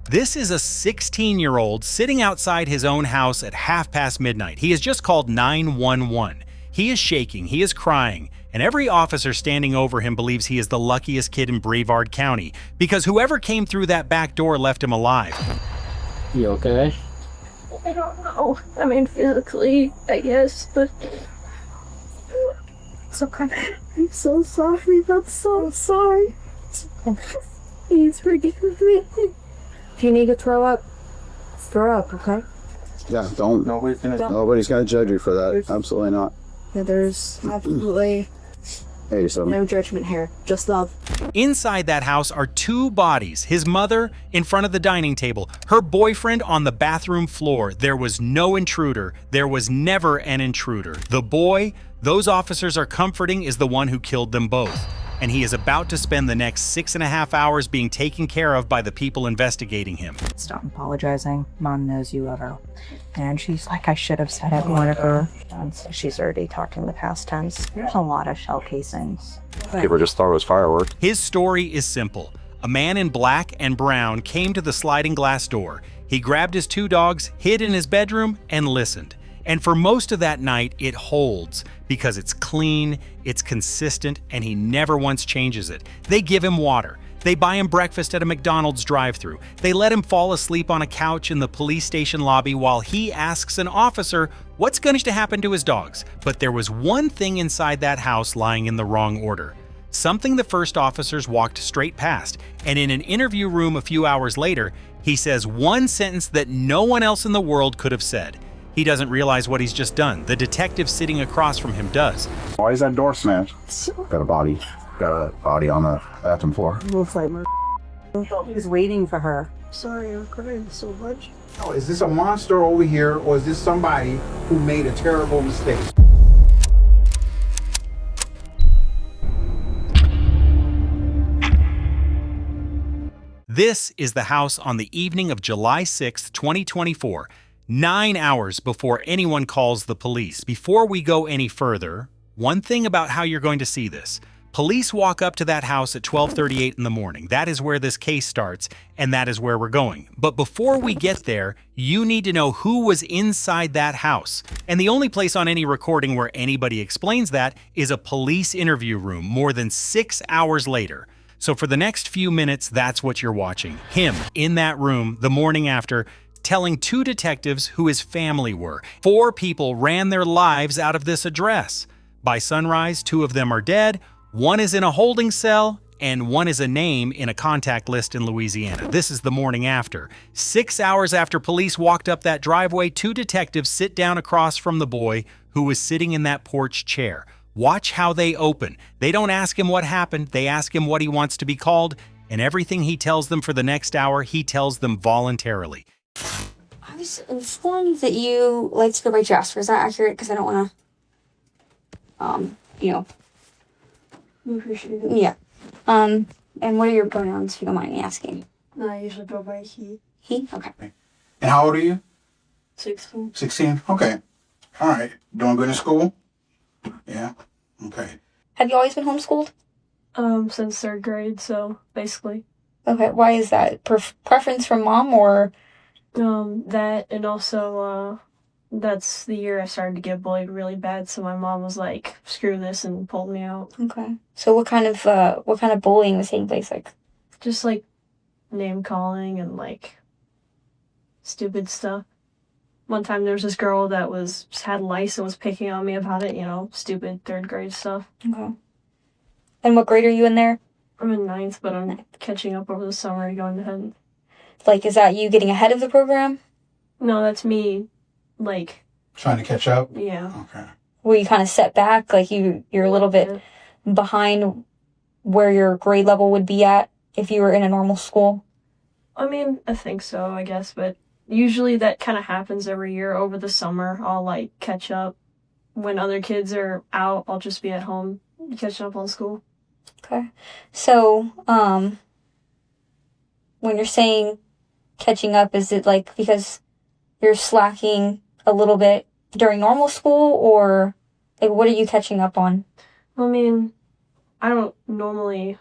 This is a 16-year-old sitting outside his own house at midnight. He has just called 911. He is shaking, he is crying, and every officer standing over him believes he is the luckiest kid in Brevard County because whoever came through that back door left him alive. You okay? I don't know. I mean, physically, I guess, but it's okay. I'm so sorry. I'm so sorry. Please forgive me. If you need to throw up, okay? Yeah, don't. Nobody's gonna judge you for that. Absolutely not. Yeah, there's absolutely Hey, so no judgment here. Just love. Inside that house are two bodies, his mother in front of the dining table, her boyfriend on the bathroom floor. There was no intruder. There was never an intruder. The boy those officers are comforting is the one who killed them both. And he is about to spend the next 6.5 hours being taken care of by the people investigating him. Stop apologizing. Mom knows you love her. And she's like, I should have said it more to her. And so she's already talking the past tense. There's a lot of shell casings. People just thought it was fireworks. His story is simple. A man in black and brown came to the sliding glass door. He grabbed his two dogs, hid in his bedroom, and listened. And for most of that night, it holds because it's clean, it's consistent, and he never once changes it. They give him water. They buy him breakfast at a McDonald's drive-thru. They let him fall asleep on a couch in the police station lobby while he asks an officer what's going to happen to his dogs. But there was one thing inside that house lying in the wrong order. Something the first officers walked straight past, and in an interview room a few hours later, he says one sentence that no one else in the world could have said. He doesn't realize what he's just done. The detective sitting across from him does. why is that door smashed? Got a body on the bathroom floor. Looks like he's waiting for her. Sorry, I'm crying so much. Oh, is this a monster over here, or is this somebody who made a terrible mistake? This is the house on the evening of July 6, 2024. 9 hours before anyone calls the police. Before we go any further, one thing about how you're going to see this. Police walk up to that house at 12:38 in the morning. That is where this case starts, and that is where we're going. But before we get there, you need to know who was inside that house. And the only place on any recording where anybody explains that is a police interview room more than 6 hours later. So for the next few minutes, that's what you're watching. Him in that room the morning after, telling two detectives who his family were. 4 people ran their lives out of this address. By sunrise, 2 of them are dead, 1 is in a holding cell, and 1 is a name in a contact list in Louisiana. This is the morning after. 6 hours after police walked up that driveway, 2 detectives sit down across from the boy who was sitting in that porch chair. Watch how they open. They don't ask him what happened, they ask him what he wants to be called, and everything he tells them for the next hour, he tells them voluntarily. I was informed that you like to go by Jasper. Is that accurate? Because I don't want to, Yeah. And what are your pronouns, if you don't mind me asking? No, I usually go by he. He? Okay. And how old are you? 16. 16? Okay. All right. Doing good in school? Yeah? Okay. Have you always been homeschooled? Since 3rd grade, so basically. Okay. Why is that? Preference from mom or? That, and also, that's the year I started to get bullied really bad, so my mom was like, screw this, and pulled me out. Okay. So what kind of bullying was taking place, like? Just, like, name-calling and, like, stupid stuff. One time there was this girl that had lice and was picking on me about it, stupid 3rd grade stuff. Okay. And what grade are you in there? I'm in 9th, but I'm catching up over the summer and going to 10th. Like, is that you getting ahead of the program? No, that's me, like... Trying to catch up? Yeah. Okay. Were you kind of set back? Like, you're a little bit behind where your grade level would be at if you were in a normal school? I mean, I think so, I guess, but usually that kind of happens every year over the summer. I'll, like, catch up. When other kids are out, I'll just be at home catching up on school. Okay. So, when you're saying catching up, is it like because you're slacking a little bit during normal school, or like what are you catching up on? I mean, I don't normally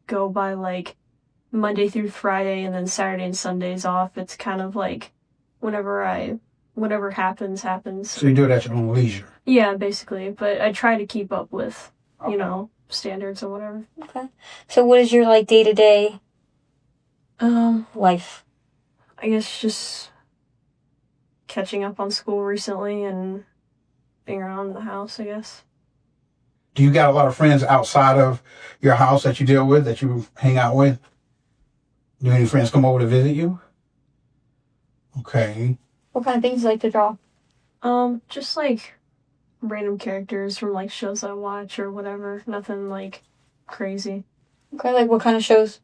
go by like Monday through Friday, and then Saturday and Sundays off. It's kind of like whatever happens. So you do it at your own leisure. Yeah, basically. But I try to keep up with, standards or whatever. Okay. So what is your like day-to-day life? I guess just catching up on school recently and being around the house, I guess. Do you got a lot of friends outside of your house that you deal with, that you hang out with? Do any friends come over to visit you? Okay. What kind of things you like to draw? Just like random characters from like shows I watch or whatever. Nothing like crazy. Okay, like what kind of shows?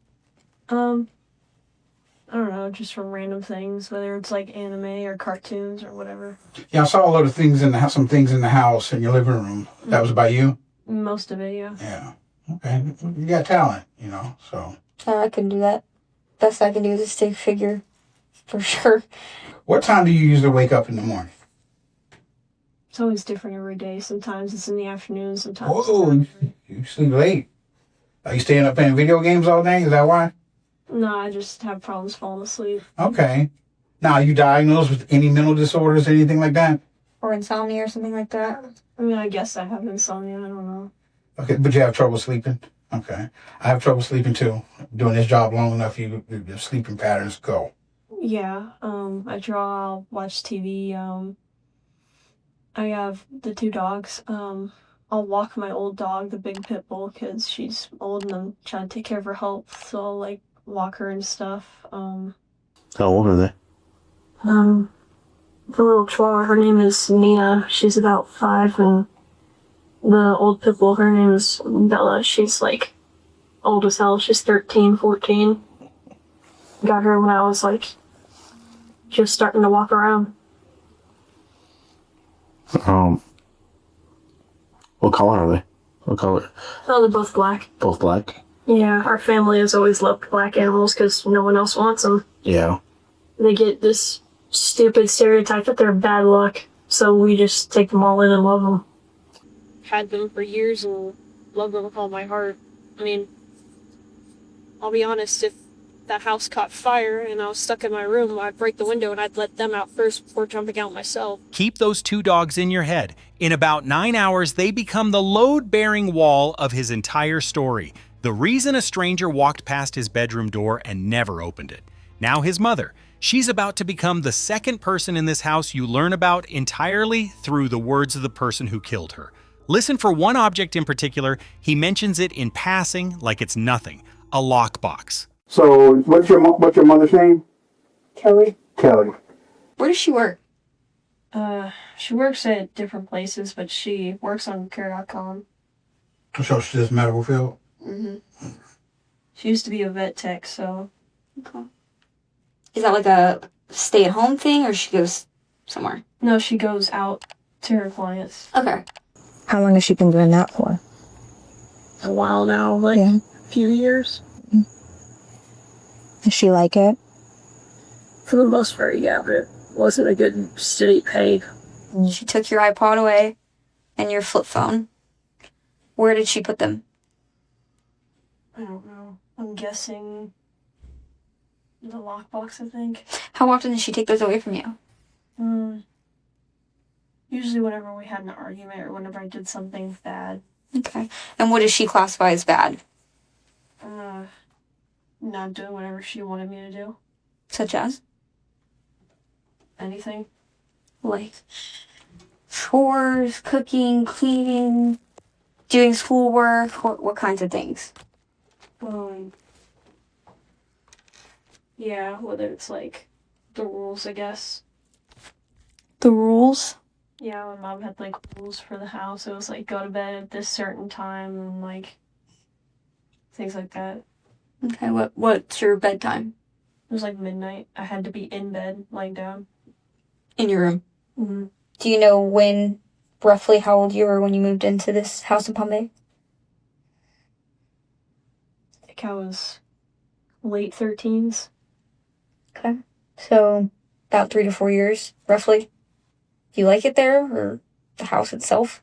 I don't know, just from random things, whether it's like anime or cartoons or whatever. Yeah, I saw a lot of things in the house, some things in the house in your living room. That was by you? Most of it, yeah. Yeah. Okay. You got talent, so. I can do that. Best I can do is a stick figure, for sure. What time do you usually wake up in the morning? It's always different every day. Sometimes it's in the afternoon, sometimes Whoa, you sleep late. Are you staying up playing video games all day? Is that why? No, I just have problems falling asleep. Okay. Now, are you diagnosed with any mental disorders, anything like that? Or insomnia or something like that. I mean, I guess I have insomnia, I don't know. Okay, but you have trouble sleeping? Okay. I have trouble sleeping too. Doing this job long enough, your sleeping patterns go. Yeah, I draw, I'll watch TV, I have the 2 dogs. I'll walk my old dog, the big pit bull, because she's old and I'm trying to take care of her health, so I'll like walk her and stuff. How old are they? The little chihuahua, her name is Nina. She's about 5, and the old pit bull, her name is Bella. She's like old as hell. She's 13, 14. Got her when I was like just starting to walk around. What color are they? What color? Oh, they're both black. Both black? Yeah, our family has always loved black animals because no one else wants them. Yeah. They get this stupid stereotype that they're bad luck, so we just take them all in and love them. Had them for years and love them with all my heart. I mean, I'll be honest, if that house caught fire and I was stuck in my room, I'd break the window and I'd let them out first before jumping out myself. Keep those 2 dogs in your head. In about 9 hours, they become the load-bearing wall of his entire story. The reason a stranger walked past his bedroom door and never opened it. Now his mother. She's about to become the second person in this house you learn about entirely through the words of the person who killed her. Listen for one object in particular. He mentions it in passing like it's nothing. A lockbox. So, what's your mother's name? Kelly? Kelly. Where does she work? She works at different places, but she works on care.com. So she's just medical field? Mm-hmm. She used to be a vet tech, so... Okay. Is that like a stay-at-home thing, or she goes somewhere? No, she goes out to her clients. Okay. How long has she been doing that for? A while now, like Yeah. a few years. Does she like it? For the most part, yeah, but it wasn't a good steady pay. She took your iPod away and your flip phone. Where did she put them? I don't know. I'm guessing the lockbox, I think. How often did she take those away from you? Usually whenever we had an argument or whenever I did something bad. Okay. And what does she classify as bad? Not doing whatever she wanted me to do. Such as? Anything. Like chores, cooking, cleaning, doing schoolwork, what kinds of things? Yeah, whether it's like the rules, I guess. The rules? Yeah, my mom had like rules for the house. It was like go to bed at this certain time and like things like that. Okay, what's your bedtime? It was like midnight. I had to be in bed, lying down. In your room? Mm-hmm. Do you know roughly how old you were when you moved into this house in Palm Bay? I think I was late 13s. Okay. So, about 3 to 4 years, roughly. Do you like it there, or the house itself?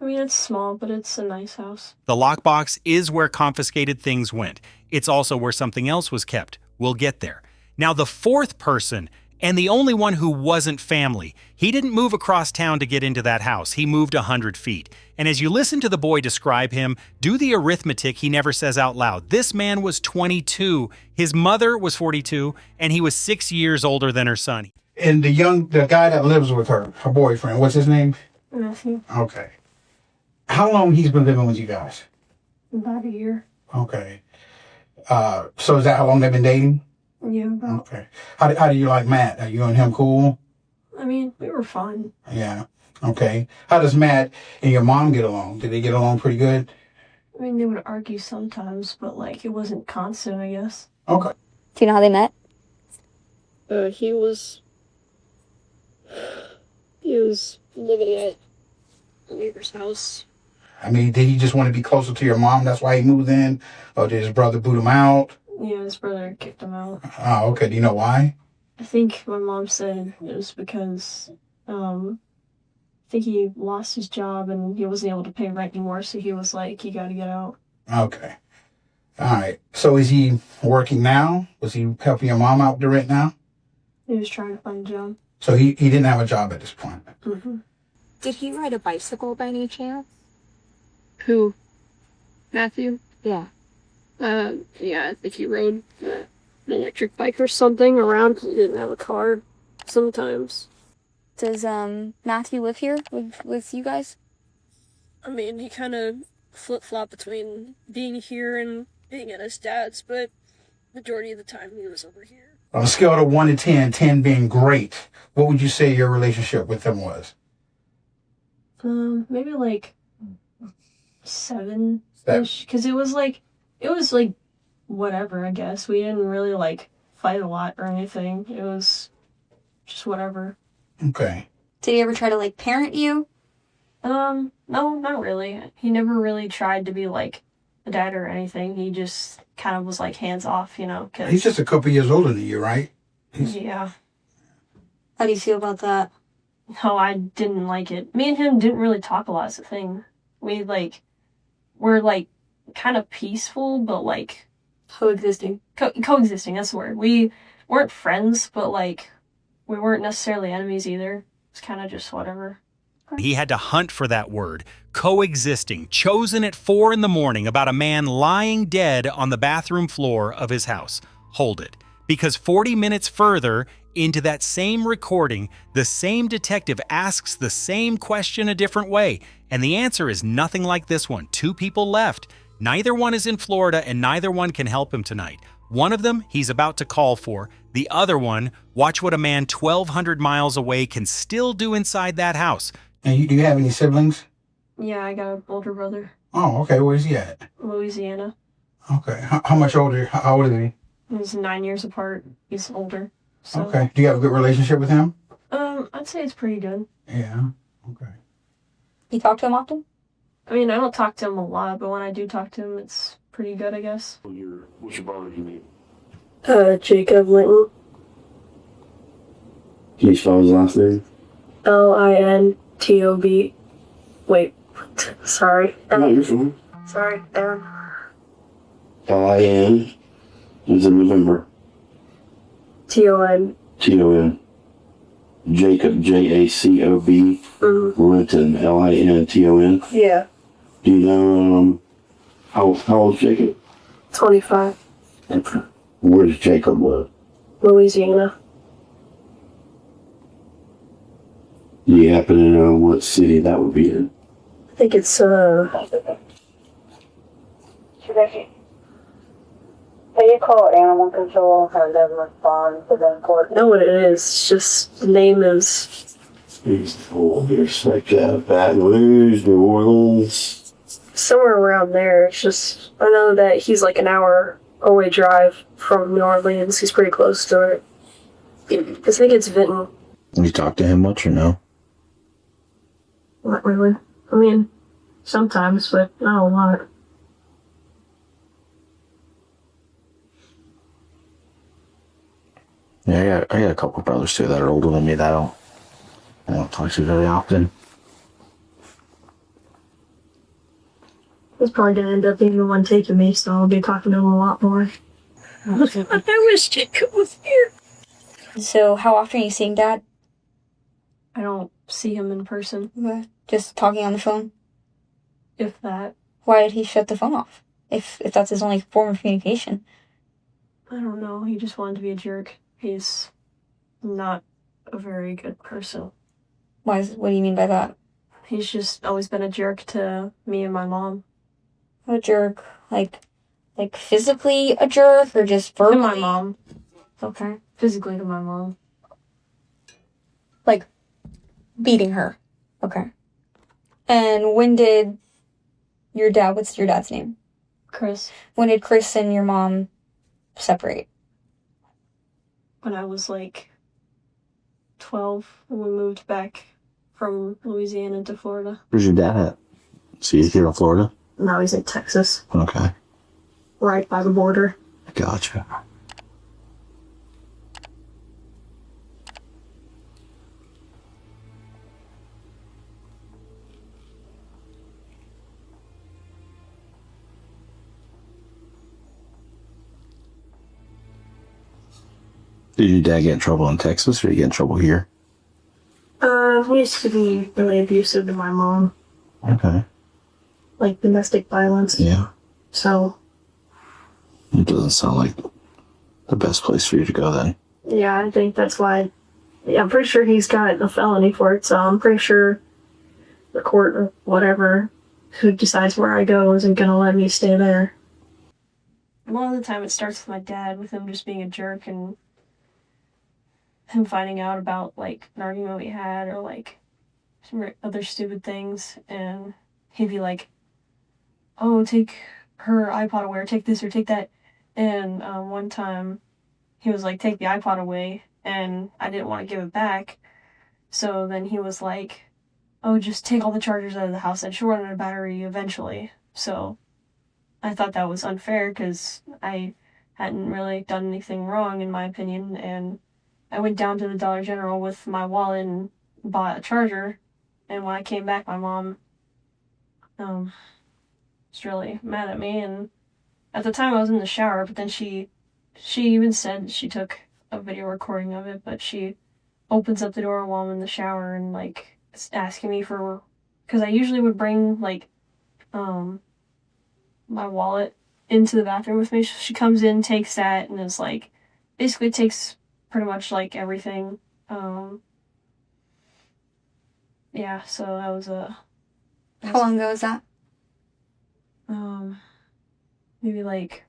I mean, it's small, but it's a nice house. The lockbox is where confiscated things went. It's also where something else was kept. We'll get there. Now, the fourth person, and the only one who wasn't family, he didn't move across town to get into that house. He moved 100 feet. And as you listen to the boy describe him, do the arithmetic he never says out loud. This man was 22, his mother was 42, and he was 6 years older than her son. And the guy that lives with her boyfriend, what's his name? Matthew. Okay. How long he's been living with you guys? About a year. Okay. So is that how long they've been dating? Yeah, about. Okay. How do you like Matt? Are you and him cool? I mean, we were fun. Yeah. Okay. How does Matt and your mom get along? Do they get along pretty good? I mean, they would argue sometimes, but like it wasn't constant, I guess. Okay. Do you know how they met? He was living at a neighbor's house. I mean, did he just want to be closer to your mom? That's why he moved in? Or did his brother boot him out? Yeah, his brother kicked him out. Oh, okay. Do you know why? I think my mom said it was because, I think he lost his job and he wasn't able to pay rent anymore, so he was like, you gotta get out. Okay. All right. So is he working now? Was he helping your mom out with the rent now? He was trying to find a job. So he didn't have a job at this point. Mm-hmm. Did he ride a bicycle by any chance? Who? Matthew? Yeah. Yeah, I think he rode an electric bike or something around. He didn't have a car sometimes. Does Matthew live here with you guys? I mean, he kind of flip-flopped between being here and being at his dad's, but majority of the time he was over here. On a scale of 1 to 10, 10 being great, what would you say your relationship with him was? Maybe like 7-ish, because it was like whatever, I guess. We didn't really like fight a lot or anything. It was just whatever. Okay. Did he ever try to like parent you? No, not really. He never really tried to be like a dad or anything. He just kind of was like hands off, you know. He's just a couple years older than you, right? Yeah. How do you feel about that? No, I didn't like it. Me and him didn't really talk a lot as a thing. We're like kind of peaceful, but like Coexisting. Coexisting, that's the word. We weren't friends, but like we weren't necessarily enemies either. It's kind of just whatever. He had to hunt for that word, coexisting, chosen at 4 a.m. about a man lying dead on the bathroom floor of his house. Hold it. Because 40 minutes further into that same recording, the same detective asks the same question a different way. And the answer is nothing like this one. 2 people left. Neither one is in Florida and neither one can help him tonight. One of them he's about to call for. The other one, watch what a man 1,200 miles away can still do inside that house. And do you have any siblings? Yeah, I got an older brother. Oh, okay. Where's he at? Louisiana. Okay. How much older? How old is he? He's 9 years apart. He's older. So. Okay. Do you have a good relationship with him? I'd say it's pretty good. Yeah. Okay. You talk to him often? I mean, I don't talk to him a lot, but when I do talk to him, it's pretty good, I guess. What's your brother's name? Jacob Linton. Can you spell his last name? Lintob. Wait, sorry. No, you're fine. Sorry, Aaron. Lin is in November. Ton. Ton. Jacob, Jacob. Linton, Linton. Yeah. Do you know how old is Jacob? 25. Where does Jacob live? Louisiana. Do you happen to know what city that would be in? I think it's You call animal control and have them respond to them for I know what it is. It's just the name is He's full here, like Baton Rouge, New Orleans. somewhere around there. It's just I know that he's like an hour away drive from New Orleans. He's pretty close to it. I think it's Vinton. You talk to him much or no? Not really. I mean, sometimes, but not a lot. Yeah, I got a couple brothers too that are older than me that I don't talk to very often. He's probably gonna end up being the one taking me, so I'll be talking to him a lot more. I wish Jacob was here. So how often are you seeing Dad? I don't see him in person, Just talking on the phone? if that. Why did he shut the phone off? If that's his only form of communication? I don't know. He just wanted to be a jerk. He's not a very good person. What do you mean by that? He's just always been a jerk to me and my mom. A jerk? Like physically a jerk, or just verbally? To my mom. Okay. Physically to my mom. Like beating her. Okay. And when did what's your dad's name? Chris. When did Chris and your mom separate? When I was like 12, when we moved back from Louisiana to Florida. Where's your dad at? So he's here in Florida? Now he's in Texas. Okay. Right by the border. Gotcha. Did your dad get in trouble in Texas, or did he get in trouble here? He used to be really abusive to my mom. Okay. Like domestic violence. Yeah. So, It doesn't sound like the best place for you to go then. yeah, I think that's why. Yeah, I'm pretty sure he's got a felony for it, so I'm pretty sure the court or whatever who decides where I go isn't gonna let me stay there. A lot of the time it starts with my dad, with him just being a jerk and him finding out about like an argument we had or like some other stupid things, and he'd be like, oh, take her iPod away, or take this or take that. And one time he was like, take the iPod away, and I didn't want to give it back. So then he was like, oh, just take all the chargers out of the house, and she'll run out of battery eventually. So I thought that was unfair because I hadn't really done anything wrong in my opinion, and I went down to the Dollar General with my wallet and bought a charger, and when I came back, my mom was really mad at me, and at the time I was in the shower, but then she even said she took a video recording of it, but she opens up the door while I'm in the shower and like is asking me for, because I usually would bring like my wallet into the bathroom with me. She comes in, takes that, and is like, basically takes pretty much like everything. Yeah, so that was How long ago was that? Maybe like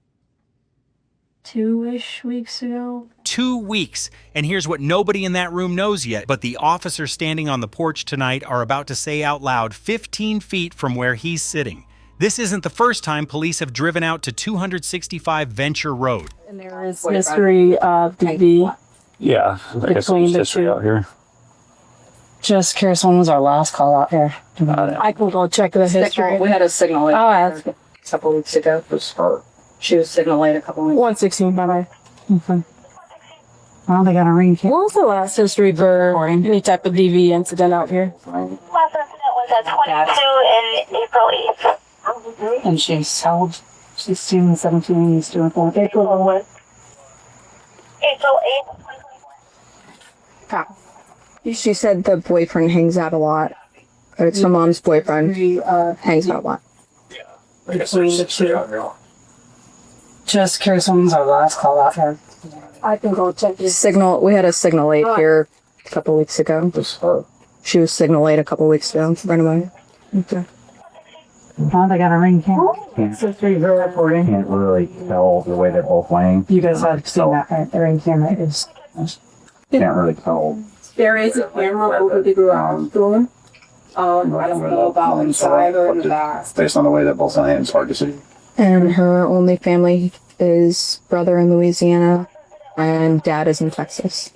2-ish weeks ago. 2 weeks. And here's what nobody in that room knows yet, but the officers standing on the porch tonight are about to say out loud 15 feet from where he's sitting. This isn't the first time police have driven out to 265 Venture Road. And there is history of DV. Yeah, I guess Between there's the history two. out here. Just curious, when was our last call out here? I can go check the history. We had a signal I'll ask. a couple weeks ago. It was her. She was signal late a couple weeks. 116, by the way. Okay. Well, they got a ring here. What was the last history for any type of DV incident out here? Last incident was at 22 in April 8th. And she's held 16, 17, he's doing that. April what? April 8th, 2024. She said the boyfriend hangs out a lot. Or it's her mom's boyfriend. Hangs out a lot. Between the two. Just curious, when was our last call out here? I can go check this. Signal. We had a signal late here a couple weeks ago. She was signal late a couple weeks ago. Right away. Okay. Oh, they got a ring here. Can't really tell the way they're both laying. You guys have seen that, right? The ring camera is. Can't really tell. There is a camera over the garage door. I don't know about inside or in the back. Based on the way they're both laying, it's hard to see. And her only family is brother in Louisiana and dad is in Texas.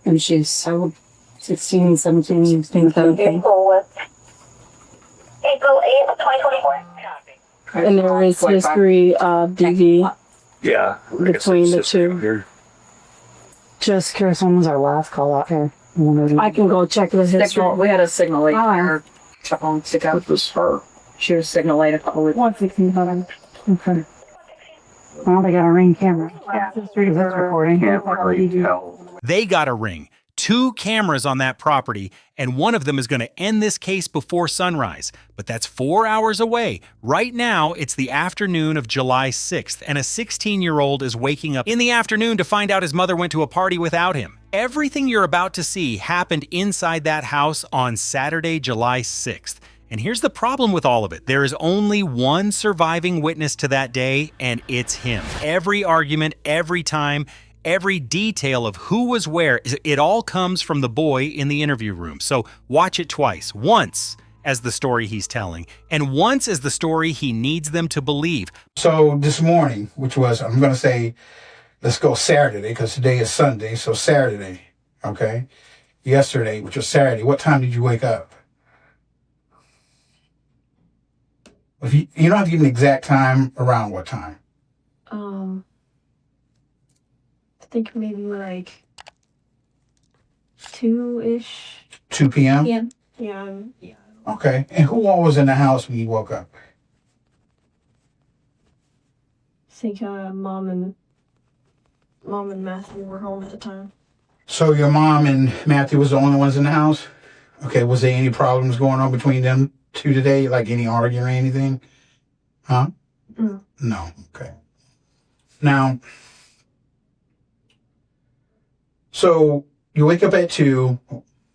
And she's so 16, 17, things like that. April what? April 8th, 2024. And there is history of DV Yeah. between the two. Here. Just curious, when was our last call out here? I can go check the history. We had a signal late Oh. here a couple weeks ago. It was her. She was signal late a couple weeks. 116. Okay. Well, they got a ring camera. Yeah, it's recording. Can't really tell. They got a ring. 2 cameras on that property, and one of them is going to end this case before sunrise. But that's 4 hours away. Right now, it's the afternoon of July 6th, and a 16-year-old is waking up in the afternoon to find out his mother went to a party without him. Everything you're about to see happened inside that house on Saturday, July 6th. And here's the problem with all of it. There is only one surviving witness to that day, and it's him. Every argument, every time, every detail of who was where, it all comes from the boy in the interview room. So watch it twice. Once as the story he's telling, and once as the story he needs them to believe. So this morning, which was, I'm going to say, let's go Saturday, because today is Sunday, so Saturday, okay? Yesterday, which was Saturday, what time did you wake up? If you don't have to give an exact time, around what time? I think maybe like 2-ish. 2 p.m.? Yeah. Okay. And who all was in the house when you woke up? I think mom and Matthew were home at the time. So your mom and Matthew was the only ones in the house? Okay. Was there any problems going on between them two today? Like any arguing or anything? Huh? No. Okay. Now, so you wake up at 2.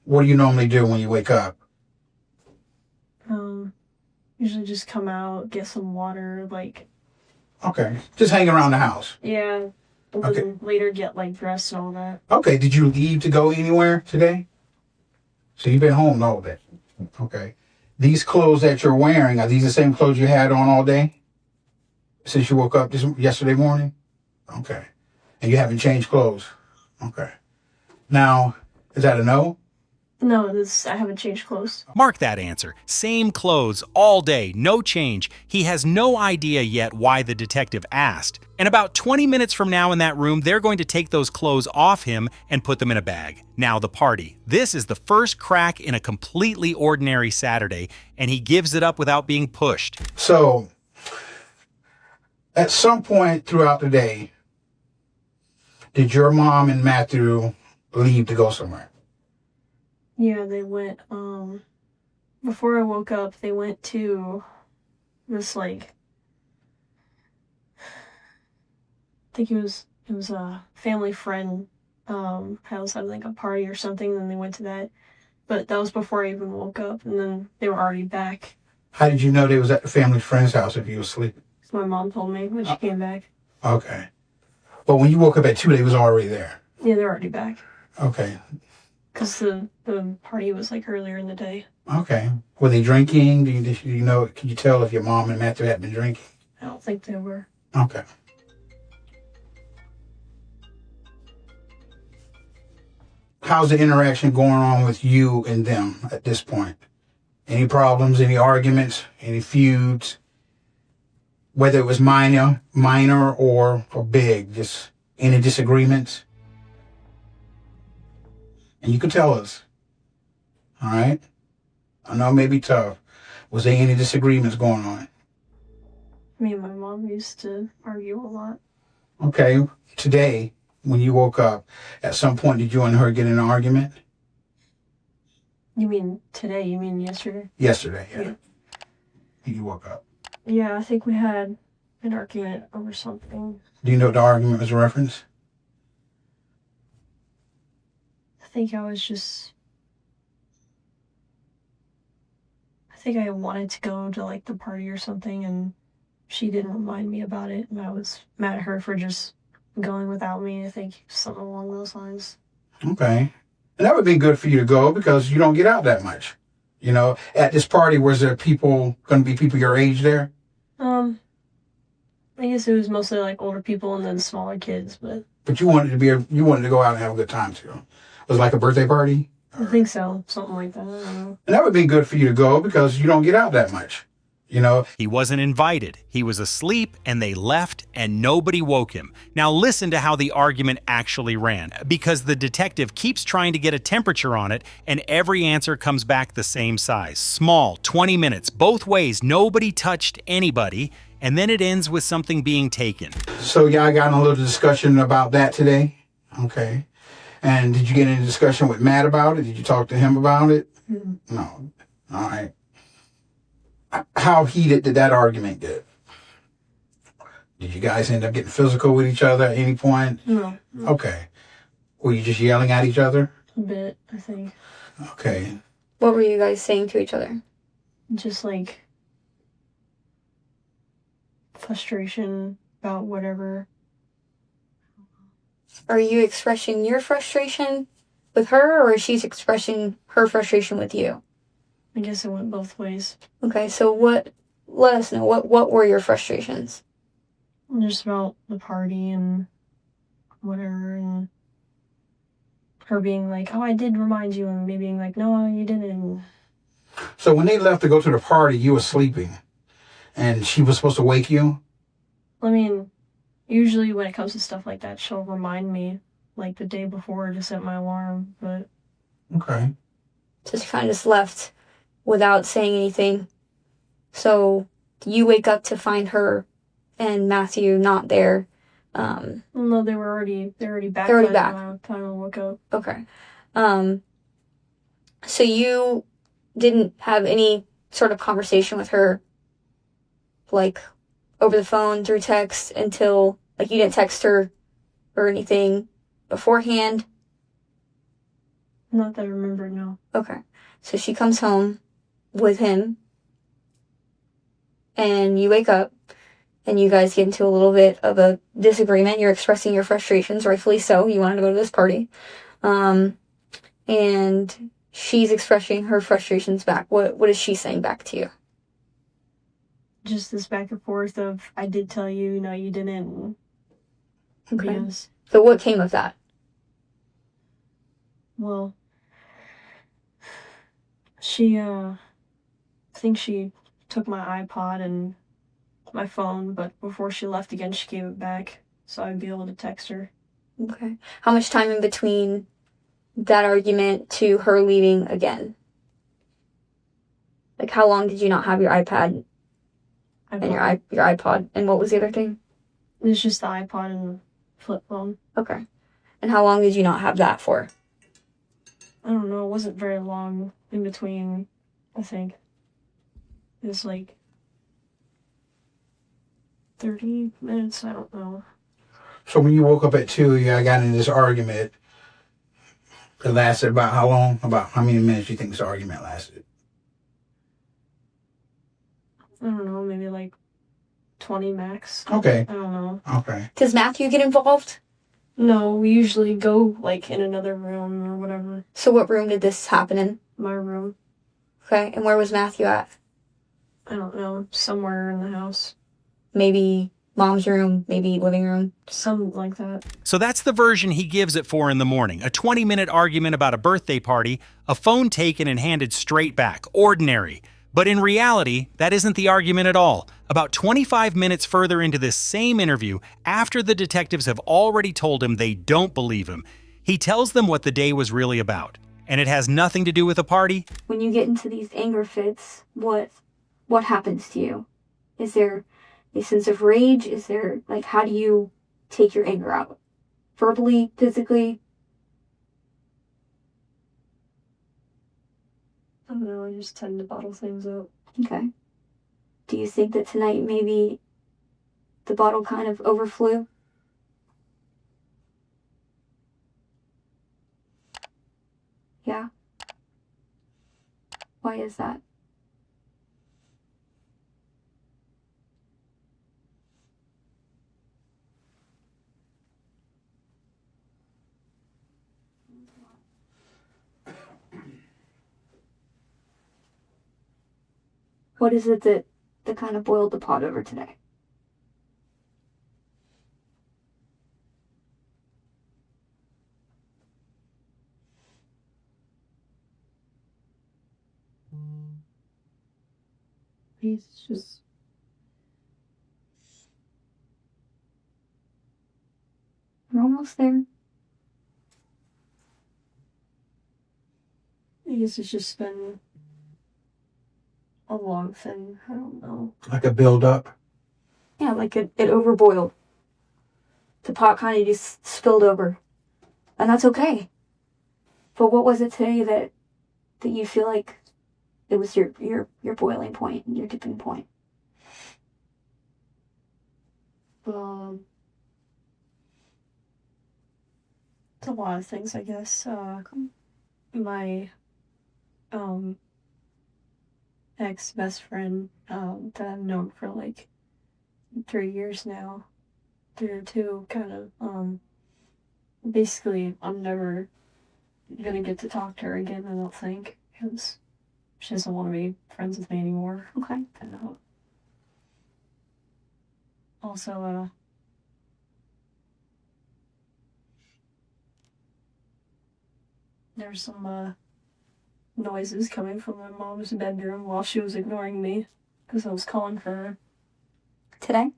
What do you normally do when you wake up? Usually just come out, get some water, like. Okay. Just hang around the house. Yeah. And then later get like dressed and all that. Okay. Did you leave to go anywhere today? So you've been home all day. Okay. These clothes that you're wearing, are these the same clothes you had on all day? Since you woke up yesterday morning? Okay. And you haven't changed clothes? Okay. Now, is that a no? No, I haven't changed clothes. Mark that answer. Same clothes all day, no change. He has no idea yet why the detective asked. And about 20 minutes from now in that room, they're going to take those clothes off him and put them in a bag. Now the party. This is the first crack in a completely ordinary Saturday, and he gives it up without being pushed. So, at some point throughout the day, did your mom and Matthew leave to go somewhere? Yeah, they went, before I woke up, they went to this, like, I think it was a family friend, house, had like a party or something, and they went to that. But that was before I even woke up, and then they were already back. How did you know they was at the family friend's house if you were asleep? So my mom told me when she came back. Okay. But when you woke up at 2, they was already there? Yeah, they were already back. Okay. Because the party was like earlier in the day. Okay. Were they drinking? Do you know, can you tell if your mom and Matthew had been drinking? I don't think they were. Okay. How's the interaction going on with you and them at this point? Any problems, any arguments, any feuds? Whether it was minor or big, just any disagreements? And you can tell us. All right? I know it may be tough. Was there any disagreements going on? Me and my mom used to argue a lot. Okay. Today, when you woke up, at some point did you and her get in an argument? You mean today? You mean yesterday? Yesterday, yeah. You woke up. Yeah, I think we had an argument over something. Do you know what the argument was a reference? I think I wanted to go to like the party or something, and she didn't remind me about it, and I was mad at her for just going without me. I think something along those lines. Okay. And that would be good for you to go because you don't get out that much. You know, at this party, was there going to be people your age there? I guess it was mostly like older people and then smaller kids, but. But you wanted to go out and have a good time too. Was it like a birthday party? I think so, something like that. I don't know. And that would be good for you to go because you don't get out that much. You know, He wasn't invited. He was asleep and they left and nobody woke him. Now listen to how the argument actually ran, because the detective keeps trying to get a temperature on it and every answer comes back the same size. Small, 20 minutes, both ways, nobody touched anybody, and then it ends with something being taken. so y'all got in a little discussion about that today? Okay. And did you get in a discussion with Matt about it? Did you talk to him about it? No. All right. How heated did that argument get? Did you guys end up getting physical with each other at any point? No. Okay. Were you just yelling at each other? A bit, I think. Okay. What were you guys saying to each other? Just like frustration about whatever. Are you expressing your frustration with her, or is she expressing her frustration with you? I guess it went both ways. Okay, so let us know, what were your frustrations? Just about the party and whatever, and her being like, oh, I did remind you, and me being like, no, you didn't. So when they left to go to the party, you were sleeping, and she was supposed to wake you? I mean, usually when it comes to stuff like that, she'll remind me, like, the day before to set my alarm, but... Okay. So she kind of just left without saying anything. So you wake up to find her and Matthew not there. No, they were already back. They're already by the back. time I woke up. Okay. So you didn't have any sort of conversation with her, like, over the phone, through text, until, like, you didn't text her or anything beforehand? Not that I remember, no. Okay. So she comes home with him, and you wake up, and you guys get into a little bit of a disagreement. You're expressing your frustrations, rightfully so. You wanted to go to this party. And she's expressing her frustrations back. What is she saying back to you? Just this back and forth of, I did tell you, no, you didn't. Okay. Because, So what came of that? well, she, I think she took my iPod and my phone, but before she left again, she gave it back, so I'd be able to text her. Okay. How much time in between that argument to her leaving again? Like, how long did you not have your iPad and your iPod? And what was the other thing? It's just the iPod and flip phone. Okay. And how long did you not have that for? I don't know, it wasn't very long in between, I think. It was like 30 minutes, I don't know. So when you woke up at 2, you got in this argument. It lasted about how long? About how many minutes do you think this argument lasted? I don't know, maybe like 20 max. Okay. I don't know. Okay. Does Matthew get involved? No, we usually go, like, in another room or whatever. So what room did this happen in? My room. Okay, and where was Matthew at? I don't know, somewhere in the house. Maybe mom's room, maybe living room. Something like that. So that's the version he gives at 4 in the morning. A 20-minute argument about a birthday party, a phone taken and handed straight back. Ordinary. But in reality, that isn't the argument at all. About 25 minutes further into this same interview, after the detectives have already told him they don't believe him, he tells them what the day was really about. And it has nothing to do with a party. When you get into these anger fits, what happens to you? Is there a sense of rage? Is there, like, how do you take your anger out? Verbally, physically? I don't know, I just tend to bottle things up. Okay. Do you think that tonight maybe the bottle kind of overflew? Yeah? Why is that? What is it that kind of boiled the pot over today? He's just. We're almost there. I guess it's just been a long thing. I don't know. Like a build up. Yeah, like it overboiled. The pot kind of just spilled over. And that's okay. But what was it today that you feel like it was your boiling point, your tipping point? It's a lot of things, I guess. My ex best friend that I've known for like 3 years now, 3 or 2, kind of basically I'm never gonna get to talk to her again, I don't think, because she doesn't want to be friends with me anymore. Okay. And also there's some noises coming from my mom's bedroom while she was ignoring me because I was calling for her. Today?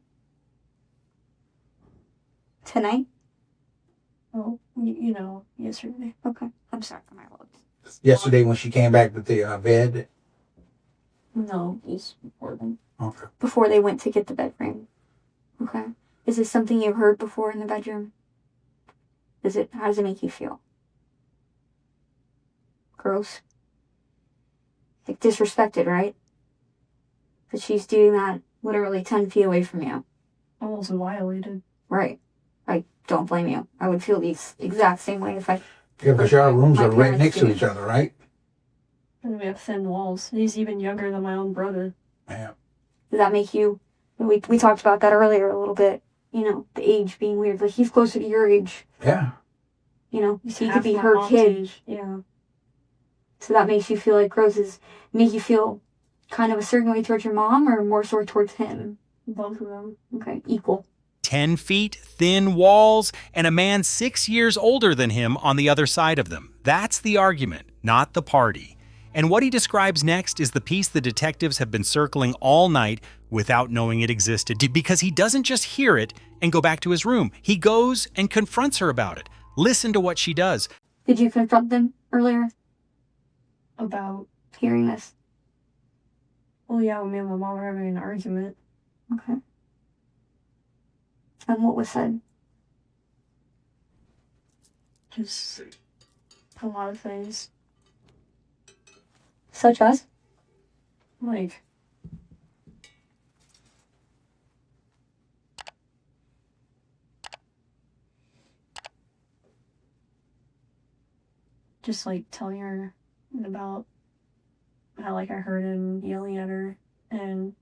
Tonight? Oh, yesterday. Okay. I'm sorry for my words. Yesterday when she came back with the bed. No, it's before then. Okay. Before they went to get the bed frame. Okay. Is this something you heard before in the bedroom? How does it make you feel? Gross? Like disrespected, right? That she's doing that literally 10 feet away from you. Almost violated. Right. I don't blame you. I would feel the exact same way if I... Yeah, but your rooms my are right parents next to did. each other, right? And we have thin walls. He's even younger than my own brother. Yeah. Does that make you... We talked about that earlier a little bit. You know, the age being weird. Like, he's closer to your age. Yeah. You know, so he Half could be my her mom's kid. age. Yeah. So that makes you feel like make you feel kind of a certain way towards your mom or more so towards him? Both of them. Okay, equal. 10 feet, thin walls, and a man 6 years older than him on the other side of them. That's the argument, not the party. And what he describes next is the piece the detectives have been circling all night without knowing it existed, because he doesn't just hear it and go back to his room. He goes and confronts her about it. Listen to what she does. Did you confront them earlier About, hearing this? well, yeah, me and my mom were having an argument. Okay. And what was said? Just a lot of things. Such as? Like, just like telling her about how like I heard him yelling at her and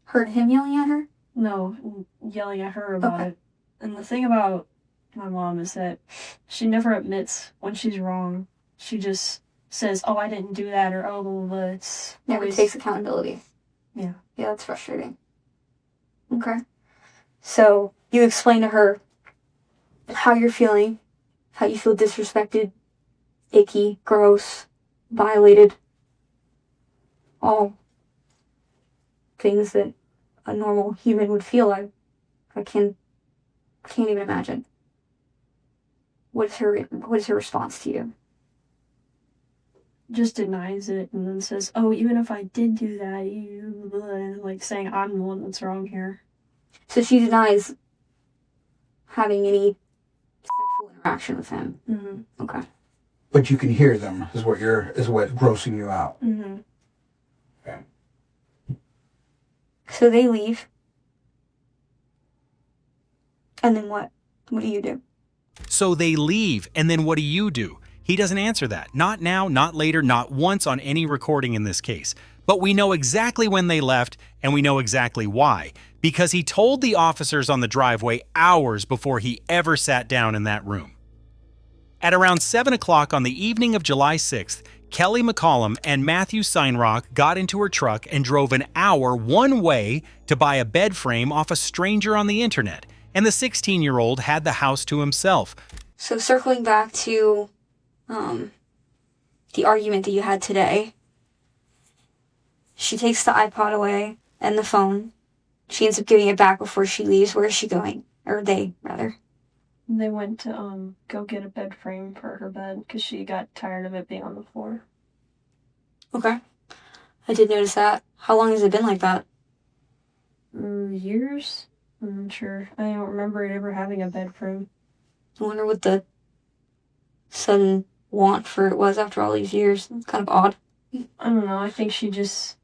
Heard him yelling at her? no, yelling at her about Okay. it. And the thing about my mom is that she never admits when she's wrong. She just says, "Oh, I didn't do that," or "Oh, blah, blah, blah." It's Never always- takes accountability. Yeah. Yeah, that's frustrating. Okay. So, you explain to her how you're feeling, how you feel disrespected, icky, gross, violated. All things that a normal human would feel. I can't even imagine. What is her response to you? Just denies it and then says, "Oh, even if I did do that, you," and like saying I'm the one that's wrong here. So she denies having any sexual interaction with him. Mm-hmm. Okay. But you can hear them is what's grossing you out. Mm-hmm. Okay. So they leave. And then what? What do you do? So they leave, and then what do you do? He doesn't answer that. Not now, not later, not once on any recording in this case. But we know exactly when they left, and we know exactly why. Because he told the officers on the driveway hours before he ever sat down in that room. At around 7 o'clock on the evening of July 6th, Kelly McCollum and Matthew Seinrock got into her truck and drove an hour one way to buy a bed frame off a stranger on the internet. And the 16-year-old had the house to himself. So circling back to the argument that you had today, She takes the iPod away and the phone. She ends up giving it back before she leaves. Where is she going? Or they, rather. They went to go get a bed frame for her bed because she got tired of it being on the floor. Okay. I did notice that. How long has it been like that? Years? I'm not sure. I don't remember it ever having a bed frame. I wonder what the sudden want for it was after all these years. It's kind of odd. I don't know. I think she just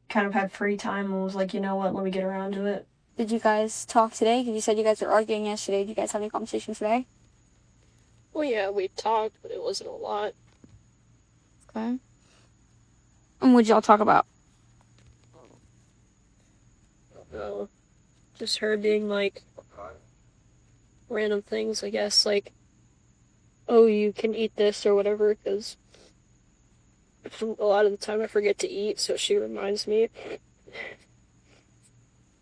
kind of had free time and was like, you know what, let me get around to it. Did you guys talk today? Because you said you guys were arguing yesterday. Did you guys have any conversations today? Well, yeah, we talked, but it wasn't a lot. Okay. And what'd y'all talk about? Just her being like random things, I guess, like, oh, you can eat this or whatever, because a lot of the time I forget to eat, so she reminds me.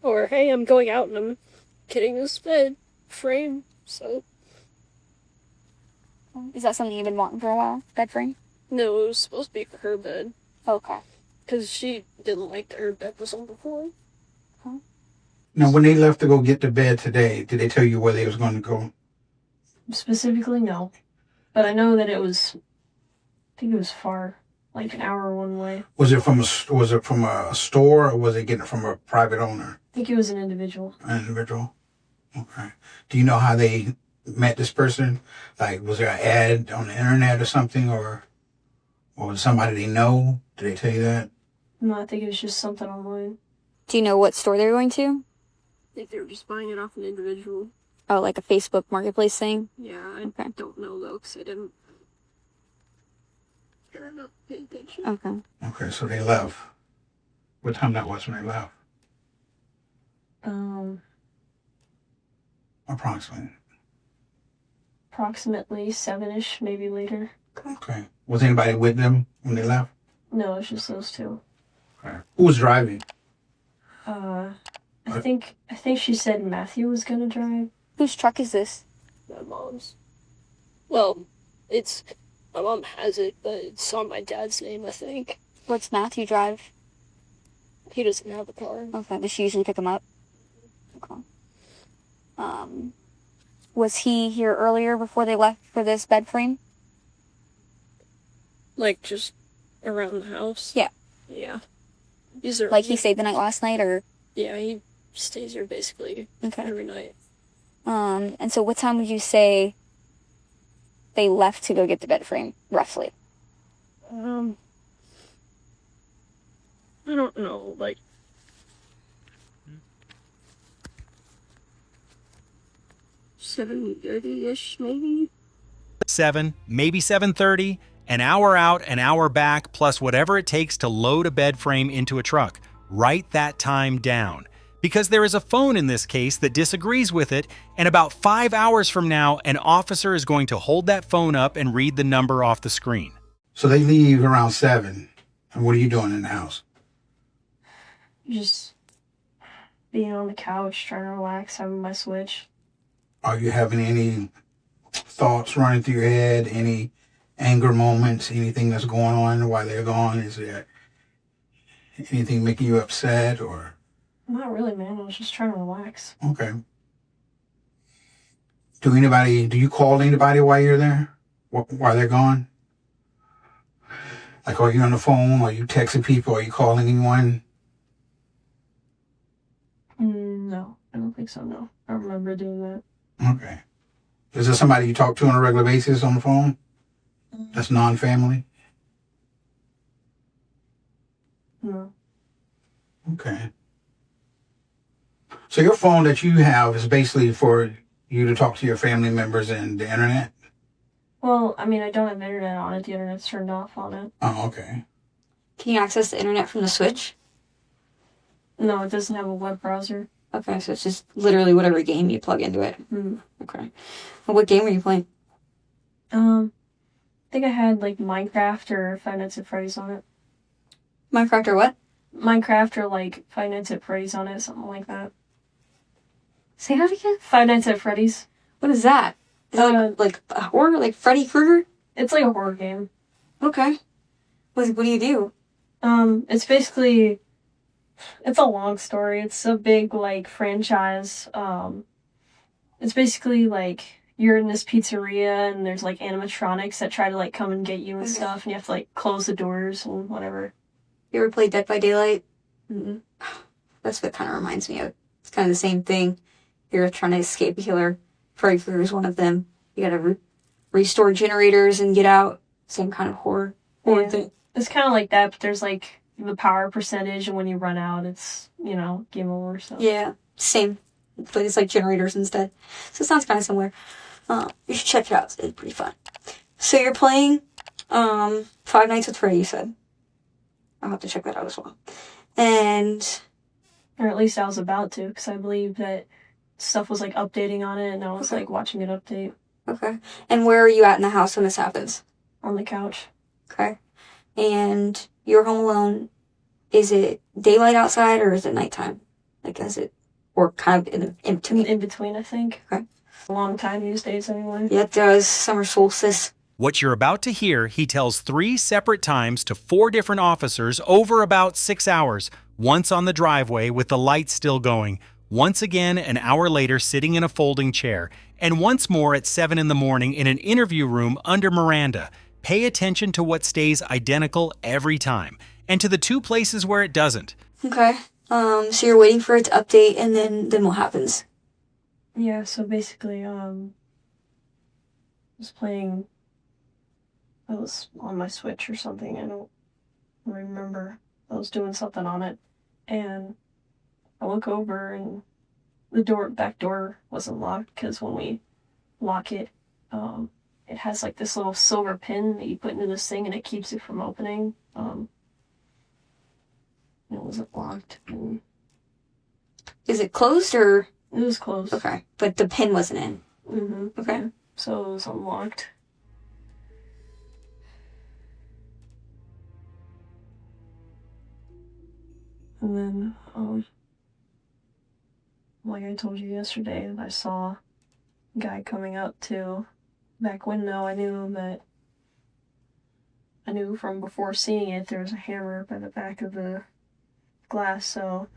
Or, hey, I'm going out and I'm getting this bed frame, so. Is that something you've been wanting for a while? Bed frame? No, it was supposed to be for her bed. Okay. Because she didn't like that her bed was on the floor. Now, when they left to go get the bed today, did they tell you where they was going to go? Specifically, no. But I know that I think it was far, like an hour one way. Was it from a store, or was it getting it from a private owner? I think it was an individual. An individual? Okay. Do you know how they met this person? Like, was there an ad on the internet or something, or was it somebody they know? Did they tell you that? No, I think it was just something online. Do you know what store they were going to? I think they were just buying it off an individual. Oh, like a Facebook marketplace thing? Yeah, I don't know, though, because I didn't pay attention. Okay. Okay, so they left. What time that was when they left? Approximately 7-ish, maybe later. Okay. Was anybody with them when they left? No, it's just those two. Okay. Who was driving? I think she said Matthew was gonna drive. Whose truck is this? My mom's. Well, my mom has it, but it's on my dad's name, I think. What's Matthew drive? He doesn't have a car. Okay. Does she usually pick him up? Okay. Was he here earlier before they left for this bed frame? Like, just around the house? Yeah. Yeah. He stayed the night last night, or? Yeah, he stays here basically every night. And so what time would you say they left to go get the bed frame, roughly? I don't know, like 7:30-ish, maybe? 7, maybe 7:30, an hour out, an hour back, plus whatever it takes to load a bed frame into a truck. Write that time down. Because there is a phone in this case that disagrees with it, and about 5 hours from now, an officer is going to hold that phone up and read the number off the screen. So they leave around 7. And what are you doing in the house? Just being on the couch, trying to relax, having my Switch. Are you having any thoughts running through your head? Any anger moments? Anything that's going on while they're gone? Is there anything making you upset, or? Not really, man. I was just trying to relax. Okay. Do you call anybody while you're there? While they're gone? Like, are you on the phone? Are you texting people? Are you calling anyone? No, I don't think so, no. I don't remember doing that. Okay. Is there somebody you talk to on a regular basis on the phone? That's non-family? No. Okay. So your phone that you have is basically for you to talk to your family members and the internet? Well, I mean, I don't have internet on it. The internet's turned off on it. Oh, okay. Can you access the internet from the Switch? No, it doesn't have a web browser. Okay, so it's just literally whatever game you plug into it. Okay. Well, what game were you playing? I think I had, like, Minecraft or Five Nights at Freddy's on it. Minecraft or what? Minecraft or, like, Five Nights at Freddy's on it, something like that. Say that again? Five Nights at Freddy's. What is that? Is it like a horror? Like Freddy Krueger? It's like a horror game. Okay. What do you do? It's basically, it's a long story. It's a big, like, franchise. It's basically, like, you're in this pizzeria and there's, like, animatronics that try to, like, come and get you and stuff, and you have to, like, close the doors and whatever. You ever played Dead by Daylight? Mm-hmm. That's what kind of reminds me of. It's kind of the same thing. You're trying to escape a killer. Freddy Krueger is one of them. You gotta restore generators and get out. Same kind of horror thing. It's kind of like that, but there's, like, the power percentage, and when you run out, it's, you know, game over. So. Yeah, same. But it's like generators instead. So it sounds kind of similar. You should check it out. It's pretty fun. So you're playing Five Nights at Freddy, you said. I'll have to check that out as well. And... Or at least I was about to, because I believe that stuff was, like, updating on it, and I was, like, watching it update. Okay. And where are you at in the house when this happens? On the couch. Okay. And you're home alone. Is it daylight outside, or is it nighttime? Like, is it... Or kind of in between? In between, I think. Okay. A long time these days, anyway. Yeah, it does. Summer solstice. What you're about to hear, he tells 3 separate times to 4 different officers over about 6 hours. Once on the driveway with the lights still going. Once again an hour later sitting in a folding chair. And once more at 7 in the morning in an interview room under Miranda. Pay attention to what stays identical every time. And to the 2 places where it doesn't. Okay. So you're waiting for it to update, and then what happens? Yeah, so basically, I was playing... I was on my Switch or something, I don't remember. I was doing something on it, and I look over, and the back door wasn't locked, because when we lock it, it has, like, this little silver pin that you put into this thing, and it keeps it from opening. It wasn't locked. And is it closed, or...? It was closed. Okay. But the pin wasn't in. Mm-hmm. Okay. Yeah. So it was unlocked. And then, like I told you yesterday, I saw a guy coming up to the back window. I knew from before seeing it there was a hammer by the back of the glass, so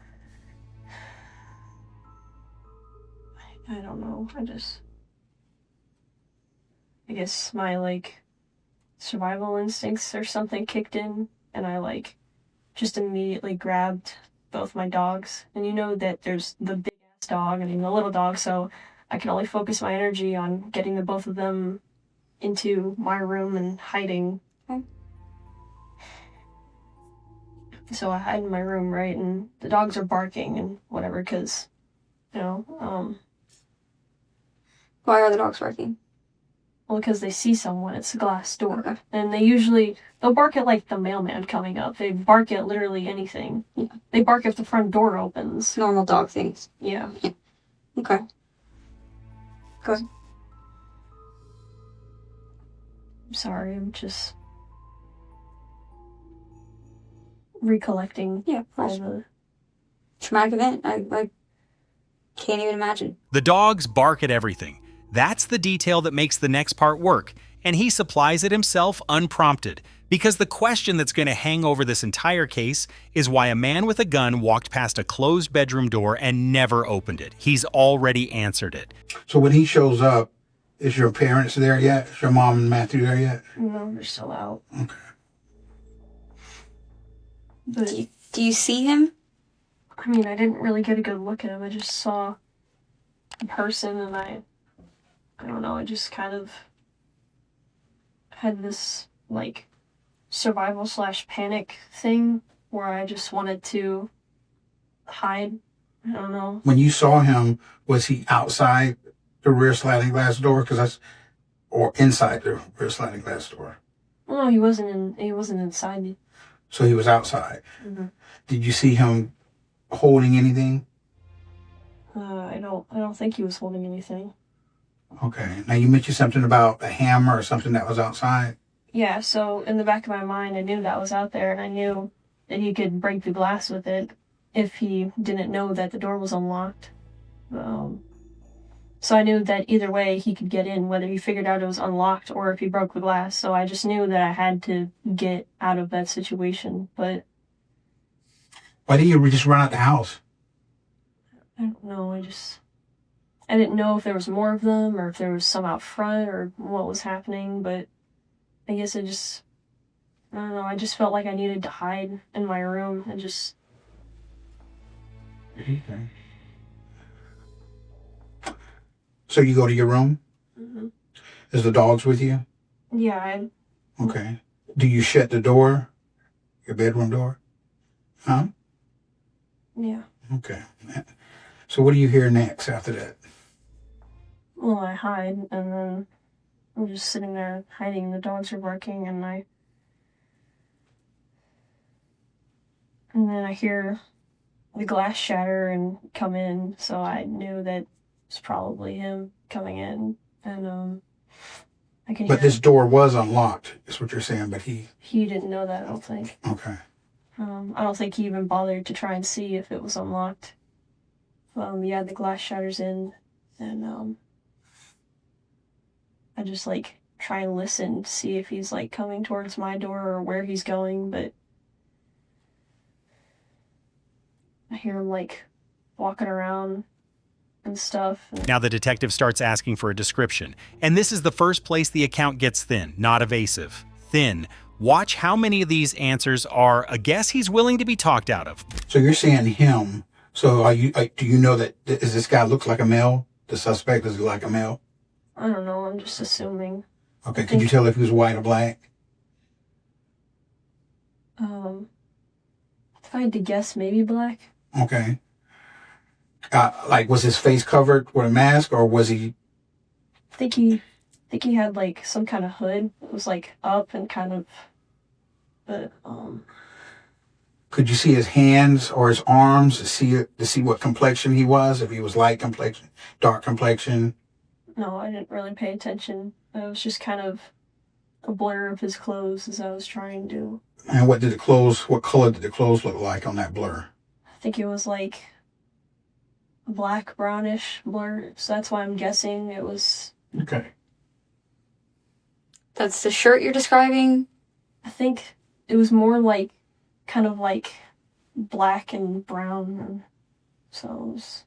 I don't know. I guess my, like, survival instincts or something kicked in, and I, like, just immediately grabbed both my dogs. And you know that there's the big ass dog and the little dog, so I can only focus my energy on getting the both of them into my room and hiding. Okay. So I hide in my room, right, and the dogs are barking and whatever, because, you know, Why are the dogs barking? Well, because they see someone. It's a glass door. Okay. And they'll bark at, like, the mailman coming up. They bark at literally anything. Yeah. They bark if the front door opens. Normal dog things. Yeah. Okay. Go ahead. I'm sorry, I'm just recollecting all the... Traumatic event. I can't even imagine. The dogs bark at everything. That's the detail that makes the next part work, and he supplies it himself unprompted, because the question that's going to hang over this entire case is why a man with a gun walked past a closed bedroom door and never opened it. He's already answered it. So when he shows up, is your parents there yet? Is your mom and Matthew there yet? No, they're still out. Okay. But, do you see him? I mean, I didn't really get a good look at him. I just saw a person, and I don't know, I just kind of had this, like, survival/panic thing where I just wanted to hide. I don't know. When you saw him, was he outside the rear sliding glass door? Or inside the rear sliding glass door? No, he wasn't inside me. So he was outside. Mm-hmm. Did you see him holding anything? I don't think he was holding anything. Okay. Now you mentioned something about a hammer or something that was outside. Yeah, so in the back of my mind, I knew that was out there, and I knew that he could break the glass with it if he didn't know that the door was unlocked. So I knew that either way he could get in, whether he figured out it was unlocked or if he broke the glass. So I just knew that I had to get out of that situation. But Why didn't you just run out the house? I don't know. I didn't know if there was more of them or if there was some out front or what was happening, but I guess I don't know. I just felt like I needed to hide in my room and just. Okay. So you go to your room? Mm-hmm. Is the dogs with you? Yeah, Okay. Do you shut the door? Your bedroom door? Huh? yeah. Okay. So what do you hear next after that? Well, I hide, and then I'm just sitting there hiding. The dogs are barking, and then I hear the glass shatter and come in, so I knew that it's probably him coming in, and I can hear. But this door was unlocked, is what you're saying, but he didn't know that, I don't think. Okay. I don't think he even bothered to try and see if it was unlocked. Yeah, the glass shatters in, and I just like try and listen to see if he's like coming towards my door or where he's going, but I hear him like walking around and stuff. Now the detective starts asking for a description. And this is the first place the account gets thin, not evasive. Thin. Watch how many of these answers are a guess he's willing to be talked out of. So you're saying him. So do you know that is this guy looks like a male? The suspect is like a male? I don't know, I'm just assuming. Okay, could you tell if he was white or black? If I had to guess, maybe black. Okay. Like, was his face covered with a mask, or was he? I think he had like some kind of hood. It was like up and kind of, but Could you see his hands or his arms to see what complexion he was? If he was light complexion, dark complexion? No, I didn't really pay attention. It was just kind of a blur of his clothes as I was trying to. And what color did the clothes look like on that blur? I think it was like a black, brownish blur. So that's why I'm guessing it was. Okay. That's the shirt you're describing? I think it was more like, kind of like black and brown. So it was.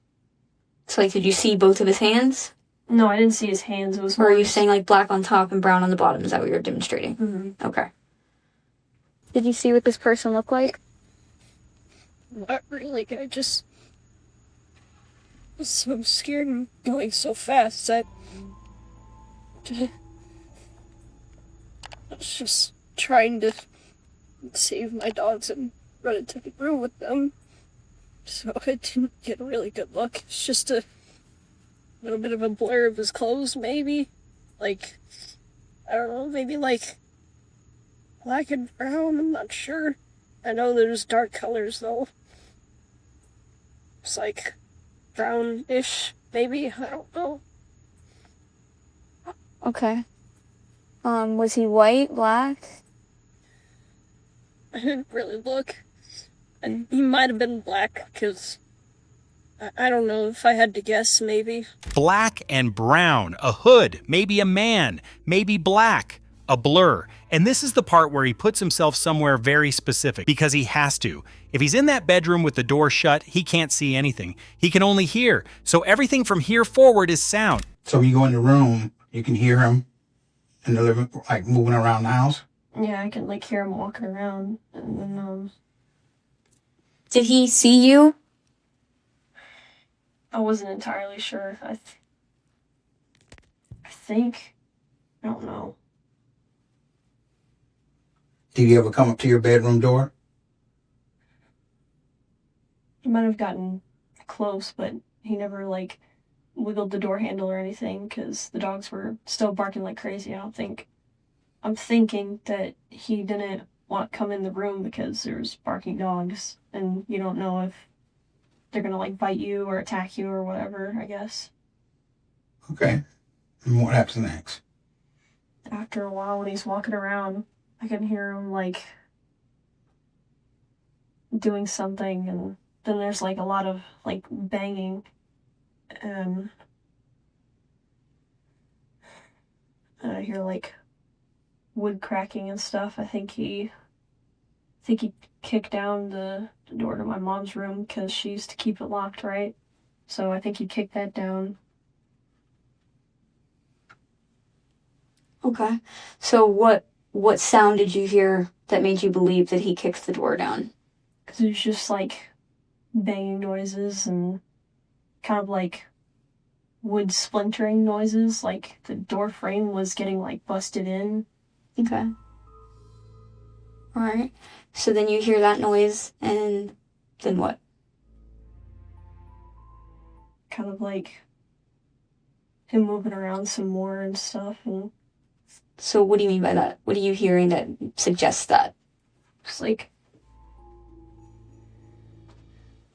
So, like, did you see both of his hands? No, I didn't see his hands. It was Or more. are you saying like black on top and brown on the bottom? Is that what you're demonstrating? Mm-hmm. Okay. Did you see what this person looked like? Not really. I just was so scared and going so fast that I was just trying to save my dogs and run into the room with them. So I didn't get a really good look. It's just a little bit of a blur of his clothes, maybe. Like, I don't know, maybe like black and brown, I'm not sure. I know there's dark colors though. It's like brownish, maybe, I don't know. Okay. Was he white, black? I didn't really look. And he might have been black, because I don't know, if I had to guess, maybe. Black and brown, a hood, maybe a man, maybe black, a blur. And this is the part where he puts himself somewhere very specific because he has to. If he's in that bedroom with the door shut, he can't see anything. He can only hear. So everything from here forward is sound. So when you go in the room, you can hear him in the living, like moving around the house? Yeah, I can like hear him walking around, and then Did he see you? I wasn't entirely sure. I think. I don't know. Did he ever come up to your bedroom door? He might have gotten close, but he never like wiggled the door handle or anything because the dogs were still barking like crazy. I'm thinking that he didn't want to come in the room because there's barking dogs, and you don't know if they're gonna like bite you or attack you or whatever, I guess. Okay. And what happens next? After a while, when he's walking around, I can hear him like doing something, and then there's like a lot of like banging, and I hear like wood cracking and stuff. I think he I think he kicked down the door to my mom's room because she used to keep it locked, right? So I think he kicked that down. Okay. So what sound did you hear that made you believe that he kicked the door down? Because it was just like banging noises and kind of like wood splintering noises, like the door frame was getting like busted in. Okay. Alright. So then you hear that noise, and then what? Kind of like him moving around some more and stuff. And So what do you mean by that? What are you hearing that suggests that? just like,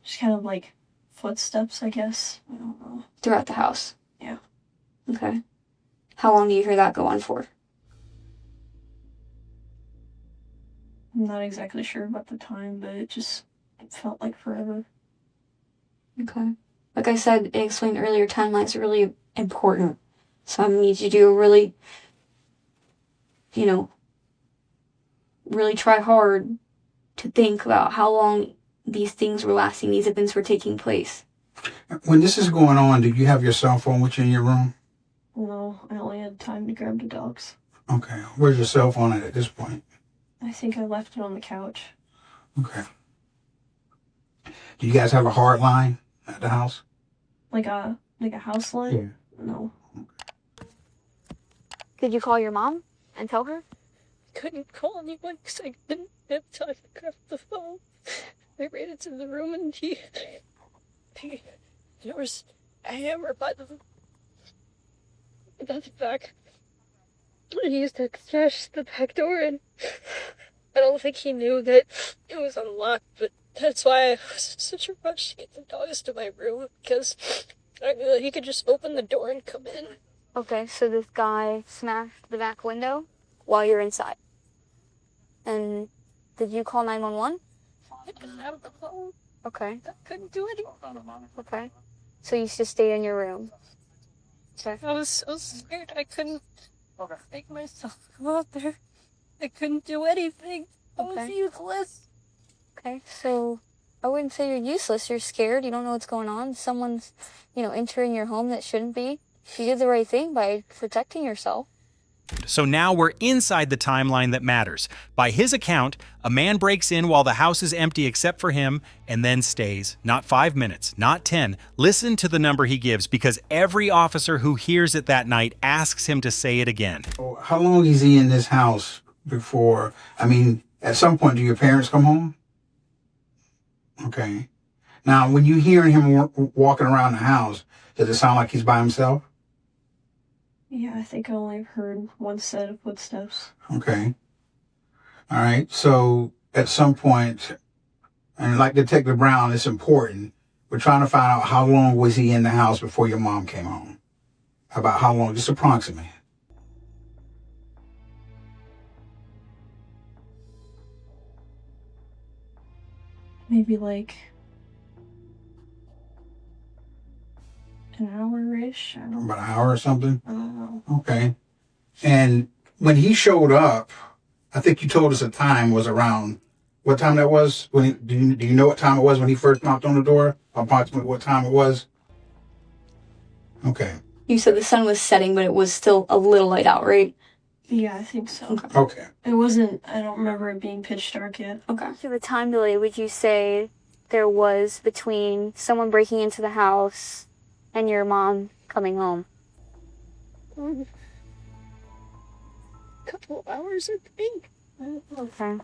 just kind of like footsteps, I guess. I don't know. Throughout the house? Yeah. Okay. How long do you hear that go on for? I'm not exactly sure about the time, but it felt like forever. Okay. Like I said, I explained earlier, timelines are really important. So I need you to really, really try hard to think about how long these things were lasting, these events were taking place. When this is going on, do you have your cell phone with you in your room? No, I only had time to grab the dogs. Okay. Where's your cell phone at this point? I think I left it on the couch. Okay. Do you guys have a hard line at the house? Like a house line? Yeah. No. Did you call your mom and tell her? Couldn't call anyone because I didn't have time to grab the phone. I ran into the room and there was a hammer by the back. He used to smash the back door, and I don't think he knew that it was unlocked, but that's why I was in such a rush to get the dogs to my room, because I knew that he could just open the door and come in. Okay, so this guy smashed the back window while you're inside. And did you call 911? I didn't have the phone. Okay. I couldn't do anything. Okay. So you just stayed in your room. Okay. I was so scared I couldn't make myself go out there. I couldn't do anything. I was useless. Okay, so I wouldn't say you're useless. You're scared. You don't know what's going on. Someone's, entering your home that shouldn't be. You did the right thing by protecting yourself. So now we're inside the timeline that matters. By his account, a man breaks in while the house is empty except for him and then stays. Not 5 minutes, not 10. Listen to the number he gives because every officer who hears it that night asks him to say it again. How long is he in this house before? At some point, do your parents come home? Okay. Now, when you hear him walking around the house, does it sound like he's by himself? Yeah, I think I only heard one set of footsteps. Okay. All right. So at some point, and like Detective Brown, it's important. We're trying to find out how long was he in the house before your mom came home. About how long? Just approximate. Maybe like an hour-ish. I don't About an hour or something? I don't know. Okay. And when he showed up, I think you told us the time was around what time that was? Do you know what time it was when he first knocked on the door? Approximately what time it was? Okay. You said the sun was setting, but it was still a little light out, right? Yeah, I think so. Okay. It wasn't, I don't remember it being pitch dark yet. Okay. So the time delay, would you say there was between someone breaking into the house and your mom coming home? Couple of hours, I think. Okay.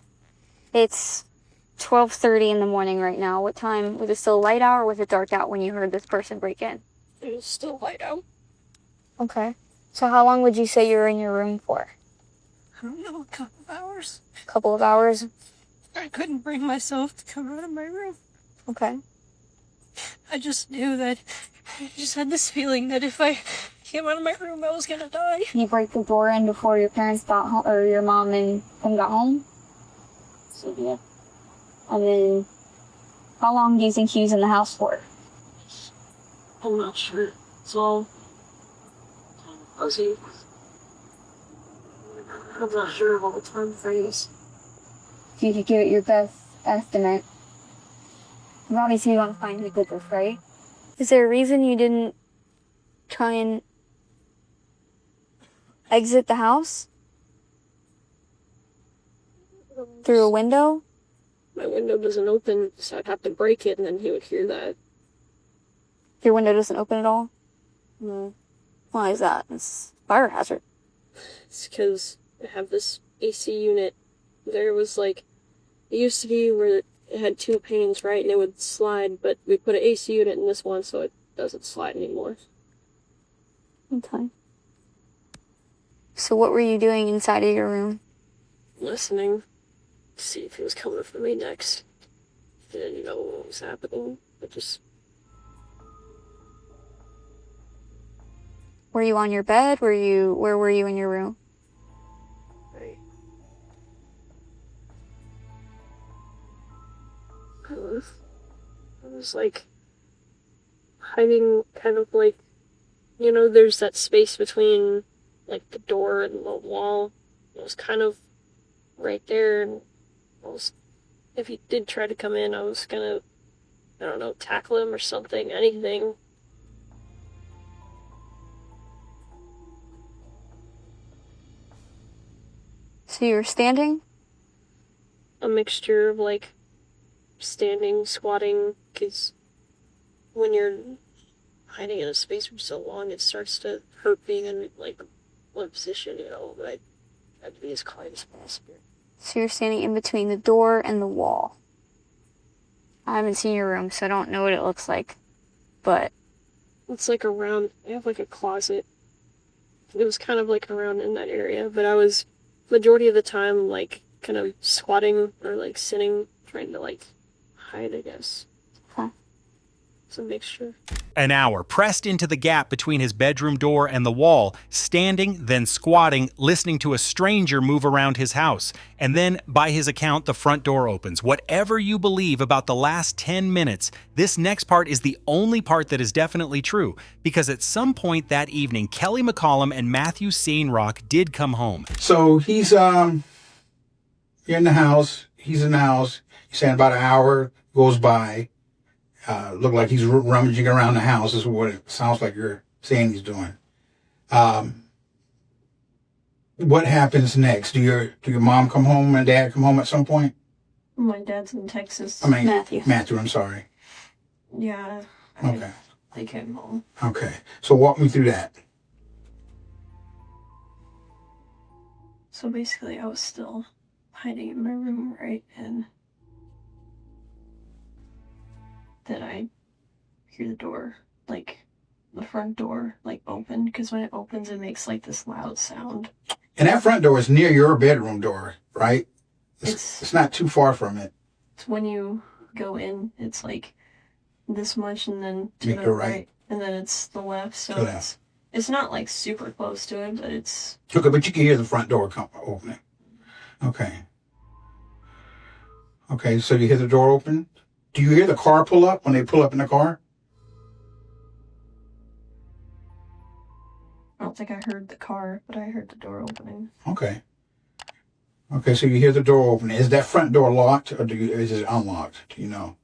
It's 12:30 in the morning right now. What time? Was it still light out or was it dark out when you heard this person break in? It was still light out. Okay. So how long would you say you were in your room for? I don't know, a couple of hours. Couple of hours? I couldn't bring myself to come out of my room. Okay. I just knew that, I just had this feeling that if I came out of my room, I was gonna die. You break the door in before your parents got home, or your mom and them got home? So, yeah. And then, how long do you think he was in the house for? I'm not sure. So, fuzzy. I'm not sure about the time frame is. you could give it your best estimate. And obviously you want to find who did this, right? Is there a reason you didn't try and exit the house? Through a window? My window doesn't open, so I'd have to break it, and then he would hear that. Your window doesn't open at all? No. Why is that? It's a fire hazard. It's because I have this AC unit. There was like, it used to be where it had 2 panes, right, and it would slide, but we put an AC unit in this one, so it doesn't slide anymore. Okay. So what were you doing inside of your room? Listening to see if he was coming for me next. I didn't know what was happening, but just... Were you on your bed? Where were you in your room? Right. I was like hiding kind of like, you know, there's that space between like the door and the wall. It was kind of right there, and if he did try to come in, I was gonna, I don't know, tackle him or something, anything. So you were standing? A mixture of like standing, squatting, because when you're hiding in a space for so long, it starts to hurt being in like one position, you know, but I'd be as quiet as possible. So you're standing in between the door and the wall. I haven't seen your room, so I don't know what it looks like, but... It's like around, I have like a closet. It was kind of like around in that area, but I was, majority of the time, like, kind of squatting or like sitting, trying to like hide, I guess. Huh. It's a mixture. An hour pressed into the gap between his bedroom door and the wall, standing, then squatting, listening to a stranger move around his house. And then, by his account, the front door opens. Whatever you believe about the last 10 minutes, this next part is the only part that is definitely true. Because at some point that evening, Kelly McCollum and Matthew Sainrock did come home. So he's you're in the house. He's in the house. He's saying about an hour goes by. Look like he's rummaging around the house is what it sounds like you're saying he's doing. What happens next? Do your mom come home and dad come home at some point? My dad's in Texas. I mean, Matthew, I'm sorry. Yeah. Okay. They came home. Okay. So walk me through that. So basically, I was still hiding in my room, right? And then I hear the door, like the front door, like open, because when it opens, it makes like this loud sound. And that front door is near your bedroom door, right? It's not too far from it. It's when you go in, it's like this much, and then to Make the the right, right. and then it's the left. So To left. it's not like super close to it, but it's... Okay, but you can hear the front door opening. Okay. Okay, so you hear the door open? Do you hear the car pull up when they pull up in the car? I don't think I heard the car, but I heard the door opening. Okay. Okay, so you hear the door open. Is that front door locked or is it unlocked? Do you know?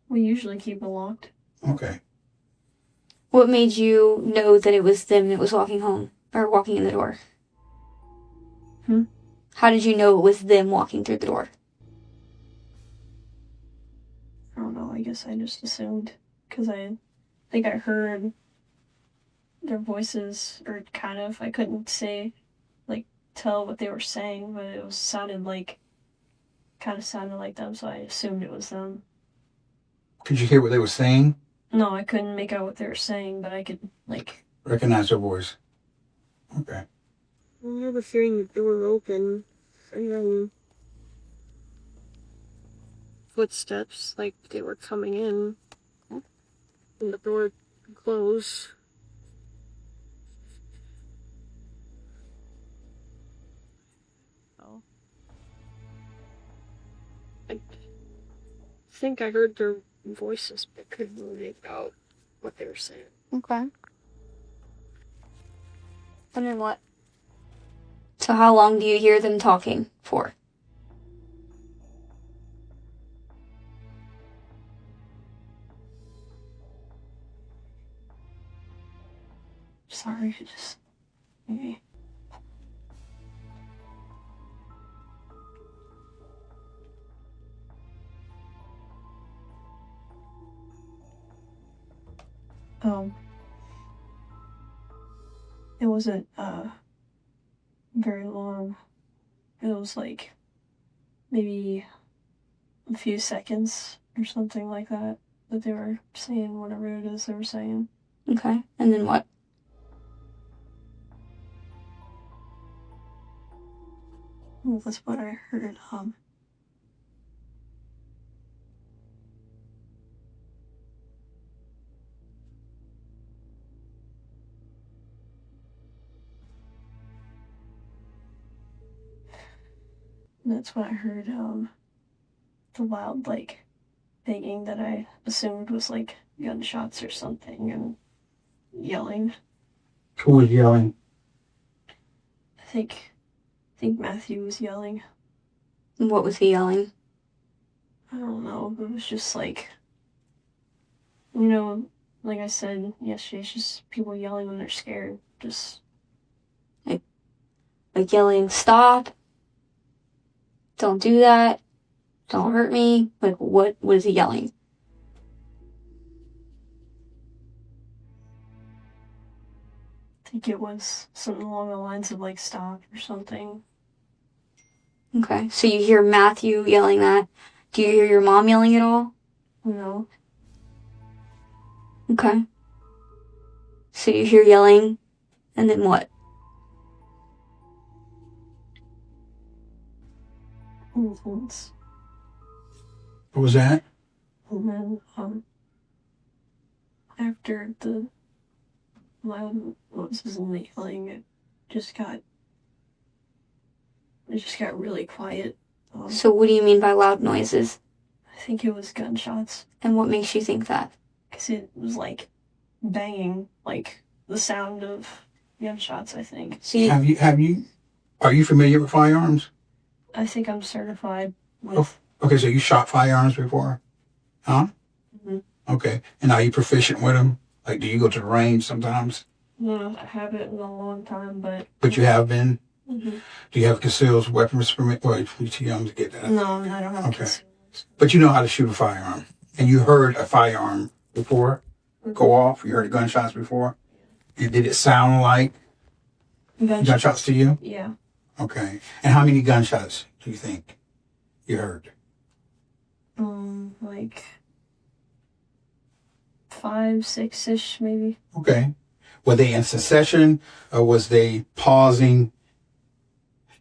We usually keep it locked. Okay. what made you know that it was them that was walking home or walking in the door? How did you know it was them walking through the door? I don't know, I guess I just assumed, because I think I heard their voices, or kind of, I couldn't tell what they were saying, but it sounded like them, so I assumed it was them. Could you hear what they were saying? No, I couldn't make out what they were saying, but I could, Recognize their voice. Okay. I remember hearing the door open, and footsteps, like they were coming in, and the door closed. I think I heard their voices, but couldn't make out what they were saying. Okay. And then what? So how long do you hear them talking for? Sorry, just maybe. It wasn't very long. It was like maybe a few seconds or something like that they were saying whatever it is they were saying. Okay. And then what? Well, that's what I heard. That's what I heard. The loud, like, banging that I assumed was like gunshots or something, and yelling. Who was yelling? I think Matthew was yelling. What was he yelling? I don't know. It was just like, you know, like I said yesterday, it's just people yelling when they're scared. Just Like yelling, "Stop! Don't do that! Don't hurt me!" Like, what was he yelling? I think it was something along the lines of like stop or something. Okay, so you hear Matthew yelling that. Do you hear your mom yelling at all? No. Okay. So you hear yelling, and then what? Infants. What was that? And then after the loud noises and the yelling, it just got really quiet. So what do you mean by loud noises? I think it was gunshots. And what makes you think that? Because it was like banging, like the sound of gunshots, I think. So Are you familiar with firearms? I think I'm certified with... Okay, so you shot firearms before? Huh? Mm-hmm. Okay. And are you proficient with them? Like, do you go to the range sometimes? No, I haven't in a long time, but... But you have been? Mm-hmm. Do you have concealed weapons permit? Well, you're too young to get that. No, I don't have concealed. But you know how to shoot a firearm. And you heard a firearm before go off? You heard gunshots before? And did it sound like gunshots to you? Yeah. Okay. And how many gunshots do you think you heard? Like 5, 6-ish, maybe. Okay. Were they in succession, or was they pausing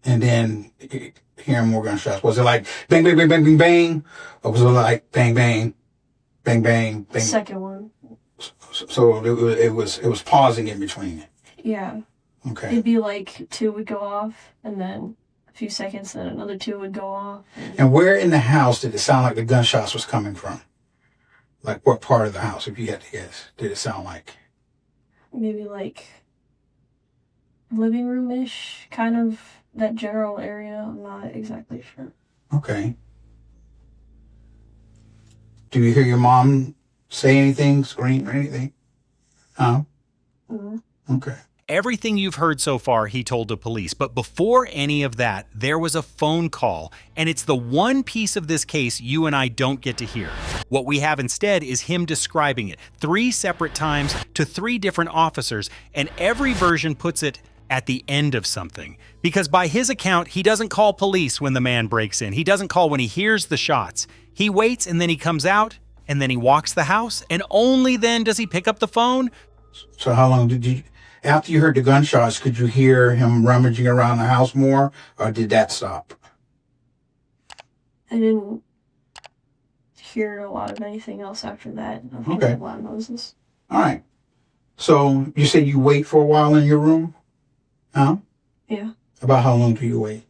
and then hearing more gunshots? Was it like bang, bang, bang, bang, bang, bang, or was it like bang, bang, bang, bang, bang? Second one. So it was pausing in between. Yeah. Okay. It'd be like 2 would go off, and then a few seconds, then another 2 would go off. And where in the house did it sound like the gunshots was coming from? Like what part of the house, if you had to guess, did it sound like? Maybe like living room-ish, kind of that general area. I'm not exactly sure. Okay. Do you hear your mom say anything, scream or anything? Huh? Mm-hmm. Okay. Everything you've heard so far, he told the police. But before any of that, there was a phone call. And it's the one piece of this case you and I don't get to hear. What we have instead is him describing it 3 separate times to 3 different officers. And every version puts it at the end of something. Because by his account, he doesn't call police when the man breaks in. He doesn't call when he hears the shots. He waits and then he comes out and then he walks the house. And only then does he pick up the phone. So how long did you... After you heard the gunshots, could you hear him rummaging around the house more, or did that stop? I didn't hear a lot of anything else after that. Okay. A lot of noises. All right. So you said you wait for a while in your room? Huh? Yeah. About how long do you wait?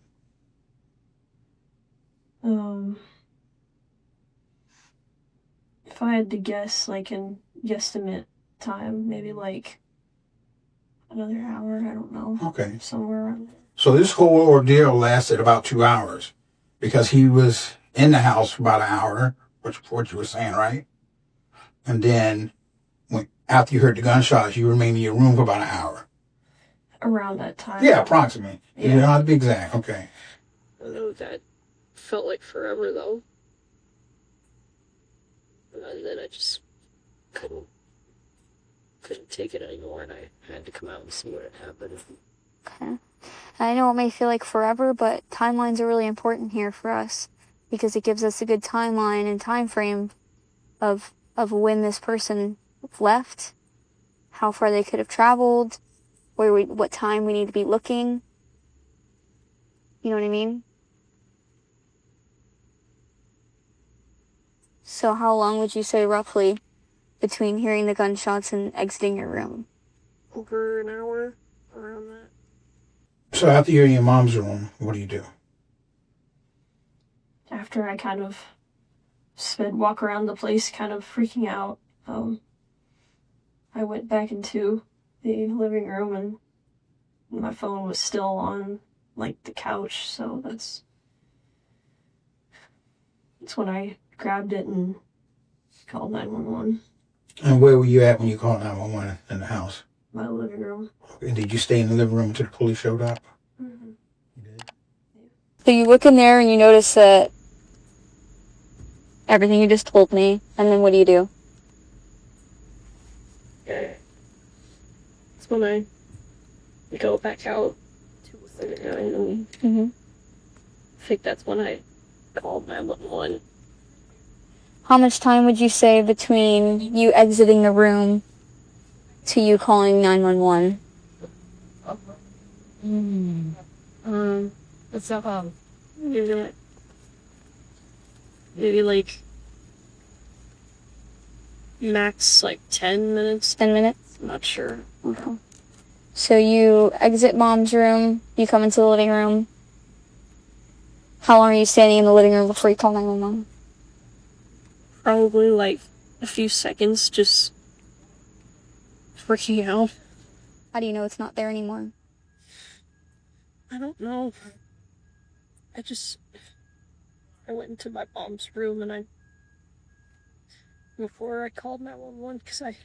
If I had to guess, like in guesstimate time, maybe like another hour, I don't know. Okay. Somewhere around there. So this whole ordeal lasted about 2 hours because he was in the house for about an hour, which is what you were saying, right? And then after you heard the gunshots, you remained in your room for about an hour. Around that time. Yeah, approximately. Yeah. You don't have to be exact. Okay. I know that felt like forever though. And then I just couldn't take it anymore, and I had to come out and see what had happened. Okay. I know it may feel like forever, but timelines are really important here for us because it gives us a good timeline and time frame of when this person left, how far they could have traveled, what time we need to be looking. You know what I mean? So how long would you say roughly between hearing the gunshots and exiting your room? Over an hour, around that. So after you're in your mom's room, what do you do? After I kind of walk around the place kind of freaking out, I went back into the living room and my phone was still on like the couch, so that's when I grabbed it and called 911. And where were you at when you called 911 in the house? My living room. And did you stay in the living room until the police showed up? Mm-hmm. You did? So you look in there and you notice that everything you just told me, and then what do you do? Okay. That's when I go back out to the living room, and I think that's when I called 911. How much time would you say between you exiting the room to you calling 911? What's up? Maybe like max like 10 minutes. 10 minutes? I'm not sure. Okay. So you exit mom's room, you come into the living room. How long are you standing in the living room before you call 911? Probably like a few seconds, just freaking out. How do you know it's not there anymore? I don't know. I went into my mom's room and before I called 911 because I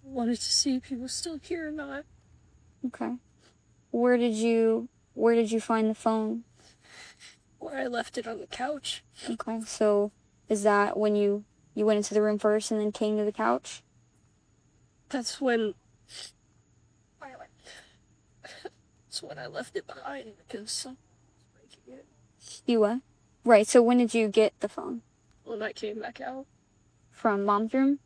wanted to see if he was still here or not. Okay. Where did you find the phone? Where I left it on the couch. Okay, so is that when you went into the room first and then came to the couch? That's when I left it behind because someone was breaking it. You what? Right, so when did you get the phone? When I came back out. From mom's room?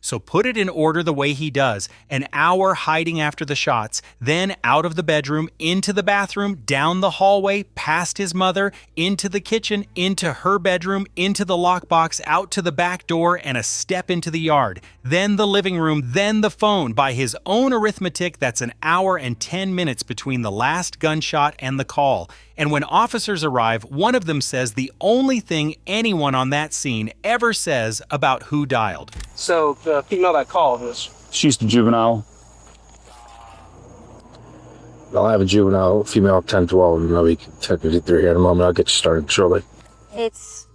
So put it in order the way he does. An hour hiding after the shots, then out of the bedroom, into the bathroom, down the hallway, past his mother, into the kitchen, into her bedroom, into the lockbox, out to the back door, and a step into the yard. Then the living room, then the phone. By his own arithmetic, that's an hour and 10 minutes between the last gunshot and the call. And when officers arrive, one of them says the only thing anyone on that scene ever says about who dialed. So the female that called was... She's the juvenile. I'll have a juvenile female 10-12, and I'll be technically through here in a moment. I'll get you started shortly. It's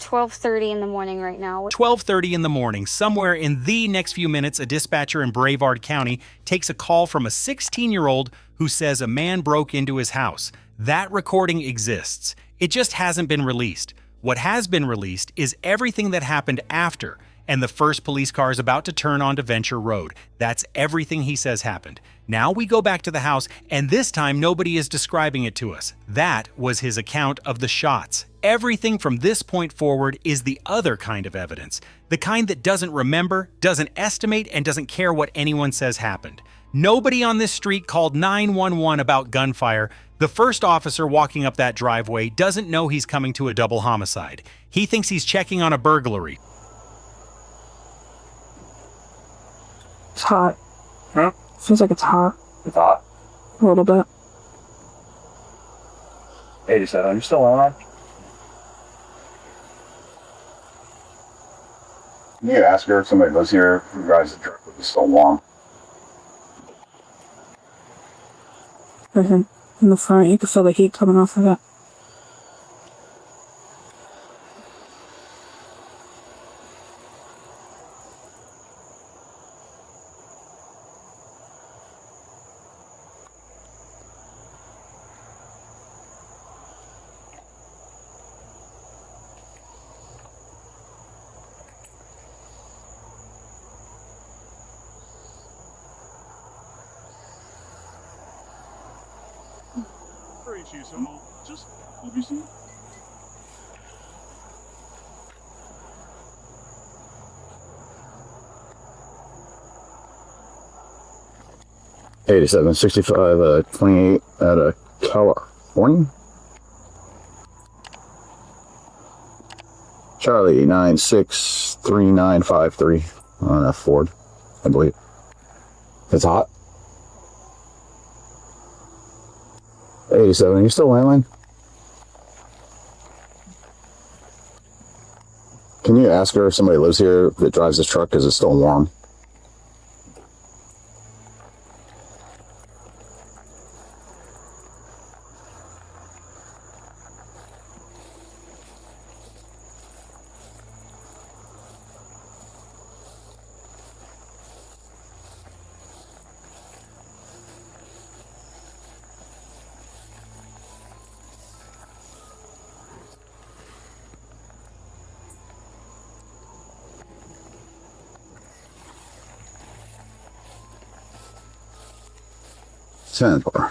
12:30 in the morning right now. 12:30 in the morning, somewhere in the next few minutes, a dispatcher in Brevard County takes a call from a 16-year-old who says a man broke into his house. That recording exists. It just hasn't been released. What has been released is everything that happened after, and the first police car is about to turn onto Venture Road. That's everything he says happened. Now we go back to the house, and this time nobody is describing it to us. That was his account of the shots. Everything from this point forward is the other kind of evidence. The kind that doesn't remember, doesn't estimate, and doesn't care what anyone says happened. Nobody on this street called 911 about gunfire. The first officer walking up that driveway doesn't know he's coming to a double homicide. He thinks he's checking on a burglary. It's hot. Huh? Feels like it's hot. It's hot. A little bit. 87. You're still on? You could ask her if somebody lives here, who drives the truck, if it's still warm. In the front, you can feel the heat coming off of it. issue, so just obviously. $87, 65, 28 out of California. Charlie 963953 on a Ford, I believe. It's hot. 87, you still landline? Can you ask her if somebody lives here that drives this truck because it's still warm?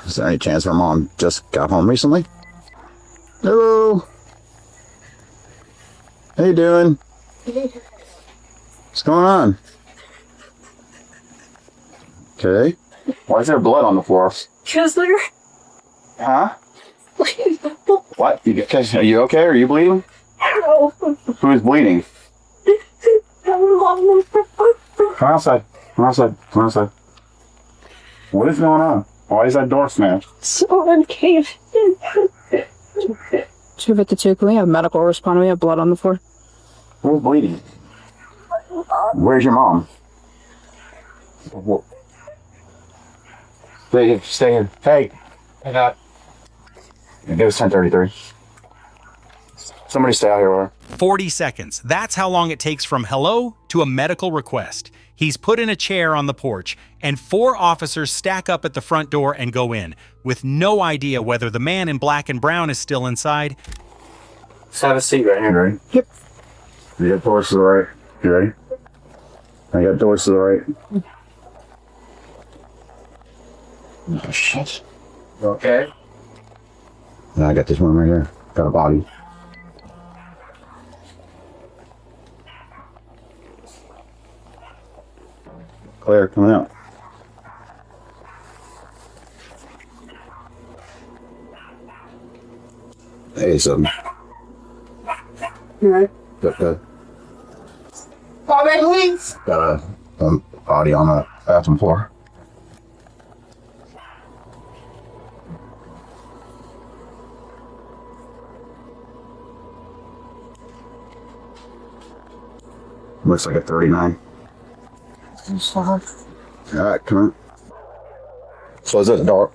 Is there any chance her mom just got home recently? Hello. How you doing? What's going on? Okay. Why is there blood on the floor? Because they're. Huh? What? Okay? Are you okay? Are you bleeding? No. Who's bleeding? Come outside. Come outside. Come outside. What is going on? Why is that door smashed? Someone came in. 252, can we have medical respond? We have blood on the floor. Who's bleeding? Where's your mom? Stay here. Stay here. Hey. Hey, Dad. It was 10:33. Somebody stay out here with her. 40 seconds. That's how long it takes from hello to a medical request. He's put in a chair on the porch, and 4 officers stack up at the front door and go in, with no idea whether the man in black and brown is still inside. Let's have a seat right here. You ready? Yep. You got doors to the right. You ready? I got doors to the right. Oh, shit. You okay? And I got this one right here. Got a body. Claire, coming out. Hey, something. You right? Got Bobby, please. a body on the bathroom floor. Looks like a 39. Alright, come on. So is it dark?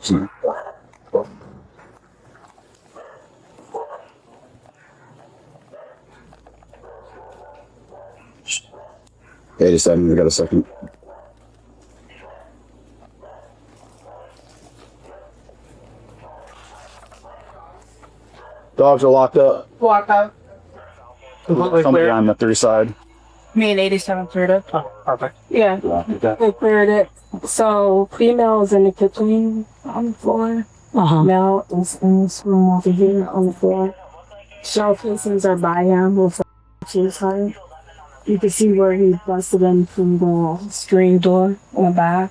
87, we got a second. Dogs are locked up. Walk out. Somebody on the 3 side. Me and 87 cleared it. Oh, perfect. Yeah, they cleared it. So, female's in the kitchen on the floor. Male is in this room over here on the floor. Shell casings are by him with a side. You can see where he busted in from the screen door in the back.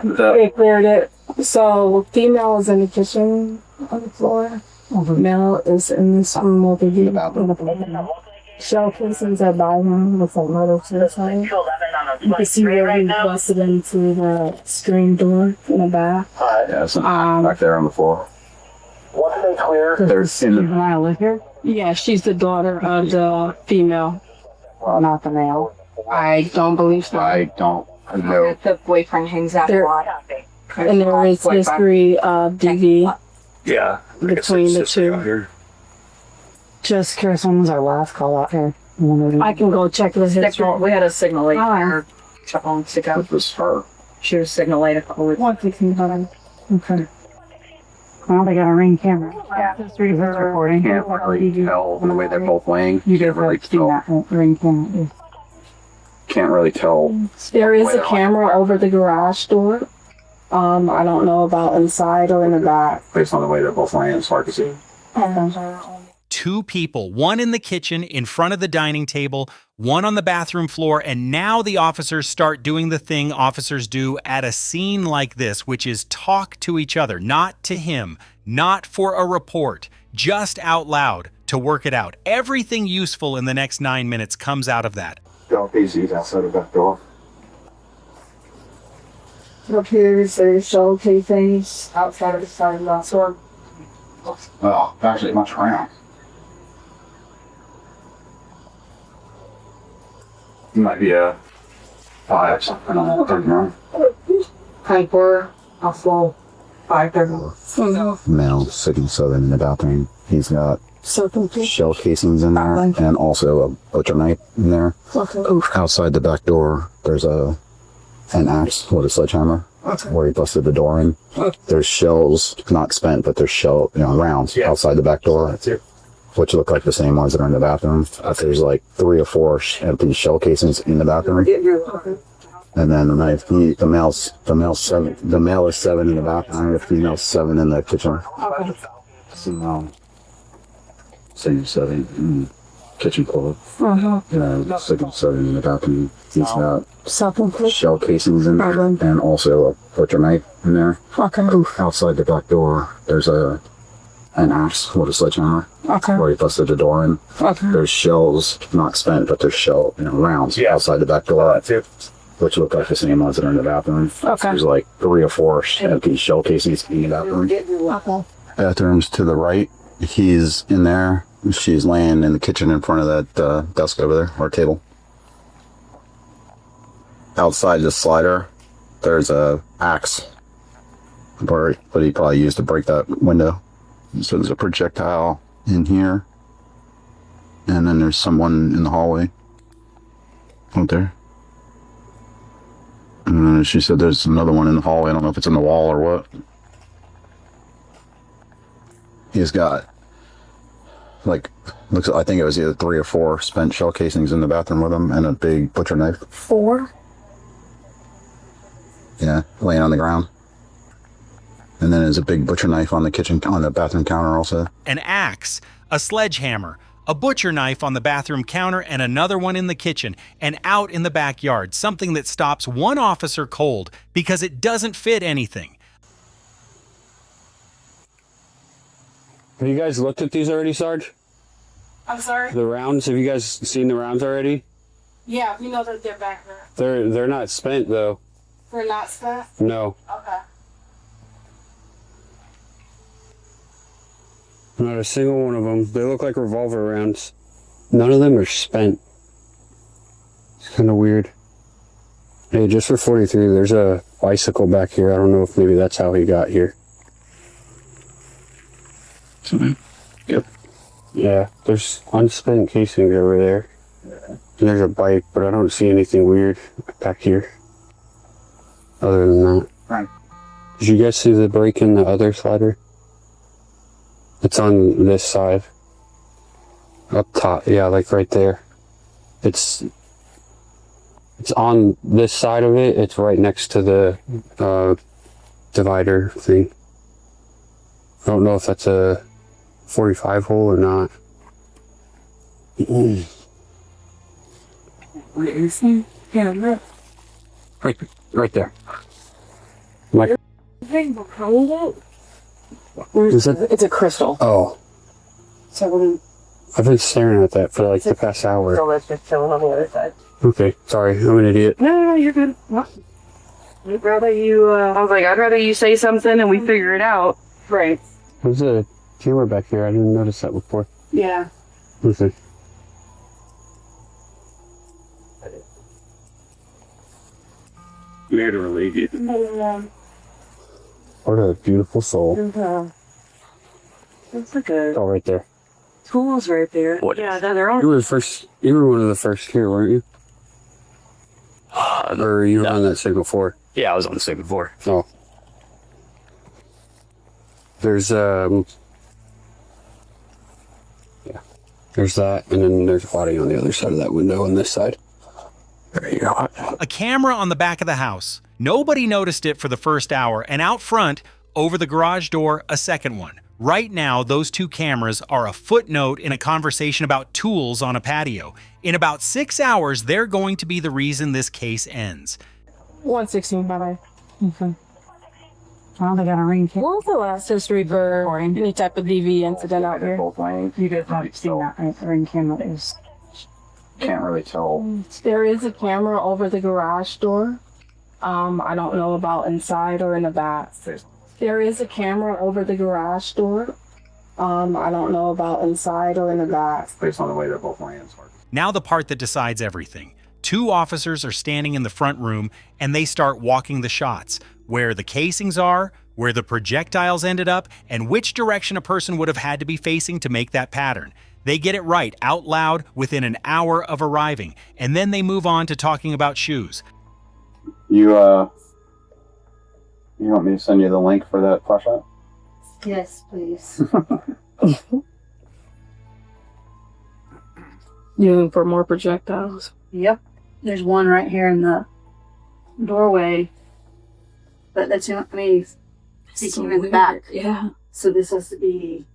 They cleared it. So, female is in the kitchen on the floor. Male is in this room over here on the floor. Shell casings are by him with a little to the side. You can see where he busted into the screen door in the back. Yeah, some back there on the floor. What did they clear? There's in the Juvenile live here? Yeah, she's the daughter of the female, not the male. I don't believe so. I don't know. The boyfriend hangs out a lot. And there is history of DV Yeah. between the two. Just curious, when was our last call out here? I can go check the history. We had a signal late a couple months ago. It was her. She was signal late a couple weeks. 116. Okay. Well, they got a ring camera. Yeah. History is recording. Can't really tell the way they're both laying. You Can't guys really have seen tell. that ring camera. Can't really tell. There is a camera over the garage door. I don't know about inside or in the back. Based on the way they're both laying, it's hard to see. Two people, one in the kitchen in front of the dining table, one on the bathroom floor, and now the officers start doing the thing officers do at a scene like this, which is talk to each other, not to him, not for a report, just out loud to work it out. Everything useful in the next 9 minutes comes out of that. Don't be easy outside of that door. Up here is the showcase things outside of the side of store. Well, actually, much around. Might be a 5 something on 39. Type 4, also 530. Male sitting southern in the bathroom. He's got shell casings in there and also a butcher knife in there. Outside the back door, there's an axe with a sledgehammer where he busted the door in. There's shells, not spent, but there's rounds outside the back door, which look like the same ones that are in the bathroom. There's like 3 or 4 empty shell casings in the bathroom. And then the knife, the male is 7 in the bathroom, the female's 7 in the kitchen. Same 7 in the kitchen floor. Second 7 in the bathroom. He's got shell casings in there and also a butcher knife in there. Outside the back door, there's an axe with a sledgehammer where he busted the door in. There's shells, not spent, but there's rounds outside the back door, which look like the same ones that are in the bathroom. There's like 3 or 4 empty shell casings in the bathroom. Bathroom's to the right. He's in there. She's laying in the kitchen in front of that desk over there, or table. Outside the slider, there's a axe, but he probably used to break that window. So there's a projectile in here, and then there's someone in the hallway out there. And she said there's another one in the hallway. I don't know if it's in the wall or what. He's got I think it was either 3 or 4 spent shell casings in the bathroom with him and a big butcher knife. 4? Yeah, laying on the ground. And then there's a big butcher knife on the bathroom counter also. An axe, a sledgehammer, a butcher knife on the bathroom counter, and another one in the kitchen and out in the backyard, something that stops one officer cold because it doesn't fit anything. Have you guys looked at these already, Sarge? I'm sorry? The rounds? Have you guys seen the rounds already? Yeah, we know that they're back there. They're not spent though. They're not spent? No. Okay. Not a single one of them. They look like revolver rounds. None of them are spent. It's kind of weird. Hey, just for 43, there's a bicycle back here. I don't know if maybe that's how he got here. Yep. Yeah, there's unspent casings over there. And there's a bike, but I don't see anything weird back here. Other than that. Right. Did you guys see the break in the other slider? It's on this side. Up top, yeah, like right there. It's on this side of it. It's right next to the divider thing. I don't know if that's a 45 hole or not. What is it? Yeah, look. Right there. Like, Thing behind it? is that? It's a crystal. Oh, So I've been staring at that for like the past hour. that's just chilling on the other side. Okay, sorry, I'm an idiot. No, you're good. I'd rather you, I was like, I'd rather you say something and we figure it out. Right. There's a camera back here. I didn't notice that before. Yeah. Okay. Here to relieve you. What a beautiful soul. That's a good. Oh, right there. Tools right there. What? Yeah, they're all. You were one of the first here, weren't you? Or you were on that signal 4? Yeah, I was on the second floor. Oh. There's there's that, and then there's a body on the other side of that window on this side. There you go. A camera on the back of the house. Nobody noticed it for the first hour, and out front, over the garage door, a second one. Right now, those two cameras are a footnote in a conversation about tools on a patio. In about 6 hours, they're going to be the reason this case ends. 116, bye-bye. Okay. Well, they got a ring. What was the last history for any type of DV incident out here? You guys haven't seen that, right? The ring camera is. Can't really tell. There is a camera over the garage door. I don't know about inside or in the back. There is a camera over the garage door. I don't know about inside or in the back. Based on the way they're both laying, it's hard. Now the part that decides everything. 2 officers are standing in the front room, and they start walking the shots. Where the casings are, where the projectiles ended up, and which direction a person would have had to be facing to make that pattern. They get it right out loud within an hour of arriving, and then they move on to talking about shoes. You want me to send you the link for that flashlight? Yes, please. You looking for more projectiles? Yep. There's one right here in the doorway. But that's not me. He came in the back. Yeah. So this has to be.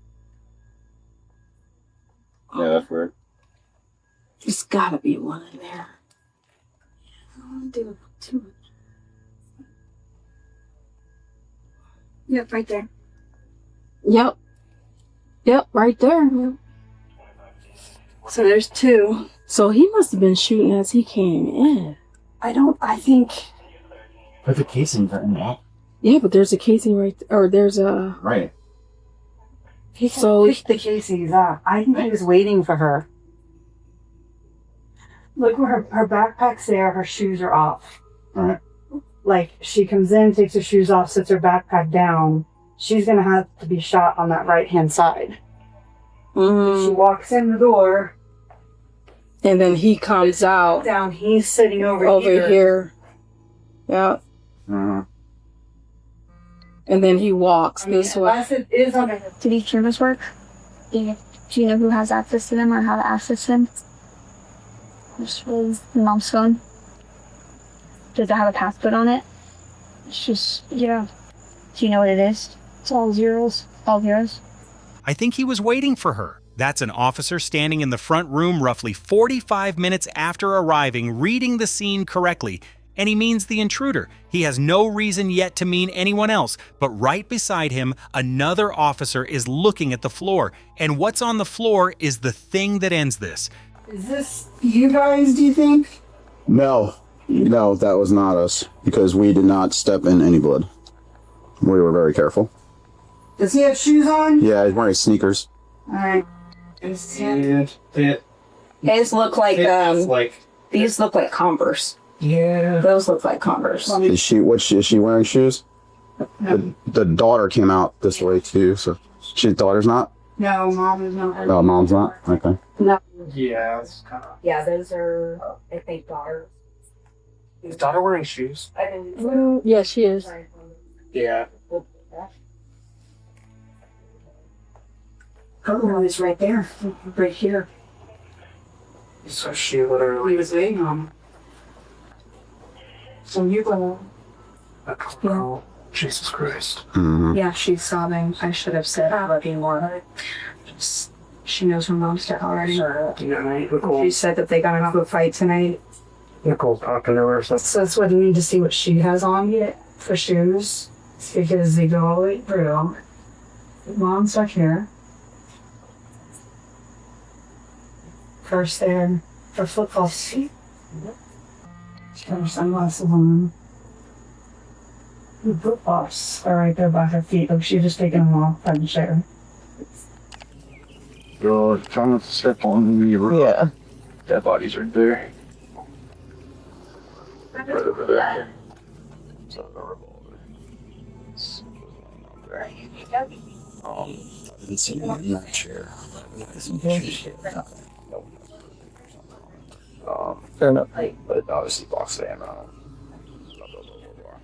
Yeah, that's weird. There's gotta be one in there. I don't want to do too much. Yep, right there. Yep. Yep, right there. So there's 2. So he must have been shooting as he came in. I think. But the casings are in there. Yeah, but there's a casing right or there's a Right. He pushed the casings up. I think he was waiting for her. Look where her backpack's there, her shoes are off. Alright. Like, she comes in, takes her shoes off, sets her backpack down. She's gonna have to be shot on that right-hand side. She walks in the door. and then he comes out Down, he's sitting over here. Yeah. Uh-huh. And then he walks this way. Unless it is on Do these cameras work? Do you know who has access to them or how to access them? This was mom's phone. Does it have a passcode on it? It's just, yeah. Do you know what it is? It's all zeros. All zeros. I think he was waiting for her. That's an officer standing in the front room roughly 45 minutes after arriving, reading the scene correctly. And he means the intruder. He has no reason yet to mean anyone else, but right beside him, another officer is looking at the floor. And what's on the floor is the thing that ends this. Is this you guys, do you think? No, that was not us, because we did not step in any blood. We were very careful. Does he have shoes on? Yeah, he's wearing sneakers. Alright. These look like these look like Converse. Yeah. Those look like Converse. Is she wearing shoes? The daughter came out this way too, so she's daughter's not? No, mom is not. Oh, mom's not? Okay. No. Yeah, it's kind of. Yeah, those are, I think, daughters. Is daughter wearing shoes? Yeah, she is. Yeah. Oh, it's right there. Right here. So she literally. He was laying on. So you go. Yeah. Jesus Christ. Mm-hmm. Yeah, she's sobbing. I should have said nothing more. She knows her mom's dead already. She said that they got into a fight tonight. Nicole talking to her or something. So that's what I need to see what she has on yet for shoes. Because they go all the way through. Mom's back here. First there. Her football feet. She got her sunglasses on. The flip-flops are right there by her feet. Like she just taken them off by the chair. You're trying not to step on me. Yeah. Dead bodies right there. Right over there. So the revolver. It's laying over there. I didn't see him in that chair. Fair enough. But obviously box the ammo.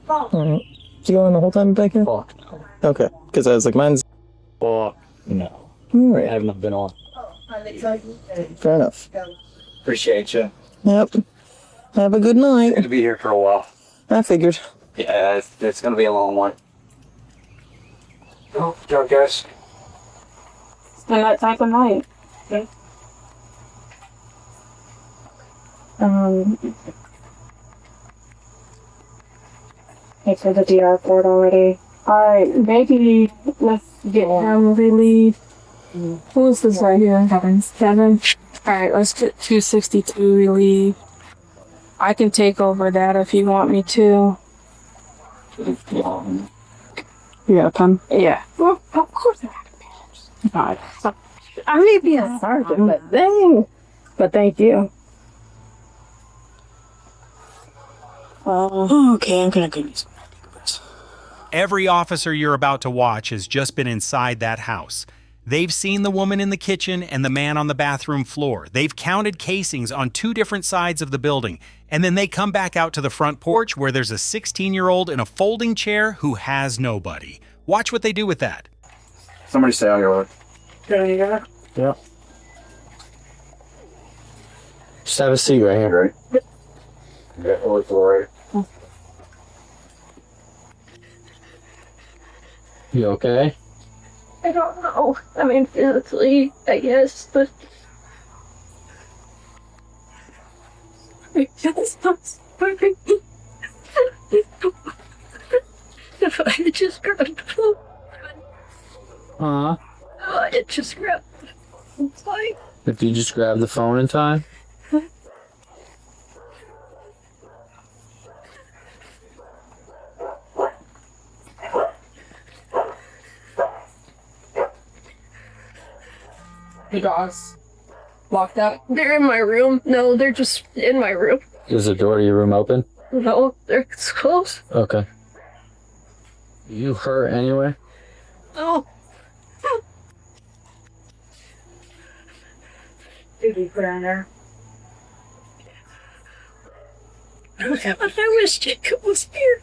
Alright. You going the whole time back here? Fuck. Okay. Because I was like, mine's. Fuck. No. Alright. I have not been on. Fair enough. Appreciate you. Yep. Have a good night. Good to be here for a while. I figured. Yeah, it's gonna be a long one. Oh, Joe, guys. And that type of night. Okay. I said the DR board already. Alright, maybe let's get him relieved. Who's this right here? Kevin. Alright, let's get 262 relieved. I can take over that if you want me to. Yeah, come. Yeah. Well, of course I have to. I may be a sergeant, but dang. But thank you. Okay, I'm gonna go use this. Every officer you're about to watch has just been inside that house. They've seen the woman in the kitchen and the man on the bathroom floor. They've counted casings on 2 different sides of the building. And then they come back out to the front porch where there's a 16-year-old in a folding chair who has nobody. Watch what they do with that. Somebody stay on your way. There you go. Yeah. Just have a seat right here. Right? Yeah, over to the right. You okay? I don't know. I mean, physically, I guess, but I just not sorry. If I had just grabbed the phone. It just grabbed. It's fine. If you just grab the phone in time? The dogs locked up. They're in my room. No, they're just in my room. Is the door to your room open? No, they're closed. Okay. You hurt anyway? Oh. Did you put on there? I wish Jacob was here.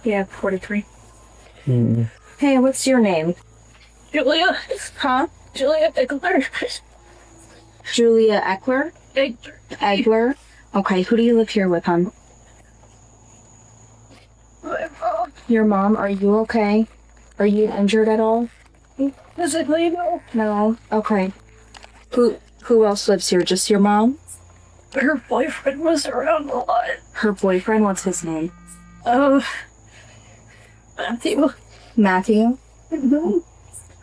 Yeah, 43. Mm-mm. Hey, what's your name? Julia. Huh? Julia Eckler. Julia Eckler? Eckler. Eggler? Okay, who do you live here with, hon? My mom. Your mom, are you okay? Are you injured at all? Physically, no. No? Okay. Who else lives here? Just your mom? Her boyfriend was around a lot. Her boyfriend? What's his name? Matthew. Matthew?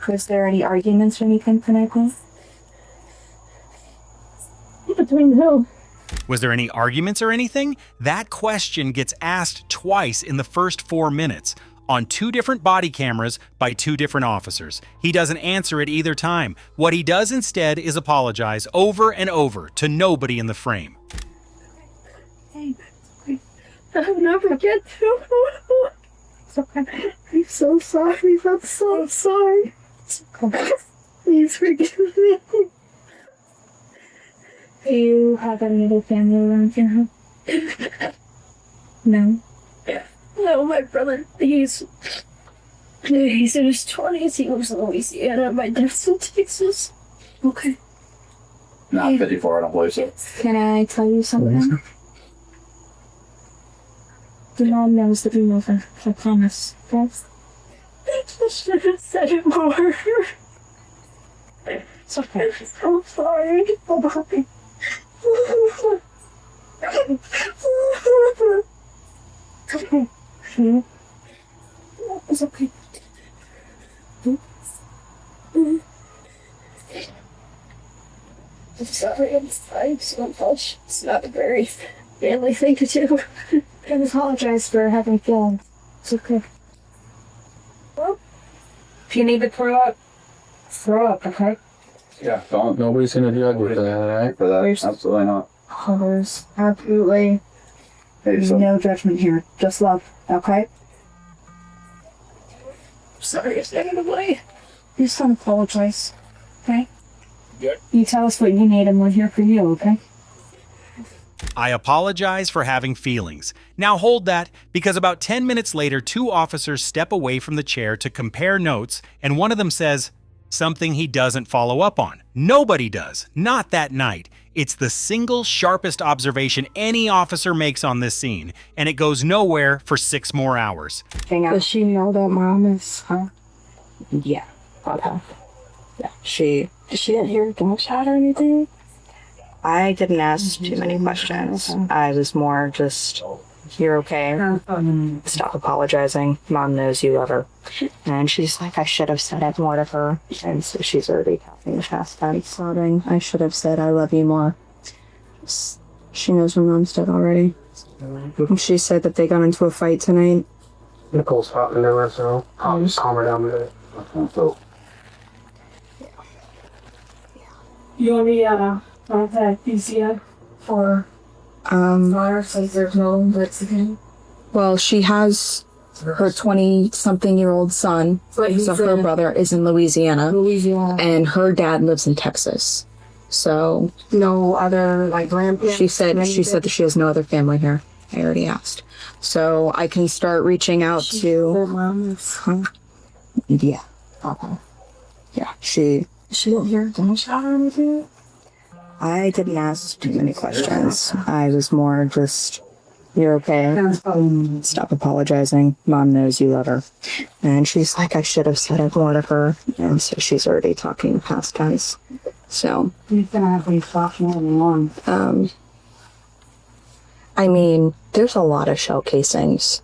Was there any arguments or anything tonight, please? Between who? Was there any arguments or anything? That question gets asked twice in the first 4 minutes on 2 different body cameras by 2 different officers. He doesn't answer it either time. What he does instead is apologize over and over to nobody in the frame. I'll never get to. It's okay. I'm so sorry. I'm so sorry. It's okay. Please forgive me. Do you have any other family around here? No? No, my brother, he's in his 20s. He lives in Louisiana. My dad's in Texas. Okay. Not 54, I don't believe so. Can I tell you something? Your mom knows that we love her. I promise. Yes? I should have said it more. It's okay. I'm sorry. It's okay. It's okay. I'm sorry. I'm sorry so much. It's not a very manly thing to do. I apologize for having feelings. It's okay. Well, if you need to throw up, okay? Yeah, don't. Nobody's gonna judge you for that, alright? For that, absolutely not. Oh, there's absolutely Hey, so no judgment here. Just love, okay? Sorry it's getting away. You just don't apologize, okay? Yeah. You tell us what you need and we're here for you, okay? I apologize for having feelings. Now hold that, because about 10 minutes later, 2 officers step away from the chair to compare notes, and one of them says, Something he doesn't follow up on. Nobody does. Not that night. It's the single sharpest observation any officer makes on this scene, and it goes nowhere for 6 more hours. Does she know that mom is, Yeah. Okay. Yeah. She didn't hear a gunshot or anything? I didn't ask too many questions. I was more just, you're okay. Stop apologizing. Mom knows you love her. And she's like, I should have said it more to her. And so she's already talking past tense, sobbing. I should have said I love you more. She knows her mom's dead already. She said that they got into a fight tonight. Nicole's hot in there, so I'll just calm her down a bit. You want me contact PCF for daughter since there's no Mexican? Well, she has her 20-something-year-old son, But he's so her in brother is in Louisiana, and her dad lives in Texas. So no other like grandparents. she said that she has no other family here. I already asked, so I can start reaching out to. Her mom is. Yeah. Okay. Yeah. She didn't hear a gunshot or anything. I didn't ask too many questions. I was more just, you're okay. Stop apologizing. Mom knows you love her. And she's like, I should have said it more to her. And so she's already talking past tense. So. You're gonna have to be talking along. I mean, there's a lot of shell casings.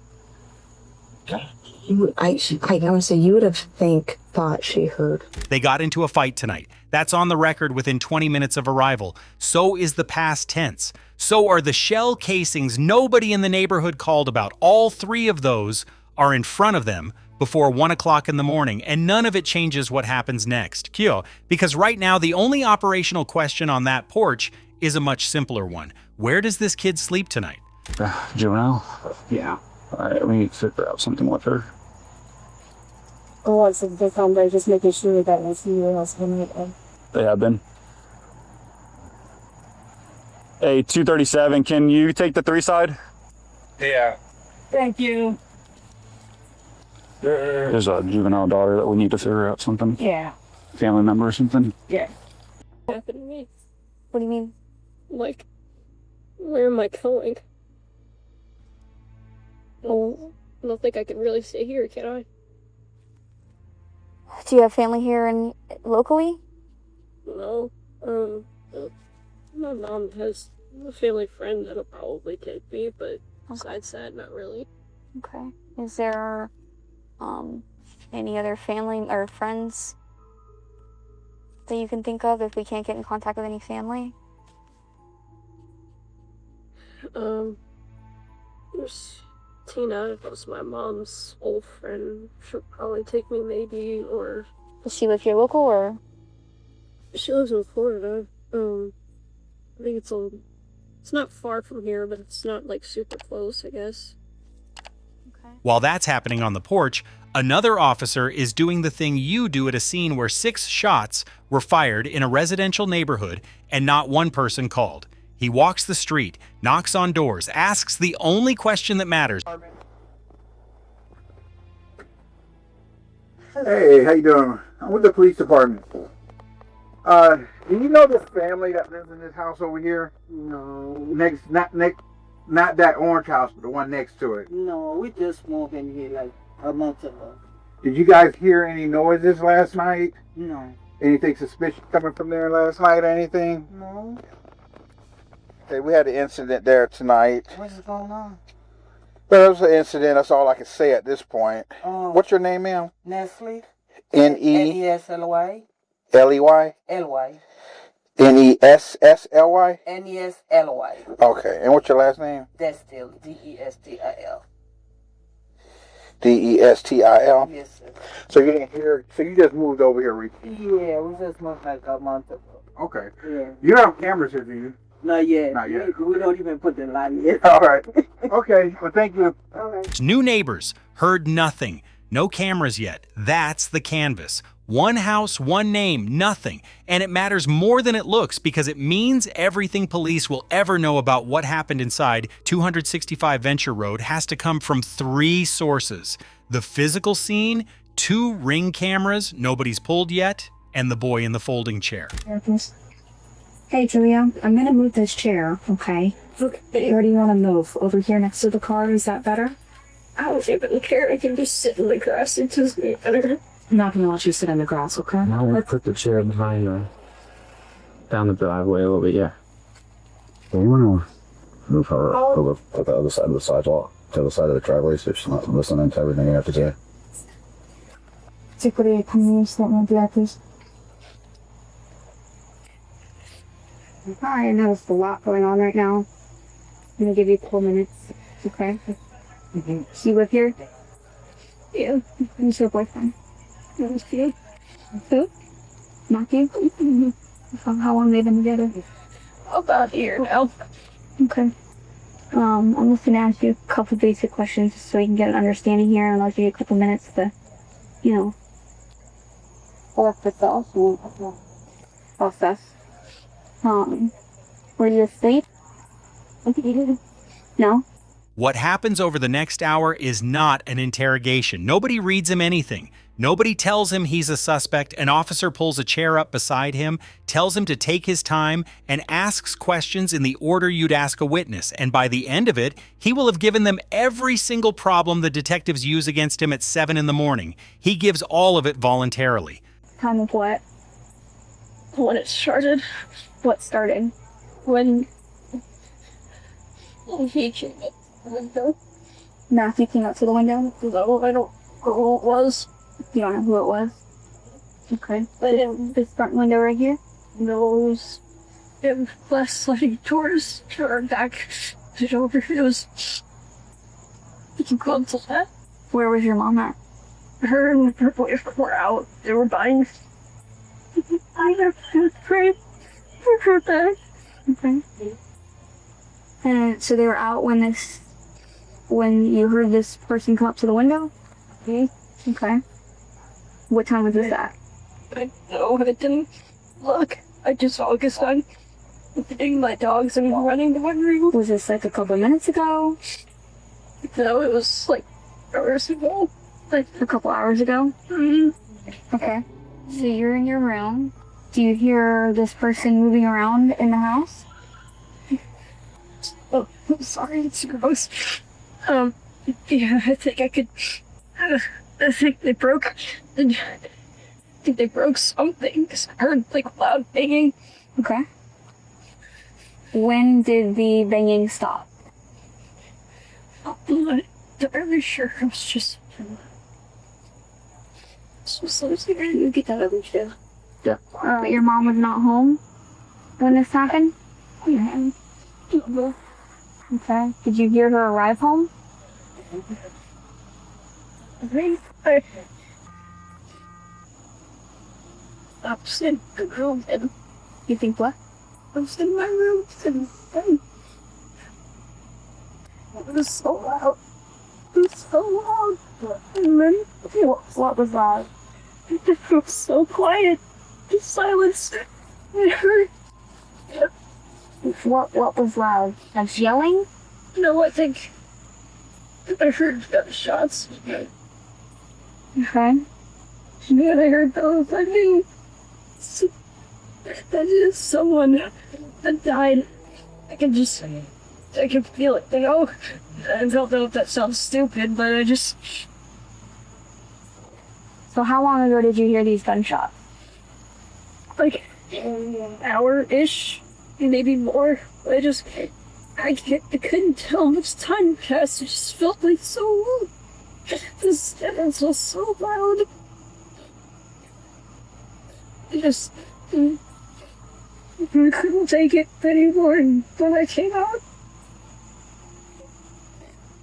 I honestly, you would have thought she heard. They got into a fight tonight. That's on the record within 20 minutes of arrival. So is the past tense. So are the shell casings nobody in the neighborhood called about. All 3 of those are in front of them before 1 o'clock in the morning, and none of it changes what happens next. Kyo, because right now the only operational question on that porch is a much simpler one. Where does this kid sleep tonight? Juvenile? Yeah. Alright, we need to figure out something with her. Oh, it's a big number, just making sure that I see your husband. They have been. Hey, 237, can you take the 3 side? Yeah. Thank you. There's a juvenile daughter that we need to figure out something. Yeah. Family member or something. Yeah. What happened to me? What do you mean? Like, where am I going? Oh, I don't think I can really stay here, can I? Do you have family here and locally? No. My mom has a family friend that'll probably take me, but besides that, not really. Okay. Is there any other family or friends that you can think of if we can't get in contact with any family? There's Tina, that's my mom's old friend. She'll probably take me maybe, or... Does she live here local, or...? She lives in Florida. I think it's not far from here, but it's not, like, super close, I guess. Okay. While that's happening on the porch, another officer is doing the thing you do at a scene where 6 shots were fired in a residential neighborhood and not one person called. He walks the street, knocks on doors, asks the only question that matters. Hey, how you doing? I'm with the police department. Do you know this family that lives in this house over here? No. Not that orange house, but the one next to it. No, we just moved in here like a month ago. Did you guys hear any noises last night? No. Anything suspicious coming from there last night or anything? No. Okay, we had an incident there tonight. What's going on? Well, it was an incident. That's all I can say at this point. What's your name, ma'am? Nestle. Nesly. Ley. Ly. Ly. Nessly. Nesly. Okay, and what's your last name? Destil. Destil. Destil. Yes, sir. So you didn't hear? So you just moved over here recently? Yeah, we just moved like a month ago. Okay. Yeah. You don't have cameras here, do you? Not yet. Not yet. We don't even put the light yet. All right. Okay. Well, thank you. All right. New neighbors heard nothing. No cameras yet. That's the canvas. One house, one name, nothing. And it matters more than it looks because it means everything police will ever know about what happened inside 265 Venture Road has to come from 3 sources: the physical scene, 2 Ring cameras nobody's pulled yet, and the boy in the folding chair. Hey, Julia, I'm gonna move this chair, okay? Okay. Where do you want to move? Over here next to the car? Is that better? I don't even care. I can just sit in the grass. It doesn't get better. I'm not gonna let you sit in the grass, okay? I'm gonna put the chair behind down the driveway a little bit, yeah. Do you want to move her over to the other side of the sidewalk, to the side of the driveway, so she's not listening to everything you have to say? Secretary, can you step me back, please? I know there's a lot going on right now. I'm gonna give you 4 minutes, okay? You live here? Yeah. Who's your boyfriend? That was good. Who? Matthew? How long have they been together? About a year now. Okay. I'm just gonna ask you a couple basic questions so you can get an understanding here, and I'll give you a couple minutes to, work this off and process. Were you asleep? No? What happens over the next hour is not an interrogation. Nobody reads him anything. Nobody tells him he's a suspect. An officer pulls a chair up beside him, tells him to take his time, and asks questions in the order you'd ask a witness. And by the end of it, he will have given them every single problem the detectives use against him at 7 in the morning. He gives all of it voluntarily. Time of what? When it started. What started? When he came up the window. Matthew came up to the window? No, I don't know who it was. You don't know who it was? Okay. I didn't. This front window right here? No, it was glass sliding doors or back over. It was. You can go to that. Where was your mom at? Her and her boyfriend were out. They were buying. I was afraid for her back. Okay. And so they were out when you heard this person come up to the window? Mm-hmm. Okay. What time was this at? I know, I didn't look. I just saw a son feeding my dogs and running to my room. Was this like a couple minutes ago? No, it was like hours ago. Like a couple hours ago? Mm-hmm. Okay. So you're in your room. Do you hear this person moving around in the house? Oh, I'm sorry, it's gross. Yeah, I think I could. I think they broke. I think they broke something because I heard like loud banging. Okay. When did the banging stop? I'm not entirely sure. It was just. You get that over too. Yeah. But your mom was not home when this happened? Yeah. Okay. Did you hear her arrive home? I was in the room and. You think what? I was in my room and it was so loud. It was so loud. And then what was loud? It just was so quiet. Just silence. I heard. What was loud? Like yelling? No, I think I heard gunshots. Okay. And then I heard those. I knew that is someone that died. I can feel it, I don't know if that sounds stupid, but I just. So how long ago did you hear these gunshots? Like an hour-ish, maybe more. I couldn't tell how much time passed. It just felt like so long. The sirens was so loud. I couldn't take it anymore when I came out.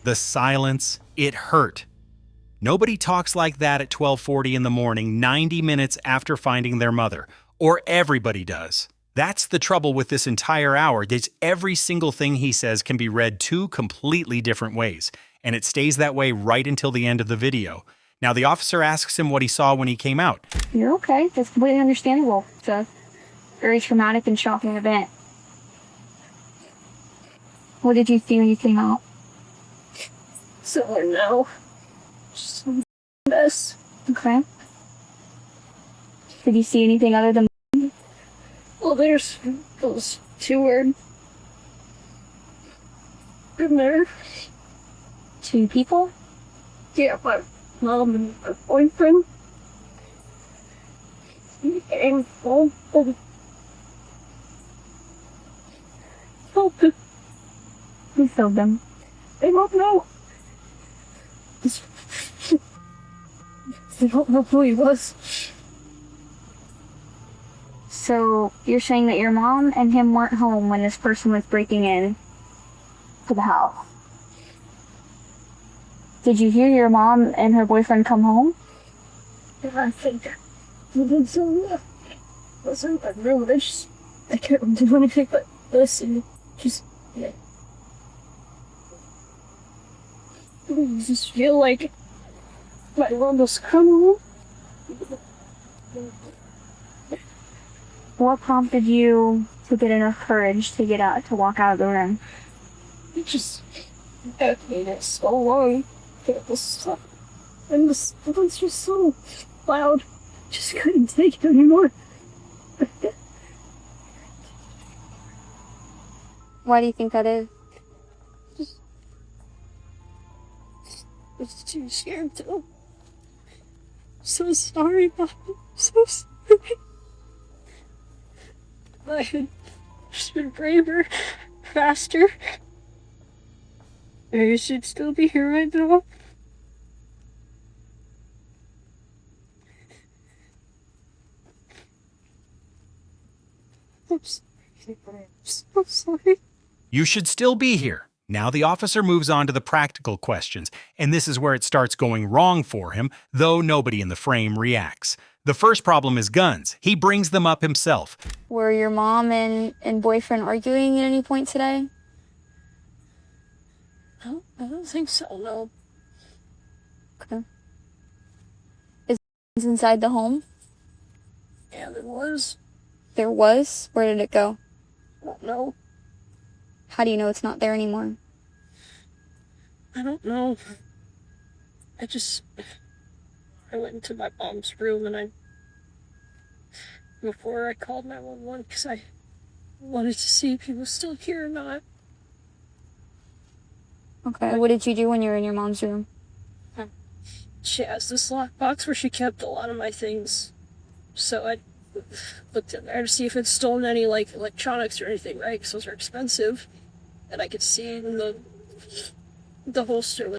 The silence, it hurt. Nobody talks like that at 12:40 in the morning, 90 minutes after finding their mother. Or everybody does. That's the trouble with this entire hour. Every single thing he says can be read 2 completely different ways. And it stays that way right until the end of the video. Now the officer asks him what he saw when he came out. You're okay. That's completely understandable. It's a very traumatic and shocking event. What did you see when you came out? Similar now. Just a mess. Okay. Did you see anything other than... Well, there's those two words in there. Two people? Yeah, my mom and my boyfriend. And both of them. Who killed them? They don't know. They don't know who he was. So, you're saying that your mom and him weren't home when this person was breaking in to the house? Did you hear your mom and her boyfriend come home? Yeah, I think we did so. Yeah. Wasn't that real? I can't do anything but listen. Yeah. I just feel like my mom was coming. What prompted you to get enough courage to get out, to walk out of the room? It just took me so long. It was, and this was just so loud. Just couldn't take it anymore. Why do you think that is? I was too scared to. So sorry, Mom. So sorry. I had just been braver, faster. You should still be here right now. I'm sorry. I'm so sorry. You should still be here. Now the officer moves on to the practical questions, and this is where it starts going wrong for him, though nobody in the frame reacts. The first problem is guns. He brings them up himself. Were your mom and boyfriend arguing at any point today? I don't think so, no. Okay. Is inside the home? Yeah, there was. There was? Where did it go? I don't know. How do you know it's not there anymore? I don't know. I went into my mom's room and before I called 911 because I wanted to see if he was still here or not. Okay, what did you do when you were in your mom's room? She has this lockbox where she kept a lot of my things. So I looked in there to see if it's stolen any, like, electronics or anything, right? Because those are expensive. And I could see in the holster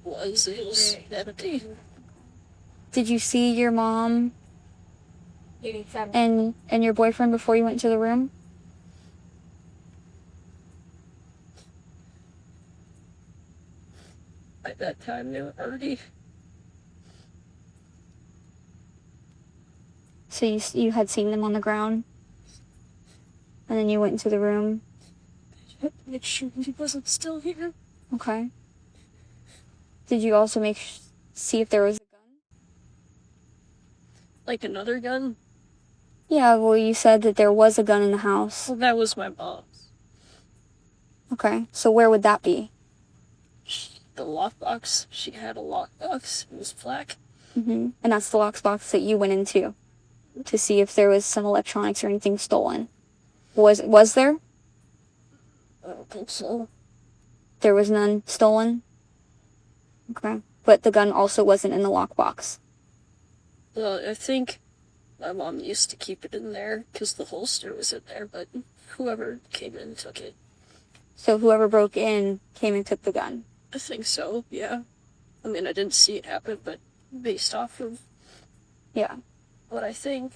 was empty. Did you see your mom and your boyfriend before you went to the room? At that time, they were already... So you had seen them on the ground? And then you went into the room? I had to make sure he wasn't still here. Okay. Did you also see if there was a gun? Like another gun? Yeah, well, you said that there was a gun in the house. Well, that was my mom's. Okay, so where would that be? The lockbox. She had a lockbox. It was black. Mm-hmm. And that's the lockbox that you went into to see if there was some electronics or anything stolen. Was there? I don't think so. There was none stolen? Okay. But the gun also wasn't in the lockbox? I think my mom used to keep it in there because the holster was in there, but whoever came in took it. So whoever broke in came and took the gun? I think so, yeah. I mean, I didn't see it happen, but based off of what I think.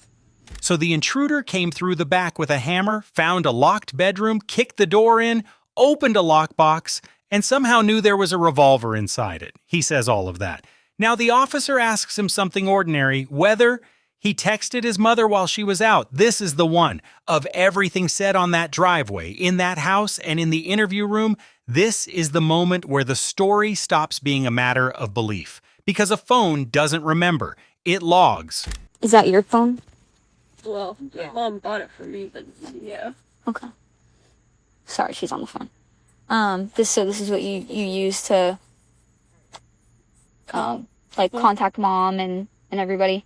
So the intruder came through the back with a hammer, found a locked bedroom, kicked the door in, opened a lockbox, and somehow knew there was a revolver inside it. He says all of that. Now the officer asks him something ordinary, whether he texted his mother while she was out. This is the one. Of everything said on that driveway, in that house, and in the interview room, this is the moment where the story stops being a matter of belief. Because a phone doesn't remember. It logs. Is that your phone? Well, Mom bought it for me, but yeah. Okay. Sorry, she's on the phone. This is what you use to, contact Mom and and everybody.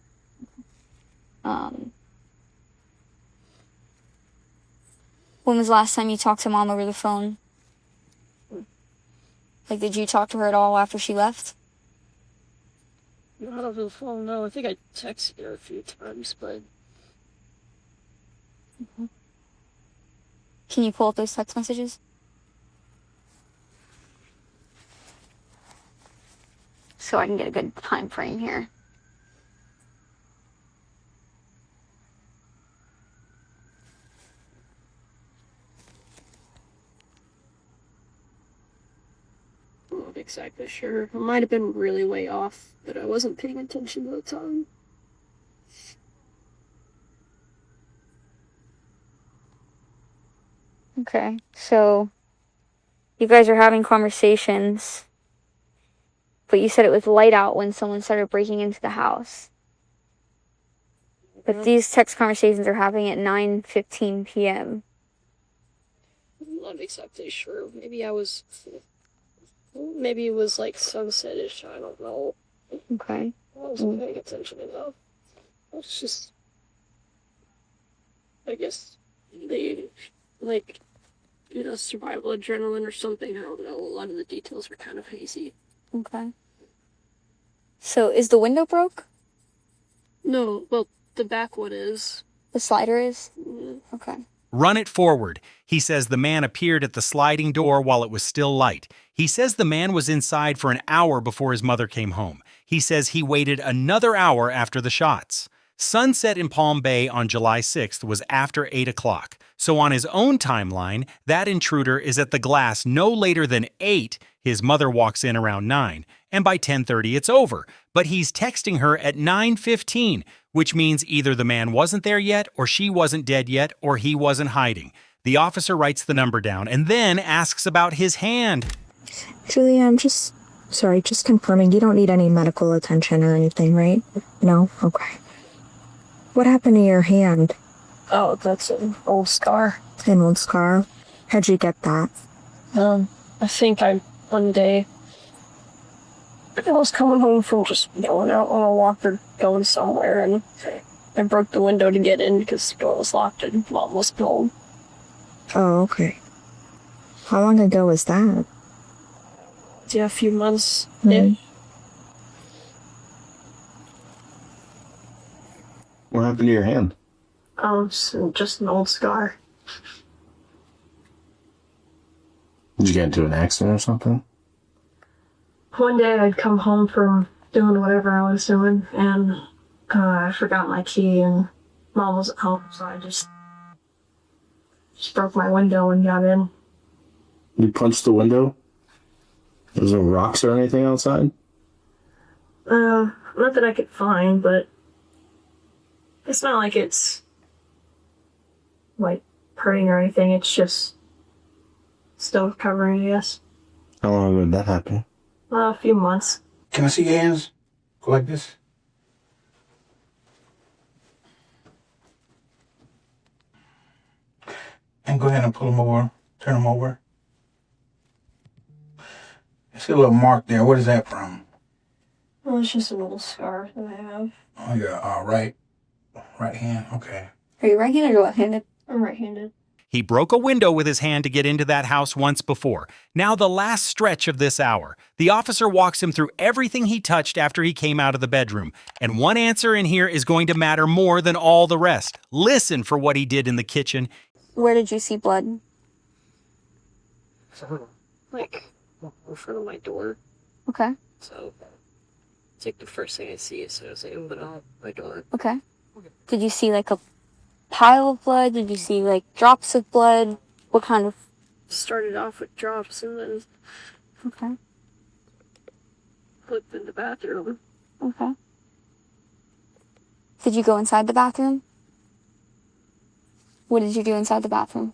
When was the last time you talked to Mom over the phone? Like, did you talk to her at all after she left? Not over the phone, no. I think I texted her a few times, but... Can you pull up those text messages? So I can get a good time frame here. I'm not exactly sure. It might have been really way off, but I wasn't paying attention at the time. Okay, so you guys are having conversations, but you said it was light out when someone started breaking into the house. But these text conversations are happening at 9:15 p.m. I'm not exactly sure. Maybe it was like sunset-ish, I don't know. Okay. I wasn't paying attention enough. I was just... I guess they, like, survival adrenaline or something. I don't know. A lot of the details were kind of hazy. Okay. So is the window broke? No, well, the back one is. The slider is? Okay. Run it forward. He says the man appeared at the sliding door while it was still light. He says the man was inside for an hour before his mother came home. He says he waited another hour after the shots. Sunset in Palm Bay on July 6th was after 8 o'clock. So on his own timeline, that intruder is at the glass no later than 8. His mother walks in around 9. And by 10:30, it's over. But he's texting her at 9:15, which means either the man wasn't there yet, or she wasn't dead yet, or he wasn't hiding. The officer writes the number down and then asks about his hand. Julia, I'm just confirming you don't need any medical attention or anything, right? No? Okay. What happened to your hand? Oh, that's an old scar. An old scar? How'd you get that? I think one day, I was coming home from just going out on a walk or going somewhere, and I broke the window to get in because the door was locked and Mom was home. Oh, okay. How long ago was that? Yeah, a few months. Yeah. What happened to your hand? Just an old scar. Did you get into an accident or something? One day I'd come home from doing whatever I was doing, and I forgot my key, and Mom wasn't home, so I just broke my window and got in. You punched the window? There's no rocks or anything outside? Not that I could find, but it's not like it's like hurting or anything. It's just still recovering, I guess. How long ago did that happen? A few months. Can I see your hands? Go like this. And go ahead and pull them over. Turn them over. I see a little mark there. What is that from? Well, it's just a little scar that I have. Oh, yeah. Right hand. Okay. Are you right-handed or left-handed? I'm right-handed. He broke a window with his hand to get into that house once before. Now the last stretch of this hour. The officer walks him through everything he touched after he came out of the bedroom. And one answer in here is going to matter more than all the rest. Listen for what he did in the kitchen. Where did you see blood? Like, in front of my door. Okay. So, it's like the first thing I see as soon as I open up my door. Okay. Did you see like a pile of blood? Did you see like drops of blood? What kind of? Started off with drops and then Okay. flipped in the bathroom. Okay. Did you go inside the bathroom? What did you do inside the bathroom?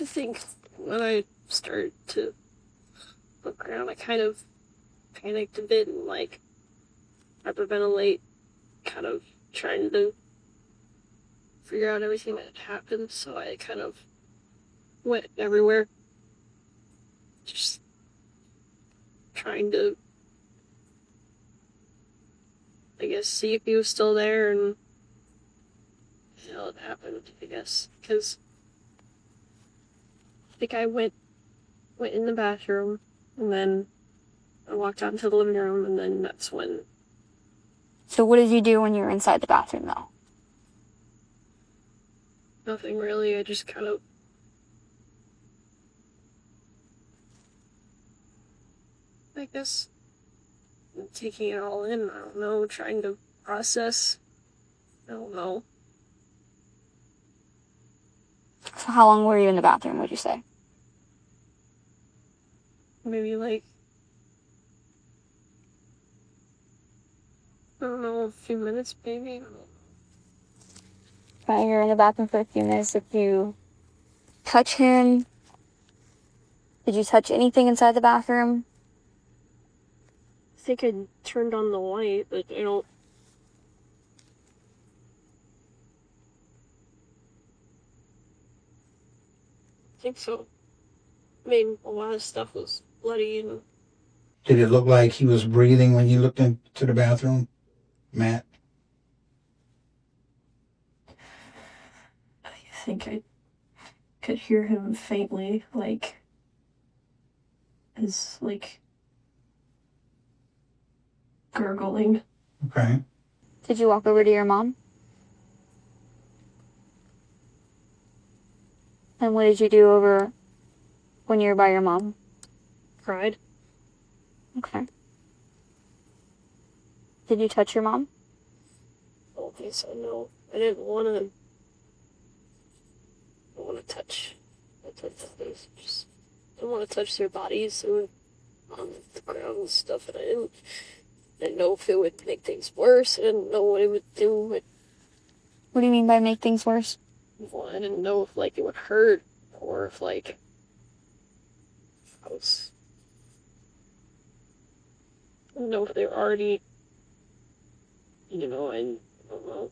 I think when I started to look around, I kind of panicked a bit and like hyperventilate, kind of trying to figure out everything that had happened, so I kind of went everywhere. Just trying to I guess, see if he was still there and how it happened, I guess. Because I think I went in the bathroom, and then I walked out into the living room, and then that's when... So what did you do when you were inside the bathroom, though? Nothing really, I just kind of... I guess... taking it all in, I don't know, trying to process... I don't know. So how long were you in the bathroom, would you say? Maybe like... I don't know, a few minutes maybe? While you're in the bathroom for a few minutes, did you touch him? Did you touch anything inside the bathroom? I think I turned on the light, but I don't... I think so. I mean, a lot of stuff was bloody and... Did it look like he was breathing when you looked into the bathroom, Matt? I think I could hear him faintly, like... his, like... gurgling. Okay. Did you walk over to your mom? And what did you do over when you were by your mom? Cried. Okay. Did you touch your mom? I don't think so, no. I didn't want to... touch things. Just didn't want to touch their bodies or on the ground and stuff, and I didn't know if it would make things worse. I didn't know what it would do. What do you mean by make things worse? Well, I didn't know if, like, it would hurt, or if, like, I don't know if they were already, I don't know.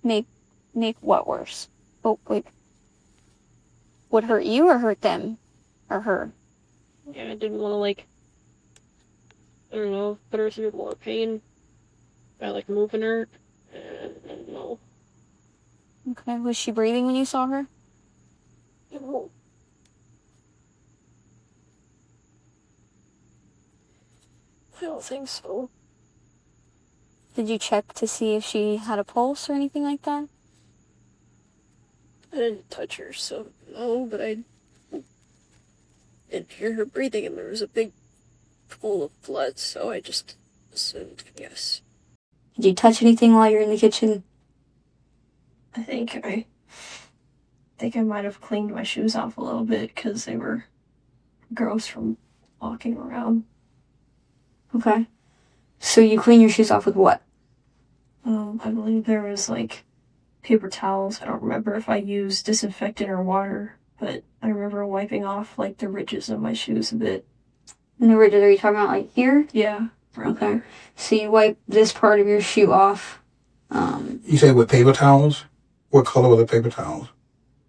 Make what worse? Oh, wait. Would hurt you or hurt them? Or her? Yeah, I didn't want to, like, I don't know, put her through more pain by, like, moving her. I don't know. Okay, was she breathing when you saw her? No. I don't think so. Did you check to see if she had a pulse or anything like that? I didn't touch her, so no, but I didn't hear her breathing, and there was a big pool of blood, so I just assumed yes. Did you touch anything while you were in the kitchen? I think I might have cleaned my shoes off a little bit because they were gross from walking around. Okay. So you clean your shoes off with what? I believe there was, like, paper towels. I don't remember if I used disinfectant or water, but I remember wiping off, like, the ridges of my shoes a bit. And the ridges, are you talking about, like, here? Yeah. Okay. So you wipe this part of your shoe off. You say with paper towels? What color were the paper towels?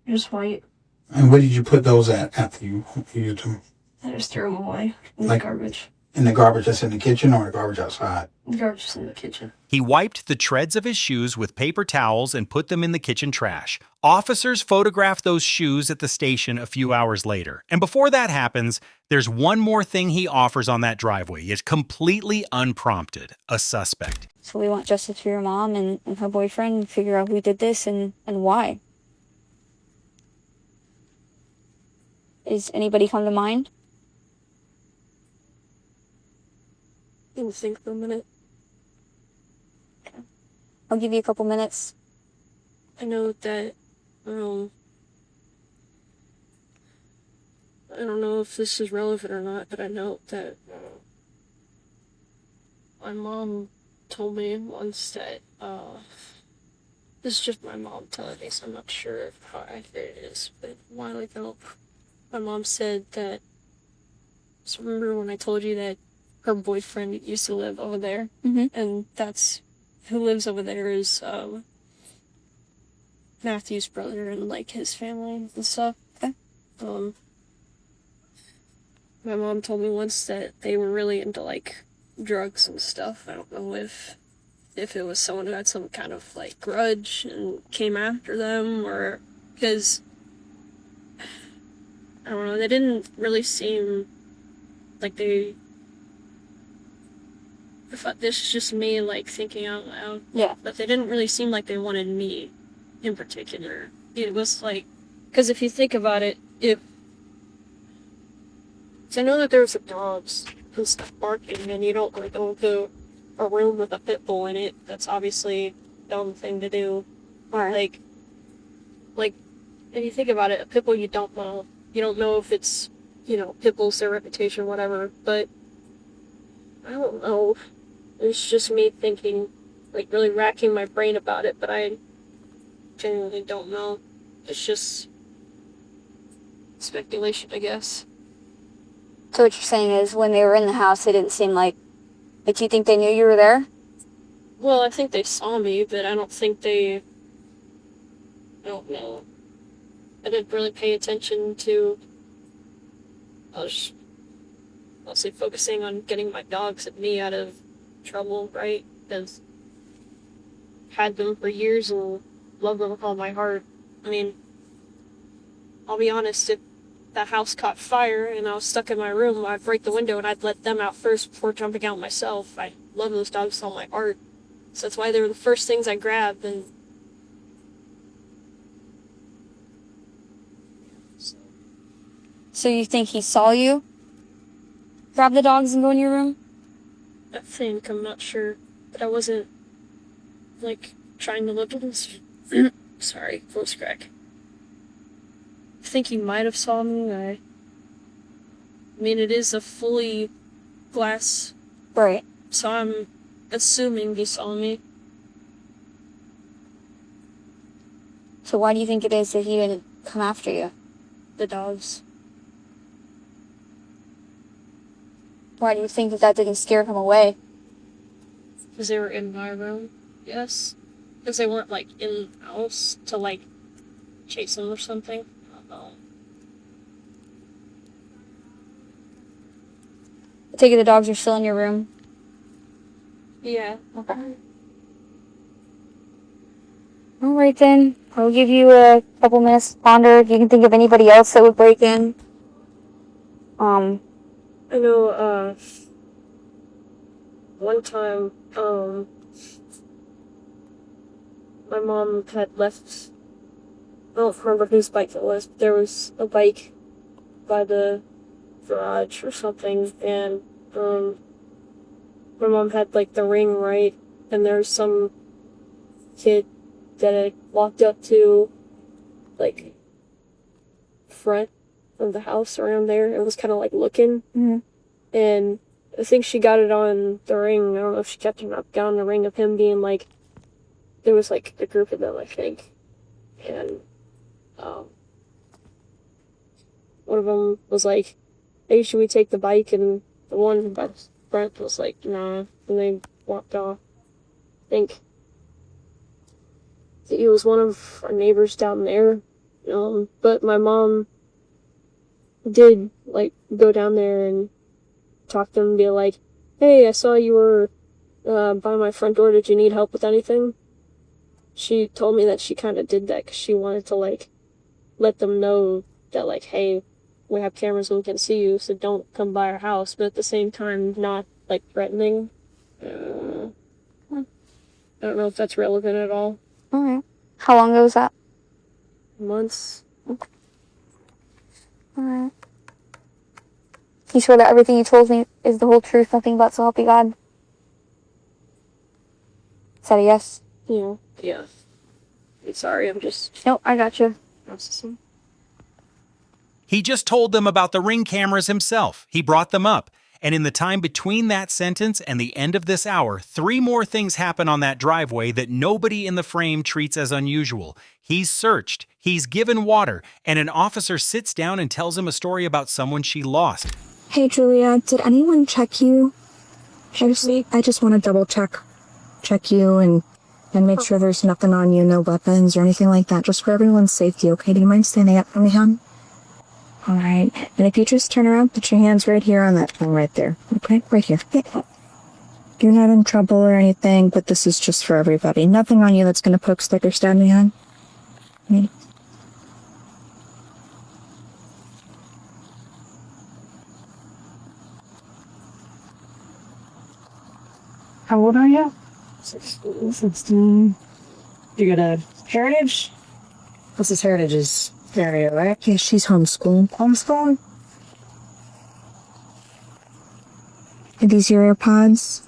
Just white. And where did you put those at after you used them? I just threw them away in Like- the garbage. In the garbage that's in the kitchen or the garbage outside? The garbage is in the kitchen. He wiped the treads of his shoes with paper towels and put them in the kitchen trash. Officers photographed those shoes at the station a few hours later. And before that happens, there's one more thing he offers on that driveway. It's completely unprompted. A suspect. So we want justice for your mom and her boyfriend and figure out who did this and why. Is anybody come to mind? Didn't think for a minute. I'll give you a couple minutes. I know that, I don't know if this is relevant or not, but I know that my mom told me once that, this is just my mom telling me, so I'm not sure how accurate it is, but a while ago, my mom said that, so remember when I told you that her boyfriend used to live over there? Mm-hmm. And that's, who lives over there is, Matthew's brother and, like, his family and stuff. Okay. My mom told me once that they were really into, like, drugs and stuff. I don't know if it was someone who had some kind of like grudge and came after them, or because I don't know, they didn't really seem like they. This is just me like thinking out loud. Yeah. But they didn't really seem like they wanted me in particular. It was like, because if you think about it, so I know that there was dogs and stuff barking, and you don't like go into a room with a pit bull in it. That's obviously a dumb thing to do. Right. Like, if you think about it, a pit bull you don't know. You don't know if it's, pit bulls, their reputation, whatever. But I don't know. It's just me thinking, like really racking my brain about it. But I genuinely don't know. It's just speculation, I guess. So what you're saying is when they were in the house, it didn't seem like you think they knew you were there? Well, I think they saw me, but I don't think I don't know. I didn't really pay attention to, I was mostly focusing on getting my dogs and me out of trouble, right? Because I had them for years and love them with all my heart. I mean, I'll be honest, if that house caught fire and I was stuck in my room, I'd break the window and I'd let them out first before jumping out myself. I love those dogs with all my heart. So that's why they were the first things I grabbed. And So you think he saw you grab the dogs and go in your room? I think, I'm not sure, but I wasn't, like, trying to look at this. Sorry, voice crack. I think he might have saw me. I mean, it is a fully glass. Right. So I'm assuming he saw me. So why do you think it is that he didn't come after you? The dogs. Why do you think that didn't scare him away? Because they were in my room, yes. Because they weren't, like, in the house to, like, chase him or something. I don't know. I take it the dogs are still in your room? Yeah. Okay. Alright then. I'll give you a couple minutes to ponder if you can think of anybody else that would break in. I know, one time, my mom had left, I don't remember whose bike it was, but there was a bike by the garage or something, and, my mom had, like, the ring, right, and there's some kid that had walked up to, like, front of the house around there and was kind of, like, looking, and I think she got it on the ring. I don't know if she kept got on the ring of him being, like, there was, like, a group of them, I think, and, one of them was like, hey, should we take the bike? And the one by the front was like, nah, and they walked off. I think he was one of our neighbors down there, but my mom did, like, go down there and talk to him and be like, hey, I saw you were by my front door, did you need help with anything? She told me that she kind of did that because she wanted to, like, let them know that, like, hey, we have cameras and we can see you, so don't come by our house, but at the same time, not, like, threatening. I don't know if that's relevant at all. Alright. How long ago was that? Months. Okay. Alright. You swear that everything you told me is the whole truth, nothing but so help you God? Is that a yes? Yeah. Yeah. I'm sorry, I'm just... Nope, I got you. Processing. He just told them about the Ring cameras himself. He brought them up. And in the time between that sentence and the end of this hour, 3 more things happen on that driveway that nobody in the frame treats as unusual. He's searched, he's given water, and an officer sits down and tells him a story about someone she lost. Hey Julia, did anyone check you? I just want to double check you and make sure there's nothing on you, no weapons or anything like that, just for everyone's safety, okay? Do you mind standing up for me, hon? Alright, and if you just turn around, put your hands right here on that thing right there, okay? Right here. You're not in trouble or anything, but this is just for everybody. Nothing on you that's gonna poke, stick, or stab me on. Me. How old are you? 16. You got a Heritage? This is Heritage's area, right? Yeah, she's homeschooled. Homeschool? Are these your AirPods?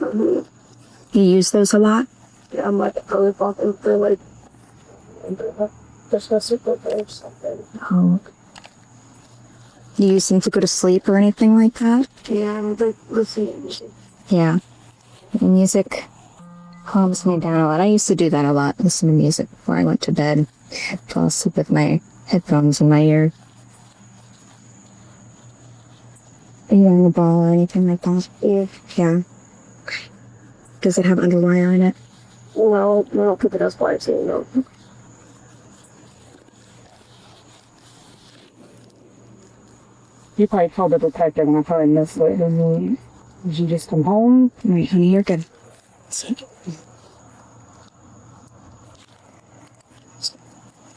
You use those a lot? Yeah, I'm like really fucking for like just a super or something. Oh. You use them to go to sleep or anything like that? Yeah, I'm like listening to music. Yeah. Music calms me down a lot. I used to do that a lot, listen to music before I went to bed. Fall asleep with my headphones in my ear. Are you on the ball or anything like that? Yeah. Yeah. Does it have underwire in it? Well, I don't think it has wires in it, no. You probably called the detective and I probably missed it. Did you just come home? Wait, honey, you're good.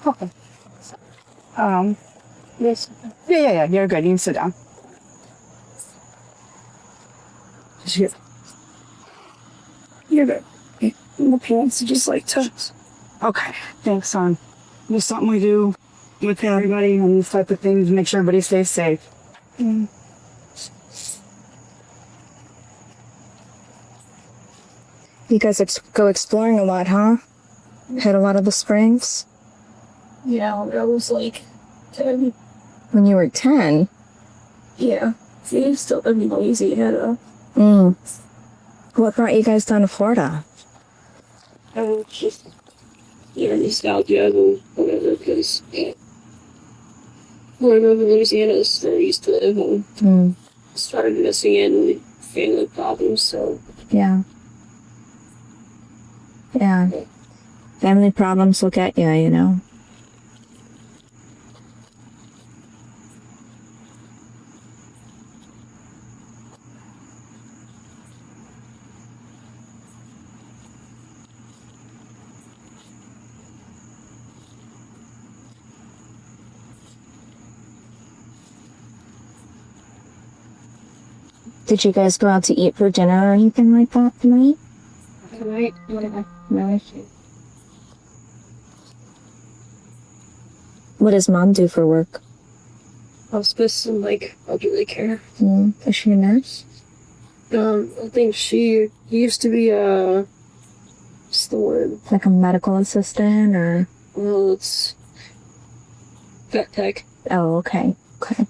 Okay. Yes. Yeah, you're good. You can sit down. You're good. The parents just like to. Okay, thanks, son. There's something we do with everybody on these type of things to make sure everybody stays safe. Mm. You guys go exploring a lot, huh? Hit a lot of the springs? Yeah, I was like 10. When you were 10? Yeah. See, still living lazy, Hannah. What brought you guys down to Florida? Just, nostalgia and whatever, because when I moved to Louisiana, is where I used to live, and started missing it and family problems, so. Yeah. Yeah. Family problems will get you, you know. Did you guys go out to eat for dinner or anything like that tonight? Tonight? Yeah. No. What does Mom do for work? Hospice and, elderly care. Is she a nurse? I think she used to be what's the word? Like a medical assistant or? Well, it's vet tech. Oh, okay. Okay.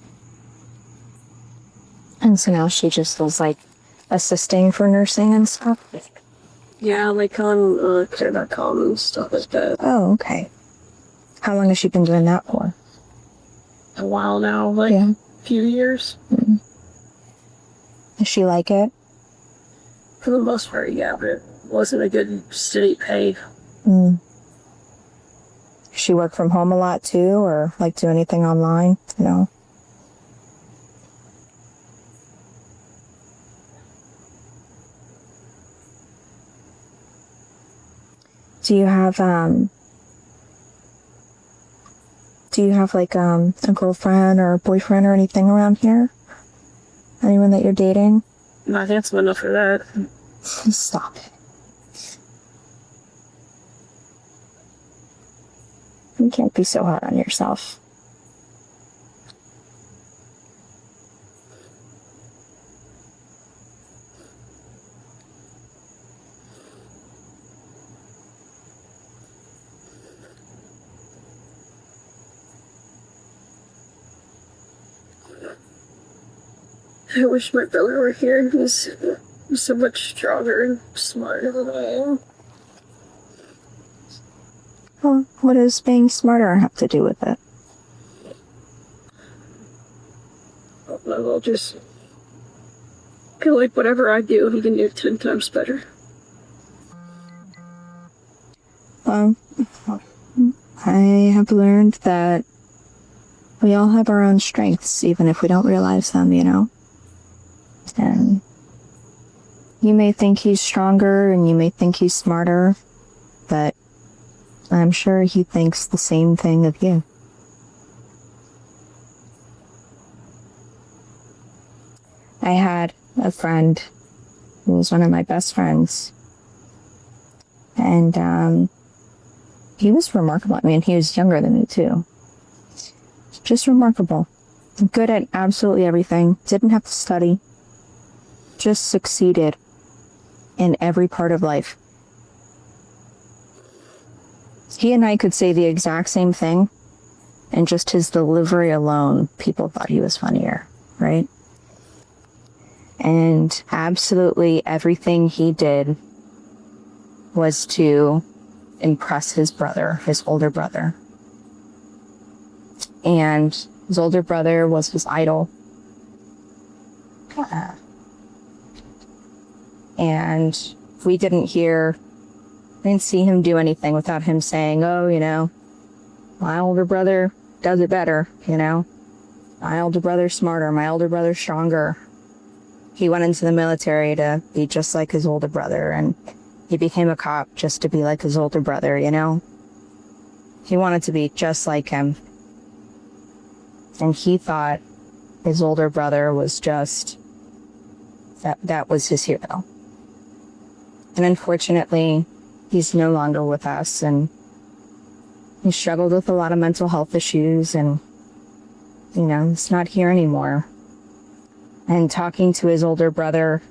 And so now she just was assisting for nursing and stuff? Yeah, on care.com and stuff like that. Oh, okay. How long has she been doing that for? A while now, a few years. Does she like it? For the most part, yeah, but it wasn't a good steady pay. Does she work from home a lot too, or do anything online? No. Do you have a girlfriend or a boyfriend or anything around here? Anyone that you're dating? Not handsome enough for that. Stop it. You can't be so hard on yourself. I wish my brother were here. He was so much stronger and smarter than I am. Well, what does being smarter have to do with it? I'll just feel like whatever I do, he can do 10 times better. Well, I have learned that we all have our own strengths, even if we don't realize them, you know? And You may think he's stronger and you may think he's smarter, but I'm sure he thinks the same thing of you. I had a friend who was one of my best friends, and he was remarkable. I mean, he was younger than me too. Just remarkable. Good at absolutely everything. Didn't have to study. Just succeeded in every part of life. He and I could say the exact same thing, and just his delivery alone, people thought he was funnier, right? And absolutely everything he did was to impress his brother, his older brother. And his older brother was his idol. And we didn't see him do anything without him saying, oh, you know, my older brother does it better, you know. My older brother's smarter, my older brother's stronger. He went into the military to be just like his older brother, and he became a cop just to be like his older brother, you know. He wanted to be just like him. And he thought his older brother was just, that was his hero. And unfortunately, he's no longer with us, and he struggled with a lot of mental health issues, and, you know, he's not here anymore. And talking to his older brother,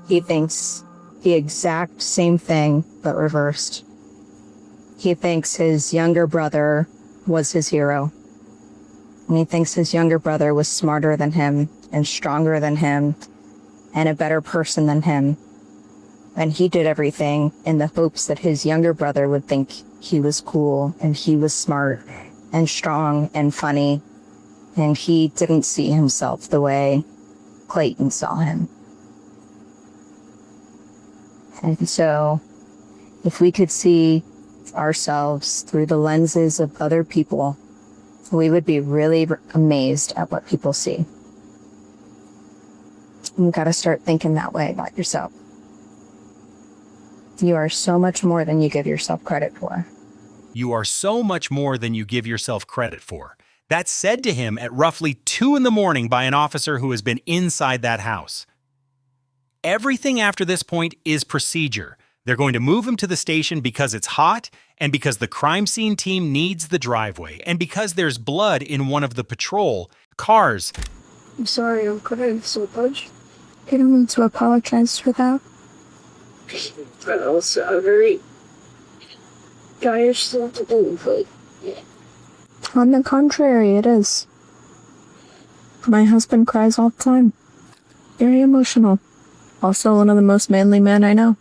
he thinks the exact same thing, but reversed. He thinks his younger brother was his hero. And he thinks his younger brother was smarter than him, and stronger than him, and a better person than him. And he did everything in the hopes that his younger brother would think he was cool, and he was smart, and strong, and funny. And he didn't see himself the way Clayton saw him. And so, if we could see ourselves through the lenses of other people, we would be really amazed at what people see. You've got to start thinking that way about yourself. You are so much more than you give yourself credit for. You are so much more than you give yourself credit for. That's said to him at roughly 2 a.m. by an officer who has been inside that house. Everything after this point is procedure. They're going to move him to the station because it's hot, and because the crime scene team needs the driveway, and because there's blood in one of the patrol cars. I'm sorry, I'm crying so much. You don't need to apologize for that. But also very guyish thing to do, but yeah. On the contrary, it is. My husband cries all the time. Very emotional. Also one of the most manly men I know.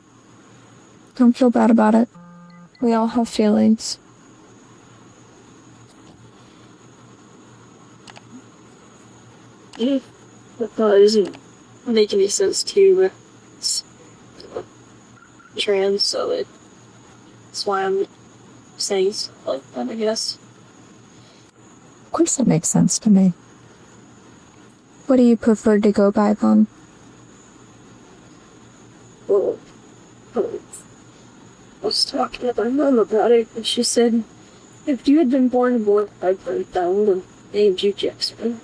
Don't feel bad about it. We all have feelings. Yeah, that doesn't make any sense to trans, so that's why I'm saying stuff like that, I guess. Of course it makes sense to me. What do you prefer to go by, then? Well, I was talking to my mom about it, and she said, if you had been born a boy, I'd would have named you Jasper.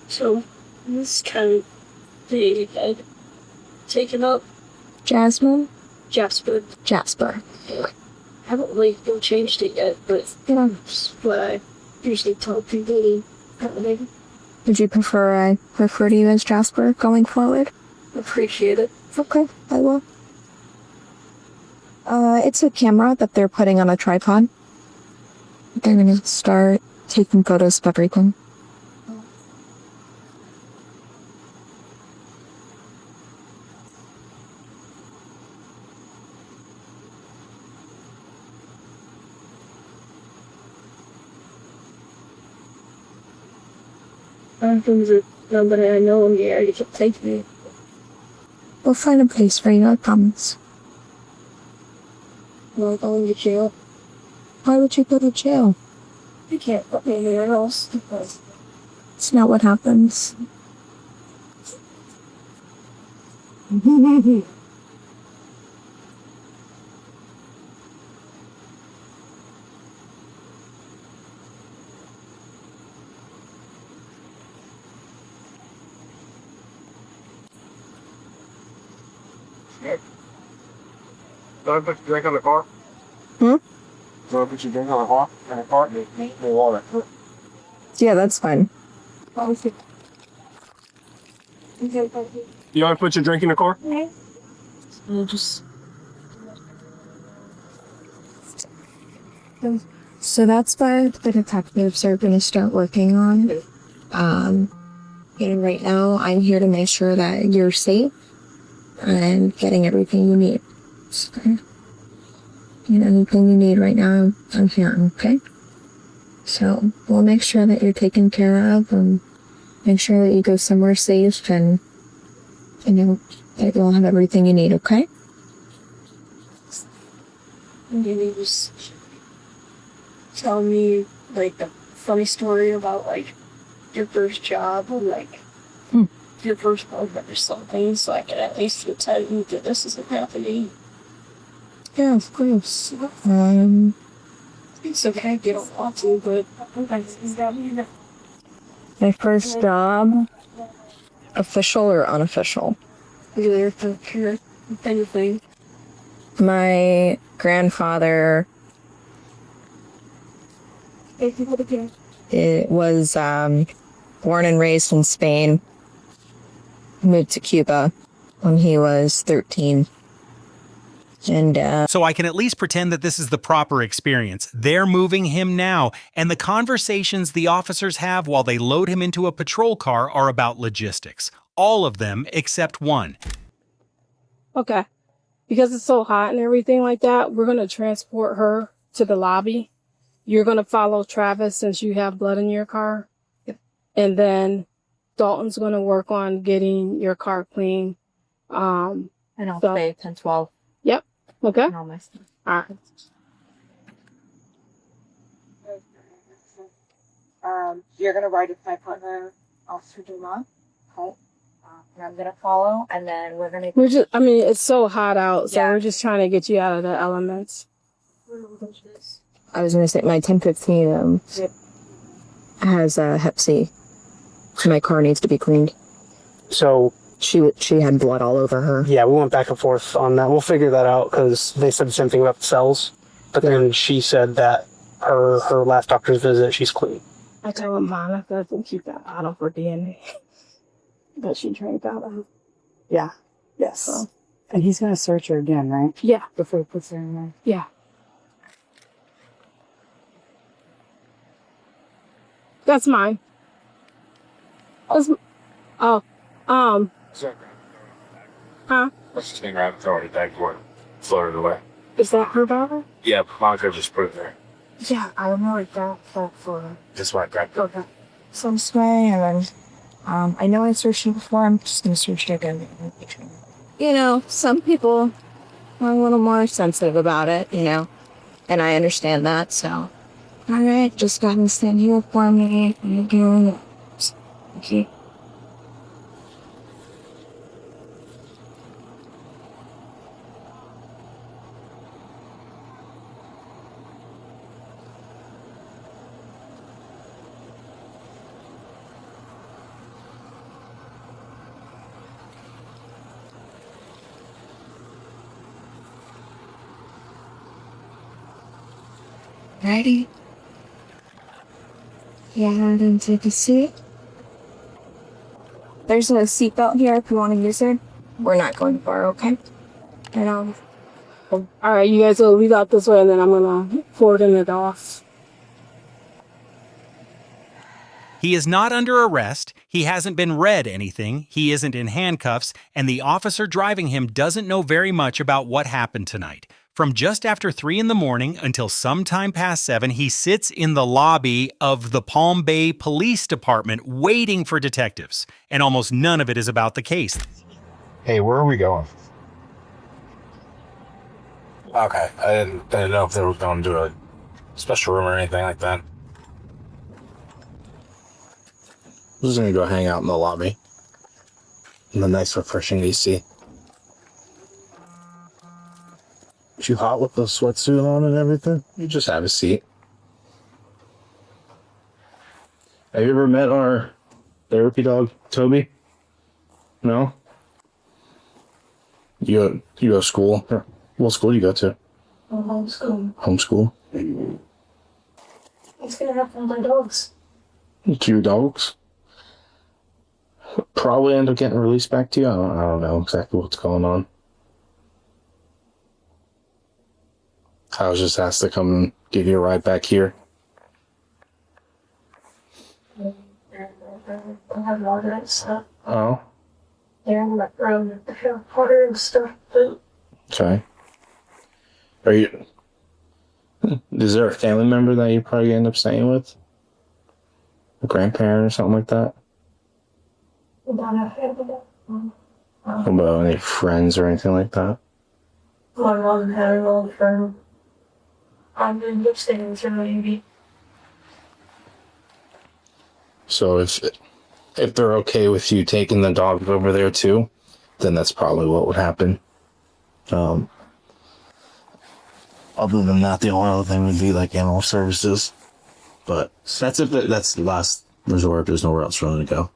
So, this kind of thing I'd taken up. Jasmine? Jasper. Jasper. I haven't really changed it yet, but yeah, that's what I usually tell people. Would you prefer I refer to you as Jasper going forward? Appreciate it. Okay, I will. It's a camera that they're putting on a tripod. They're gonna start taking photos of everything. Things that nobody I know in the area can take me. We'll find a place for you, I promise. I'm going to jail. Why would you go to jail? You can't put me anywhere else. It's not what happens. Do I put your drink on the car? Hmm? Do I put your drink on the car? In the car? The water. Yeah, that's fine. You want to put your drink in the car? We'll just... So that's what the detectives are going to start working on. Right now, I'm here to make sure that you're safe and getting everything you need. So, anything you need right now, I'm here, okay? So we'll make sure that you're taken care of and make sure that you go somewhere safe and, that you'll have everything you need, okay? Maybe just tell me, like, a funny story about, like, your first job or, like, your first program or something, so I can at least tell you that this isn't happening. Yeah, of course. It's okay if you don't want to, but My first job, official or unofficial? either for anything. My grandfather was born and raised in Spain, moved to Cuba when he was 13. And So I can at least pretend that this is the proper experience. They're moving him now, and the conversations the officers have while they load him into a patrol car are about logistics. All of them except one. Okay. Because it's so hot and everything like that, we're going to transport her to the lobby. You're going to follow Travis since you have blood in your car. And then Dalton's going to work on getting your car clean. And I'll stay 10-12. Yep. Okay. And all my stuff. All right. You're gonna ride with my partner, Officer Dumont. Okay. And I'm gonna follow, and then we're gonna. It's so hot out, so we're just trying to get you out of the elements. I was going to say my 1015 has a Hep C. So my car needs to be cleaned. So she had blood all over her. Yeah, we went back and forth on that. We'll figure that out because they said the same thing about the cells. But then she said that her last doctor's visit, she's clean. I told Monica to keep that out of her DNA that she drank out of. Yeah. Yes. So. And he's gonna search her again, right? Yeah. Before he puts her in there. Yeah. That's mine. Huh? What's this thing around? It's already back for it. Floated away. Is that her daughter? Yeah, Monica just put it there. Yeah, I don't know what that for her. Just why I grabbed it. Okay. So this way, and then, I know I searched you before, I'm just gonna search you again. Some people are a little more sensitive about it, and I understand that, so. Alright, just go ahead and stand here for me. Thank you. Ready? Yeah, and take a seat. There's a seatbelt here if you want to use it. We're not going far, okay? And Alright, you guys will leave out this way and then I'm gonna forward it off. He is not under arrest, he hasn't been read anything, he isn't in handcuffs, and the officer driving him doesn't know very much about what happened tonight. From just after 3 in the morning until sometime past 7, he sits in the lobby of the Palm Bay Police Department waiting for detectives, and almost none of it is about the case. Hey, where are we going? Okay, I didn't know if they were going to do a special room or anything like that. I'm just gonna go hang out in the lobby. In the nice, refreshing AC. Too hot with the sweatsuit on and everything? You just have a seat. Have you ever met our therapy dog, Toby? No? You go to school? What school do you go to? Homeschool. Homeschool? What's gonna happen to my dogs? Cute dogs? Probably end up getting released back to you. I don't know exactly what's going on. I was just asked to come and give you a ride back here. I have all that stuff. Oh? They're in my room. They have water and stuff, but Okay. Are you... Is there a family member that you probably end up staying with? A grandparent or something like that? we don't have family. What about any friends or anything like that? My mom had an old friend. I'm in good standings with her, maybe. So if they're okay with you taking the dog over there too, then that's probably what would happen. Other than that, the only other thing would be like animal services. But that's that's the last resort. There's nowhere else for them to go.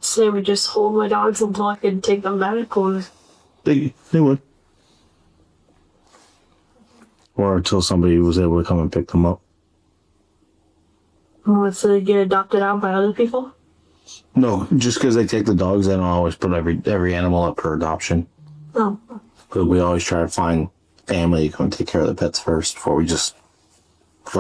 So they would just hold my dogs until I could take them back, or They would. Or until somebody was able to come and pick them up. once they get adopted out by other people? No, just because they take the dogs, they don't always put every animal up for adoption. Oh. But we always try to find family to come take care of the pets first before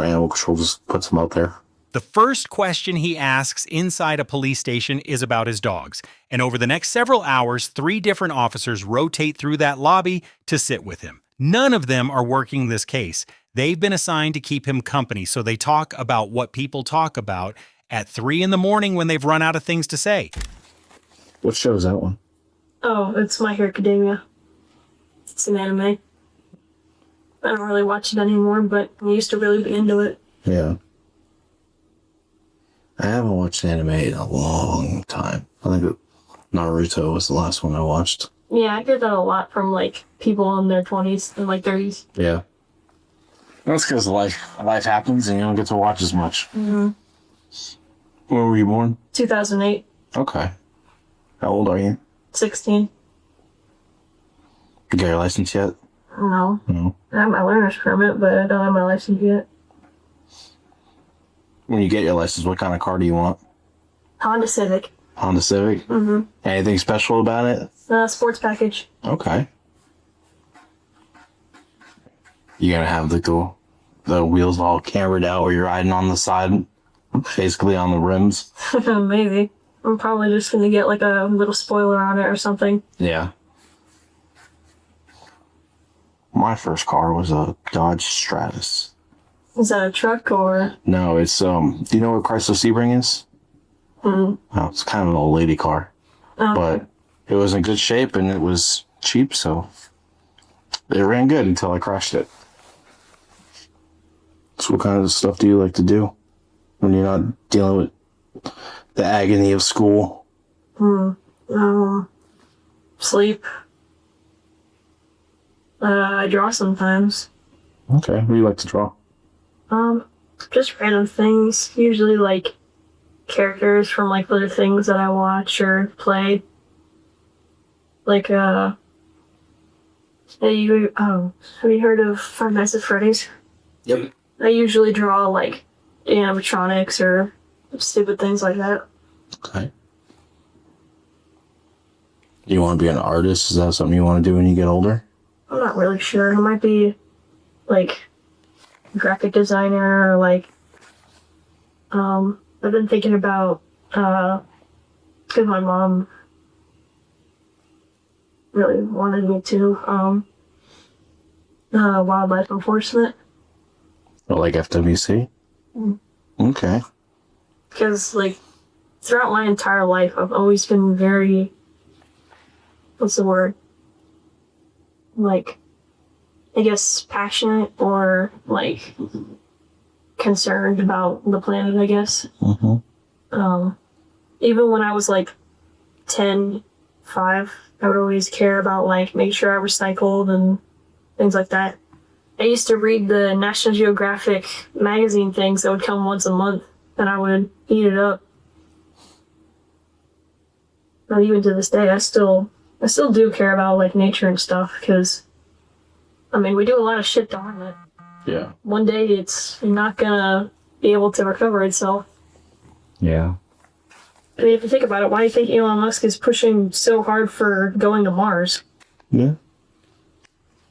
animal control just puts them out there. The first question he asks inside a police station is about his dogs. And over the next several hours, 3 different officers rotate through that lobby to sit with him. None of them are working this case. They've been assigned to keep him company, so they talk about what people talk about at 3 in the morning when they've run out of things to say. What show is that one? Oh, it's My Hero Academia. It's an anime. I don't really watch it anymore, but I used to really be into it. Yeah. I haven't watched anime in a long time. I think Naruto was the last one I watched. Yeah, I get that a lot from, like, people in their 20s and, like, 30s. Yeah. That's because life happens and you don't get to watch as much. Mm-hmm. When were you born? 2008. Okay. How old are you? 16. You got your license yet? No. No. I have my learner's permit, but I don't have my license yet. When you get your license, what kind of car do you want? Honda Civic. Honda Civic? Mm-hmm. Anything special about it? Sports package. Okay. You gotta have the wheels all cambered out where you're riding on the side, basically on the rims. Maybe. I'm probably just gonna get, like, a little spoiler on it or something. Yeah. My first car was a Dodge Stratus. Is that a truck or? No, it's do you know what Chrysler Sebring is? Mm. Oh, it's kind of an old lady car. Oh. But it was in good shape and it was cheap, so it ran good until I crashed it. So what kind of stuff do you like to do when you're not dealing with the agony of school? Sleep. I draw sometimes. Okay, what do you like to draw? Just random things. Usually, like, characters from, like, other things that I watch or play. Like, have you heard of Five Nights at Freddy's? Yep. I usually draw, like, animatronics or stupid things like that. Okay. You want to be an artist? Is that something you want to do when you get older? I'm not really sure. I might be, like, graphic designer or, like, I've been thinking about, because my mom really wanted me to, wildlife enforcement. Or like FWC? Mm. Okay. Because, like, throughout my entire life, I've always been very, what's the word? Like, I guess passionate or, like, concerned about the planet, I guess. Mm-hmm. even when I was like 10, 5, I would always care about like make sure I recycled and things like that. I used to read the National Geographic magazine things that would come once a month, and I would eat it up. But even to this day, I still do care about like nature and stuff, because I mean we do a lot of shit to harm it. Yeah. One day it's not gonna be able to recover itself. Yeah. I mean, if you think about it, why do you think Elon Musk is pushing so hard for going to Mars? Yeah.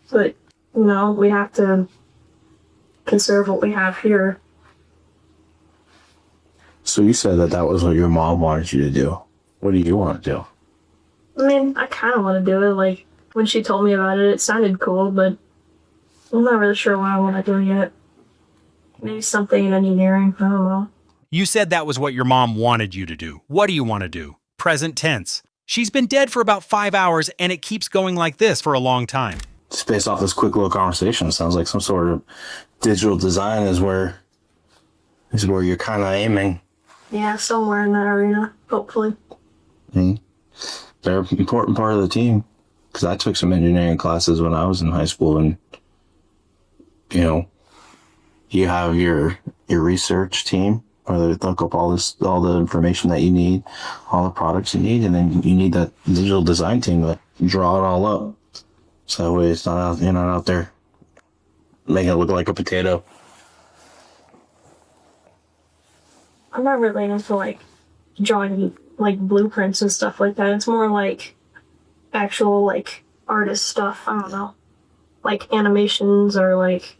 But, you know, we have to conserve what we have here. So you said that was what your mom wanted you to do. What do you want to do? I mean, I kind of want to do it. Like, when she told me about it, it sounded cool, but I'm not really sure what I want to do yet. Maybe something in engineering. I don't know. You said that was what your mom wanted you to do. What do you want to do? Present tense. She's been dead for about 5 hours, and it keeps going like this for a long time. Just based off this quick little conversation, it sounds like some sort of digital design is where you're kind of aiming. Yeah, somewhere in that arena, hopefully. They're an important part of the team, because I took some engineering classes when I was in high school, and you know, you have your research team where they look up all the information that you need, all the products you need, and then you need that digital design team to draw it all up. So that way you're not out there making it look like a potato. I'm not really into like drawing like blueprints and stuff like that. It's more like actual like artist stuff. I don't know, like animations or like,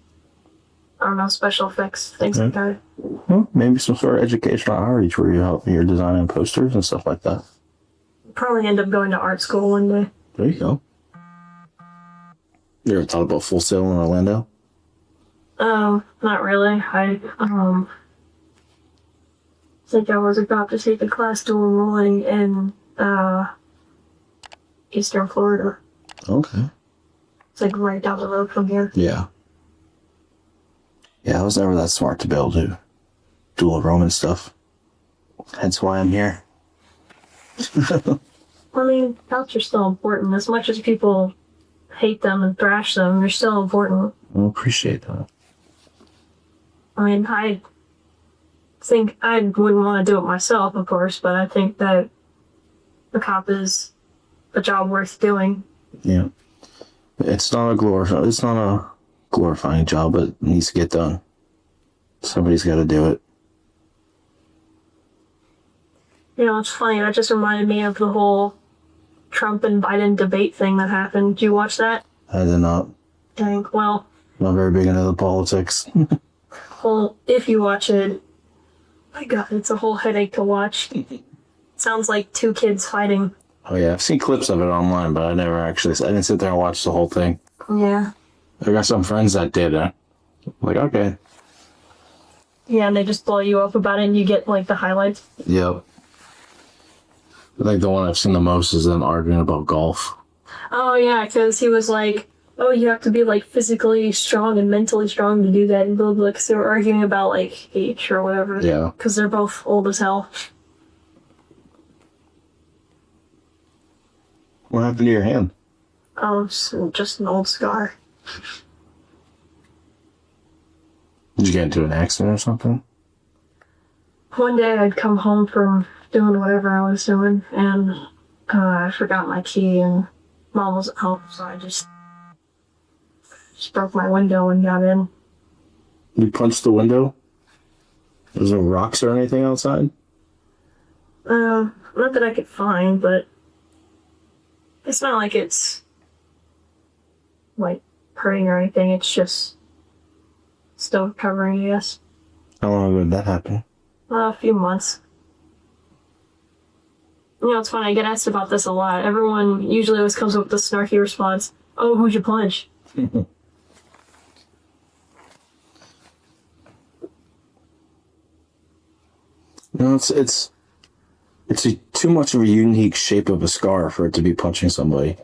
I don't know, special effects, things like that. Well, maybe some sort of educational outreach where you're designing posters and stuff like that. Probably end up going to art school one day. There you go. You ever thought about Full Sail in Orlando? Not really. I think I was about to take a class dual enrolling in Eastern Florida. Okay. It's like right down the road from here. Yeah. Yeah, I was never that smart to be able to dual enrollment stuff. Hence why I'm here. I mean, belts are still important. As much as people hate them and thrash them, they're still important. I appreciate that. I mean, I think I wouldn't want to do it myself, of course, but I think that a cop is a job worth doing. Yeah. It's not a glorifying job, but it needs to get done. Somebody's got to do it. You know, it's funny. That just reminded me of the whole Trump and Biden debate thing that happened. Did you watch that? I did not. Dang. Well, Not very big into the politics. well, if you watch it, my God, it's a whole headache to watch. Sounds like two kids fighting. Oh yeah, I've seen clips of it online, but I didn't sit there and watch the whole thing. Yeah. I got some friends that did. Like, okay. Yeah, and they just blow you up about it and you get like the highlights. Yep. I think the one I've seen the most is them arguing about golf. Oh yeah, because he was like, oh, you have to be like physically strong and mentally strong to do that, and blah blah. Because they were arguing about like age or whatever. Yeah. Because they're both old as hell. What happened to your hand? Oh, it's just an old scar. Did you get into an accident or something? One day I'd come home from doing whatever I was doing, and I forgot my key, and Mom wasn't home, so I just broke my window and got in. You punched the window? There's no rocks or anything outside? Not that I could find, but it's not like it's like hurting or anything. It's just still recovering, I guess. How long ago did that happen? A few months. You know, it's funny, I get asked about this a lot. Everyone usually always comes up with the snarky response, oh, who'd you punch? No, it's too much of a unique shape of a scar for it to be punching somebody.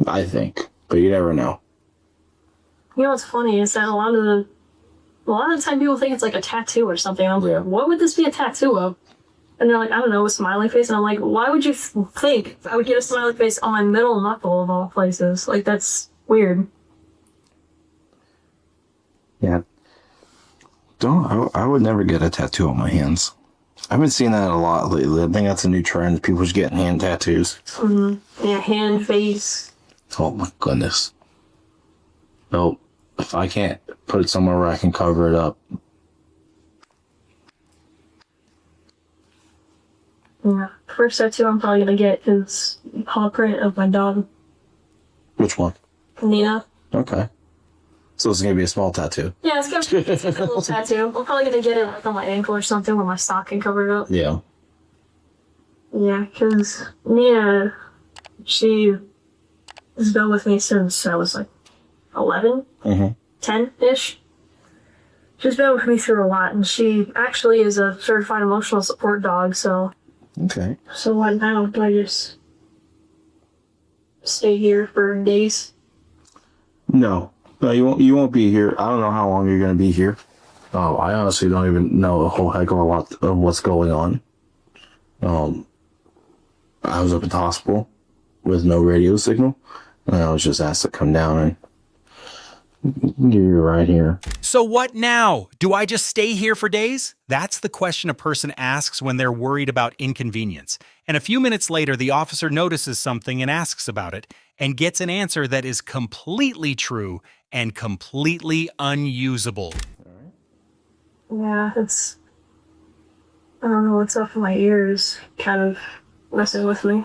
I think, but you never know. You know what's funny is that a lot of the time people think it's like a tattoo or something. I'm like, what would this be a tattoo of? And they're like, I don't know, a smiley face. And I'm like, why would you think I would get a smiley face on my middle knuckle of all places? Like, that's weird. Yeah. I would never get a tattoo on my hands. I've been seeing that a lot lately. I think that's a new trend. People just getting hand tattoos. Yeah, hand, face. Oh my goodness. Nope. If I can't put it somewhere where I can cover it up. Yeah. First tattoo I'm probably gonna get is paw print of my dog, Which one? Nina. Okay. So it's gonna be a small tattoo. Yeah, it's gonna be a little tattoo. I'm probably gonna get it like on my ankle or something where my stocking covered up. Yeah. Yeah, because Nina, she has been with me since I was like 11, 10-ish. She's been with me through a lot, and she actually is a certified emotional support dog, so... Okay. So what now? Do I just stay here for days? No. No, you won't be here. I don't know how long you're gonna be here. Oh, I honestly don't even know a whole heck of a lot of what's going on. I was up at the hospital with no radio signal, and I was just asked to come down and give you a ride here. So what now? Do I just stay here for days? That's the question a person asks when they're worried about inconvenience. And a few minutes later, the officer notices something and asks about it, and gets an answer that is completely true and completely unusable. Yeah, it's... I don't know what's up with my ears. Kind of messing with me.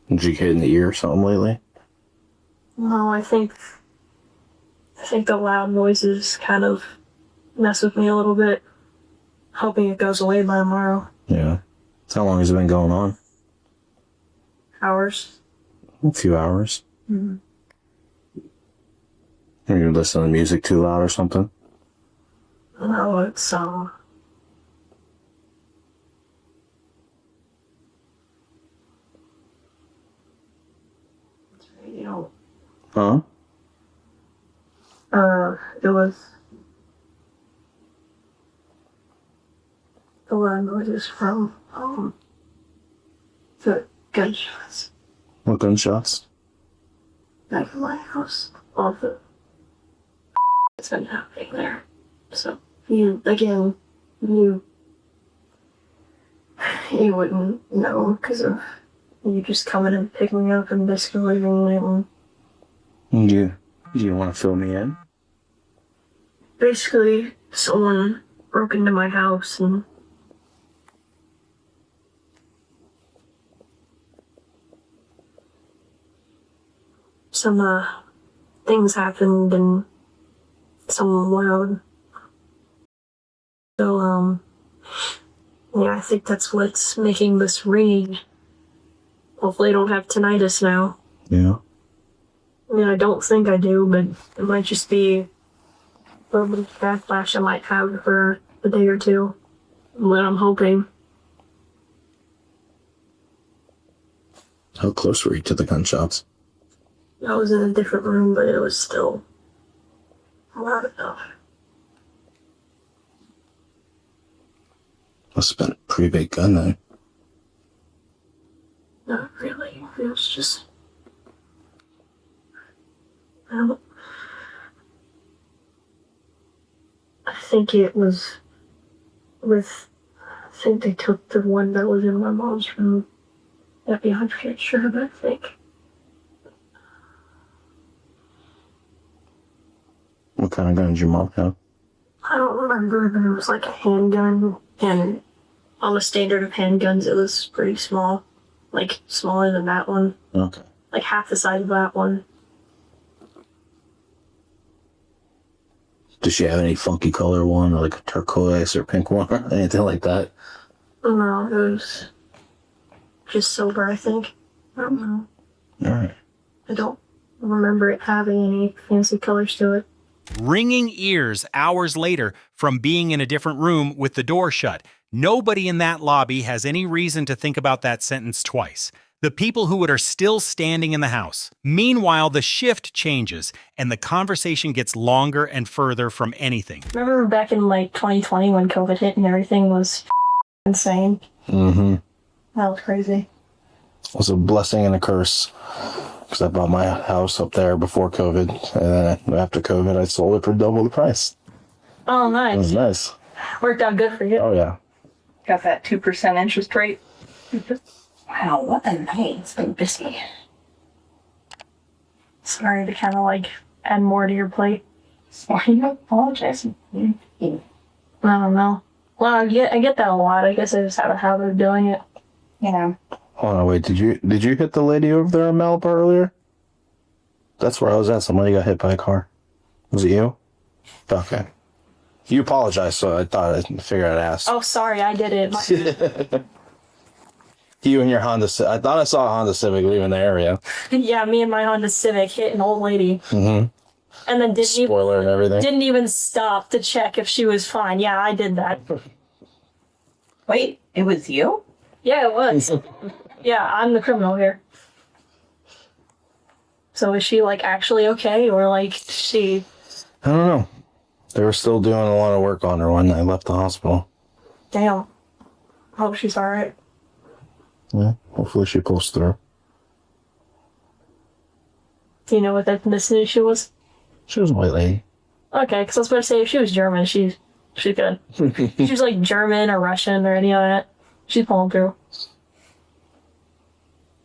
Did you get in the ear or something lately? No, I think the loud noises kind of mess with me a little bit. Hoping it goes away by tomorrow. Yeah. So how long has it been going on? Hours. A few hours. Mm-hmm. Are you listening to music too loud or something? No, it's radio. Huh? It was the loud noises from the gunshots What gunshots? back in my house. All the it's been happening there. So you wouldn't know because of you just coming and picking me up and basically leaving me. Do you want to fill me in? Basically, someone broke into my house and some things happened and some loud. So yeah, I think that's what's making this ringing. Hopefully I don't have tinnitus now. Yeah. I mean, I don't think I do, but it might just be a little bit of backlash I might have for a day or two. What I'm hoping. How close were you to the gunshots? I was in a different room, but it was still loud enough. Must have been a pretty big gun though. Not really. It was just... I think it was with... I think they took the one that was in my mom's room. I'd be 100% sure, but I think... What kind of gun did your mom have? I don't remember, but it was like a handgun, and on the standard of handguns, it was pretty small. Like, smaller than that one. Okay. Like half the size of that one. Does she have any funky color one, or like a turquoise or pink one, or anything like that? No, it was just silver, I think. I don't know. Alright. I don't remember it having any fancy colors to it. Ringing ears hours later from being in a different room with the door shut. Nobody in that lobby has any reason to think about that sentence twice. The people who are still standing in the house. Meanwhile, the shift changes and the conversation gets longer and further from anything. Remember back in like 2020 when COVID hit and everything was insane? Mm-hmm. That was crazy. It was a blessing and a curse. Because I bought my house up there before COVID. And then after COVID, I sold it for double the price. Oh, nice. It was nice. Worked out good for you. Oh, yeah. Got that 2% interest rate. Wow, what a night. It's been busy. Sorry to kind of like add more to your plate. Why are you apologizing? I don't know. Well, I get that a lot. I guess I just have a habit of doing it. Yeah. Hold on, wait, did you hit the lady over there in Malibu earlier? That's where I was at. Somebody got hit by a car. Was it you? Okay. You apologized, so I figured I'd ask. Oh, sorry, I did it. You and your Honda Civic. I thought I saw a Honda Civic leaving the area. Yeah, me and my Honda Civic hit an old lady. Mm-hmm. And then Spoiler and everything. Didn't even stop to check if she was fine. Yeah, I did that. Wait, it was you? Yeah, it was. Yeah, I'm the criminal here. So is she like actually okay, or like she? I don't know. They were still doing a lot of work on her when I left the hospital. Damn. Hope she's all right. Yeah, hopefully she pulls through. Do you know what ethnicity she was? She was a white lady. Okay, because I was about to say if she was German, she's good. If she was like German or Russian or any of that, she's pulling through.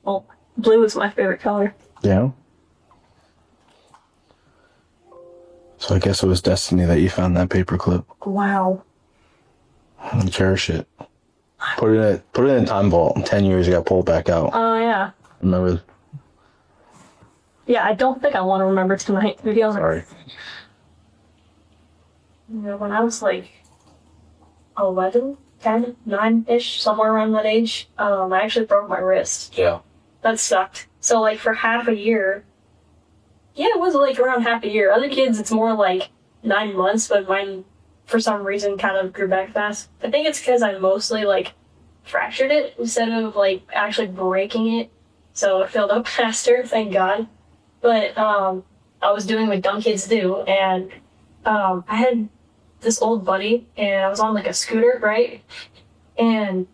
Well, blue is my favorite color. Yeah. So I guess it was destiny that you found that paperclip. Wow. And cherish it. Put it in a time vault. 10 years, you got pulled back out. Oh, yeah. Remember? Yeah, I don't think I want to remember tonight. To be honest. Sorry. You know, when I was like 11, 10, 9-ish, somewhere around that age, I actually broke my wrist. Yeah. That sucked. So, like, for half a year, yeah, it was like around half a year. Other kids, it's more like 9 months, but mine, for some reason, kind of grew back fast. I think it's because I mostly, like, fractured it instead of, like, actually breaking it. So it filled up faster, thank God. But I was doing what dumb kids do, and I had this old buddy, and I was on, like, a scooter, right? And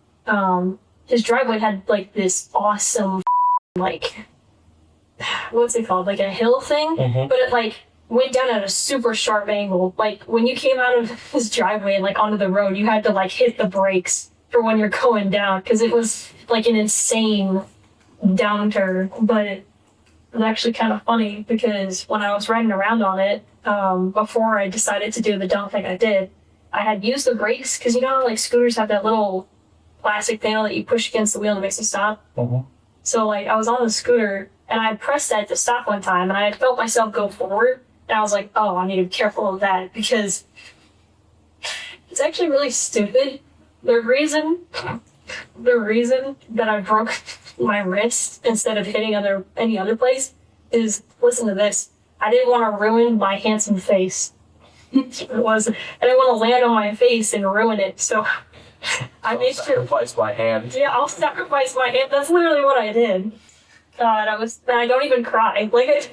his driveway had, like, this awesome, like, what's it called? Like a hill thing? Mm-hmm. But it, like, went down at a super sharp angle. Like, when you came out of his driveway and, like, onto the road, you had to, like, hit the brakes for when you're going down, because it was, like, an insane downturn. But it was actually kind of funny, because when I was riding around on it, before I decided to do the dumb thing I did, I had used the brakes, because, you know, like, scooters have that little plastic panel that you push against the wheel and it makes it stop. Mm-hmm. So, like, I was on the scooter, and I pressed that to stop one time, and I had felt myself go forward, and I was like, oh, I need to be careful of that, because it's actually really stupid. The reason that I broke my wrist instead of hitting any other place is, listen to this, I didn't want to ruin my handsome face. I didn't want to land on my face and ruin it, so I made sure. Sacrifice my hand. Yeah, I'll sacrifice my hand. That's literally what I did. God, I don't even cry. Like,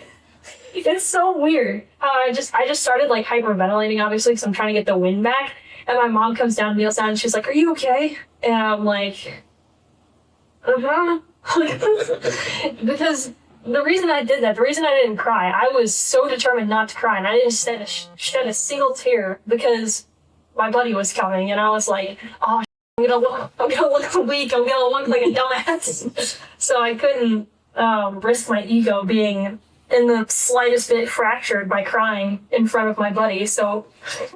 it's so weird. I just started, like, hyperventilating, obviously, because I'm trying to get the wind back. And my mom comes down, kneels down, and she's like, "Are you okay?" And I'm like, uh-huh. Because the reason I did that, the reason I didn't cry, I was so determined not to cry, and I didn't shed a single tear because my buddy was coming, and I was like, oh, I'm gonna look weak, I'm gonna look like a dumbass. So I couldn't risk my ego being in the slightest bit fractured by crying in front of my buddy. So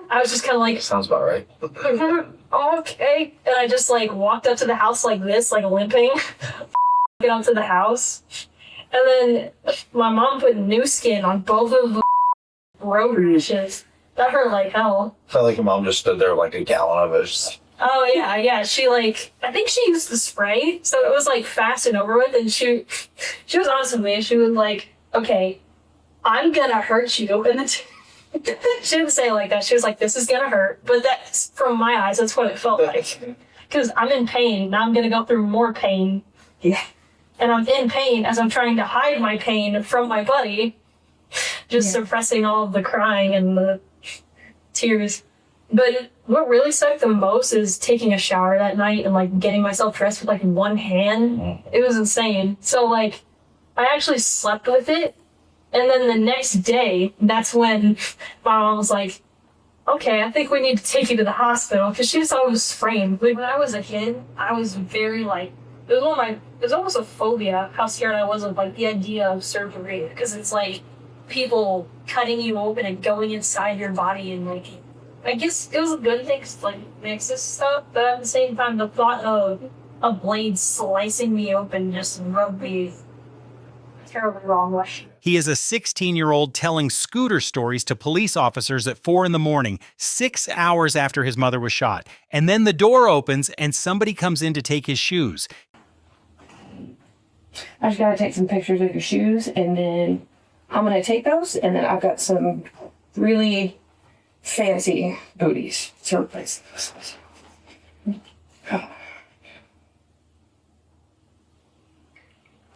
I was just kind of like, sounds about right. Okay. And I just, like, walked up to the house like this, like limping, get up to the house. And then my mom put new skin on both of the road rashes. That hurt like hell. Felt like your mom just stood there like a gallon of it. Just... Oh, yeah. She, like, I think she used the spray, so it was, like, fast and over with, and she was honest with me. She was like, okay, I'm gonna hurt you. And then she didn't say it like that. She was like, this is gonna hurt. But that's, from my eyes, that's what it felt like. Because I'm in pain, now I'm gonna go through more pain. Yeah. and I'm in pain as I'm trying to hide my pain from my buddy, just suppressing all of the crying and the tears. But what really sucked the most is taking a shower that night and like getting myself dressed with like one hand. It was insane. So like I actually slept with it, and then the next day, that's when my mom was like, okay, I think we need to take you to the hospital, because she thought it was framed. Like, when I was a kid, I was very like, it was almost a phobia how scared I was of like the idea of surgery, because it's like people cutting you open and going inside your body, and like, I guess it was a good thing, 'cause like mixes stuff, but at the same time, the thought of a blade slicing me open just rubbed me terribly wrong way. He is a 16-year-old telling scooter stories to police officers at 4 a.m, 6 hours after his mother was shot. And then the door opens and somebody comes in to take his shoes. I just gotta take some pictures of your shoes, and then I'm gonna take those, and then I've got some really fancy booties to replace those.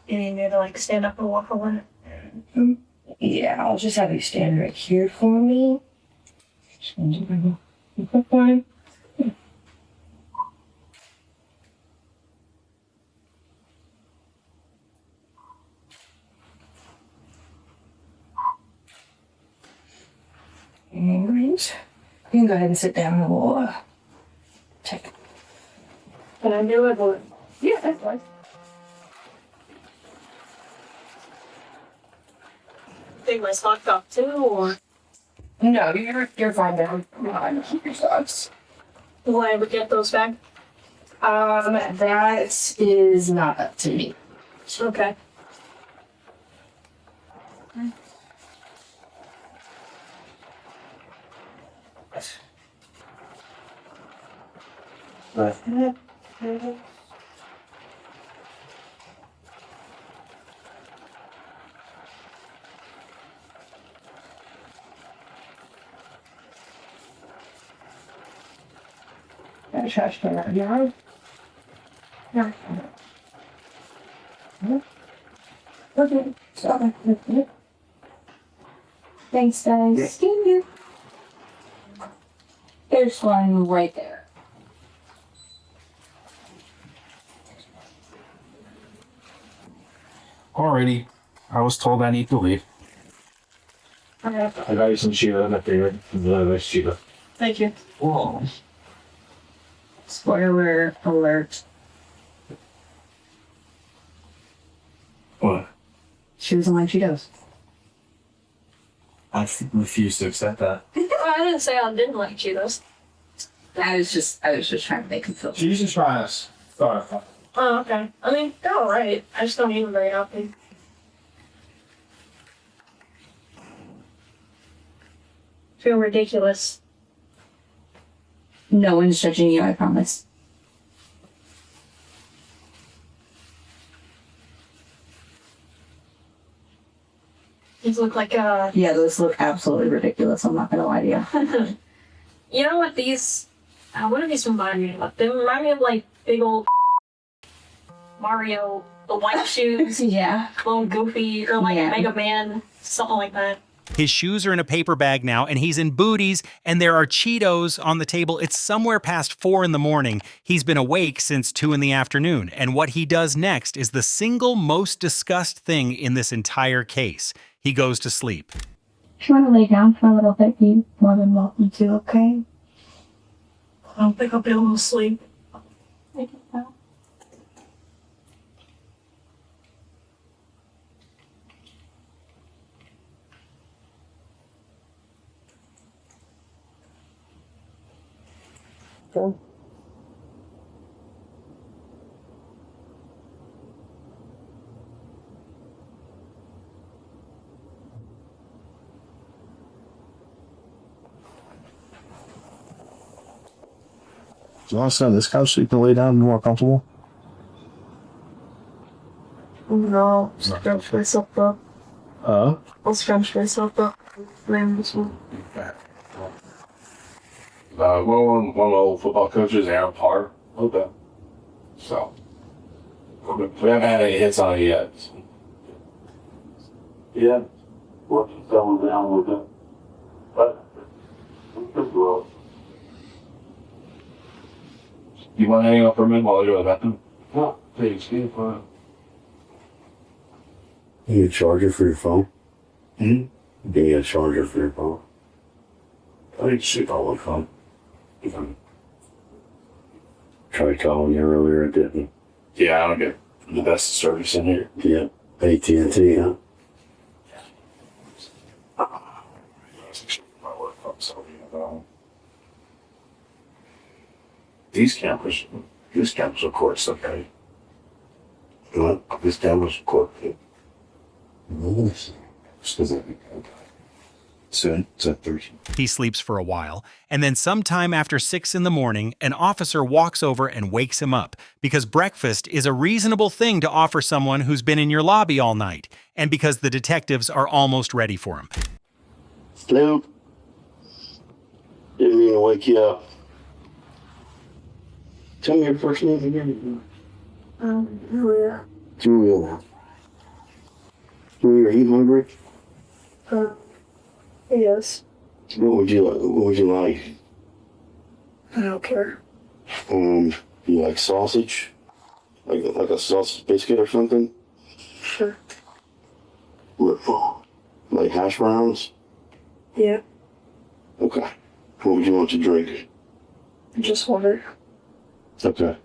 You need me to like stand up and walk away? Yeah, I'll just have you stand right here for me. Fine. Anyways, you can go ahead and sit down and we'll check. Can I do it? Or... Yeah, that's fine. Take my socks off too, or? No, you're fine now. You're fine. Keep your socks. Will I ever get those back? That is not up to me. Okay. Got a trash can right here. Yeah. Okay. Stop it. Thanks, guys. See you. There's one right there. Alrighty. I was told I need to leave. Okay. I got you some Sheila up there. Really nice Sheila. Thank you. Whoa. Spoiler alert. What? She doesn't like Cheetos. I refuse to accept that. I didn't say I didn't like Cheetos. I was just trying to make him feel. She's just trying to start. Oh, okay. I mean, they're alright. I just don't eat them very often. Feel ridiculous. No one's judging you, I promise. These look like Yeah, those look absolutely ridiculous. I'm not gonna lie to you. You know what these? What do these remind me of? They remind me of like big old Mario, the white shoes. Yeah. Clone Goofy, or like Mega Man, something like that. His shoes are in a paper bag now, and he's in booties, and there are Cheetos on the table. It's somewhere past 4 a.m. He's been awake since 2 p.m, and what he does next is the single most discussed thing in this entire case. He goes to sleep. If you want to lay down for a little bit, you're more than welcome to, okay? I don't think I'll be able to sleep. Okay. Do you want to sit on this couch so you can lay down and be more comfortable? No, scrunch myself up. I'll scrunch myself up. One of the old football coaches, Aaron Parr, a little bit. So, We haven't had any hits on it yet. Yeah. What's going down with it? But you want to hang out for a minute while I go to the bathroom? No, please, keep fine. You need a charger for your phone? Hmm? You need a charger for your phone? I need to sleep all the phone. Tried calling you earlier, it didn't. Yeah, I don't get the best service in here. Yeah. AT&T, huh? These cameras, of course, okay. What? These cameras, of course. Nice. Soon, it's at 3. He sleeps for a while, and then sometime after 6 in the morning, an officer walks over and wakes him up because breakfast is a reasonable thing to offer someone who's been in your lobby all night, and because the detectives are almost ready for him. Hello? Didn't mean to wake you up. Tell me your first name again. Julia. Julia. Julia, are you hungry? Yes. What would you like? What would you like? I don't care. You like sausage? Like a sausage biscuit or something? Sure. Like hash browns? Yeah. Okay. What would you want to drink? Just water. Okay.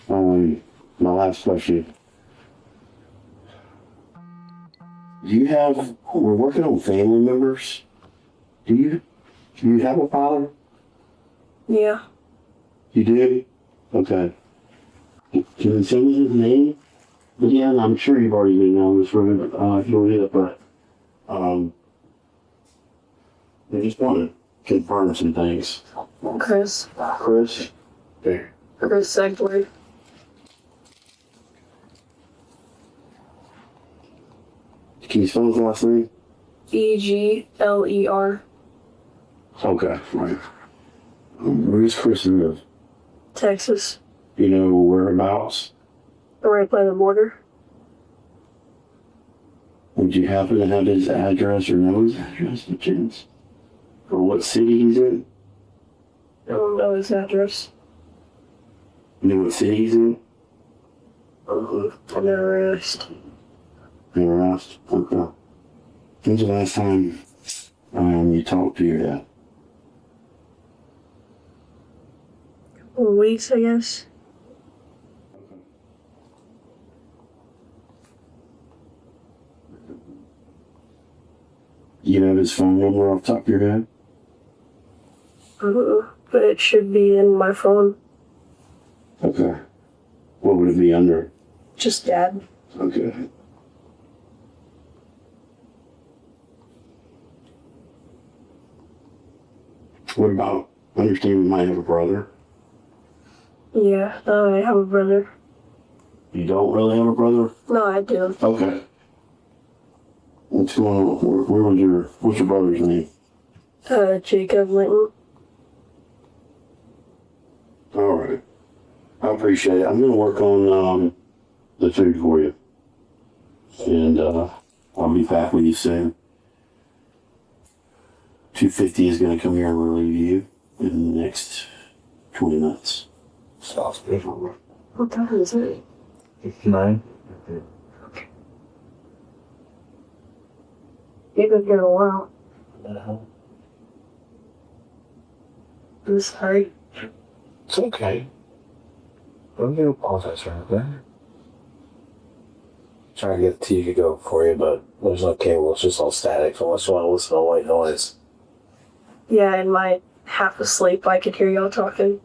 My last question. We're working on family members. Do you have a father? Yeah. You do? Okay. Can you tell me his name? Again, I'm sure you've already been on this road, but I just want to confirm some things. Chris. Chris? There. Chris Segler. Can you spell his last name? Egler. Okay, right. Where's Chris live? Texas. You know whereabouts? Right by the border. Would you happen to have his address or know his address, by chance? Or what city he's in? I don't know his address. You know what city he's in? I never asked. Never asked? Okay. When's the last time you talked to your dad? Weeks, I guess. You know his phone number off the top of your head? But it should be in my phone. Okay. What would it be under? Just Dad. Okay. What about, I understand you might have a brother? Yeah, I have a brother. You don't really have a brother? No, I do. Okay. What's going on? What's your brother's name? Jacob Linton. Alright. I appreciate it. I'm gonna work on the food for you. And I'll be back with you soon. 250 is gonna come here and relieve you in the next 20 minutes. Sounds good. What time is it? 9. You've been here a while. Uh-huh. I'm sorry. It's okay. Don't you apologize for anything. Trying to get the TV to go for you, but there's no cable. It's just all static. So unless you want to listen to white noise. Yeah, in my half asleep, I could hear y'all talking.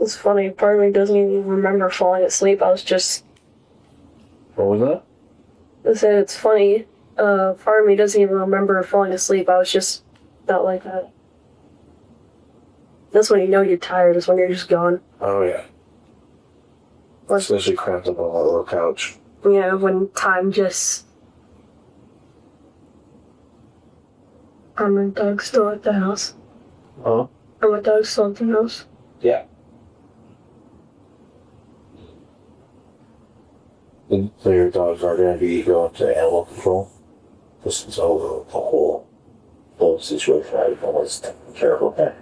It's funny, part of me doesn't even remember falling asleep. I was just... What was that? I said it's funny. Part of me doesn't even remember falling asleep. I was just not like that. That's when you know you're tired, is when you're just gone. Oh, yeah. Especially cramped up on that little couch. Yeah, when time just Are my dogs still at the house? Huh? Are my dogs still at the house? Yeah. So your dogs are going to be going to animal control? This is over the whole situation. I was taking care of that.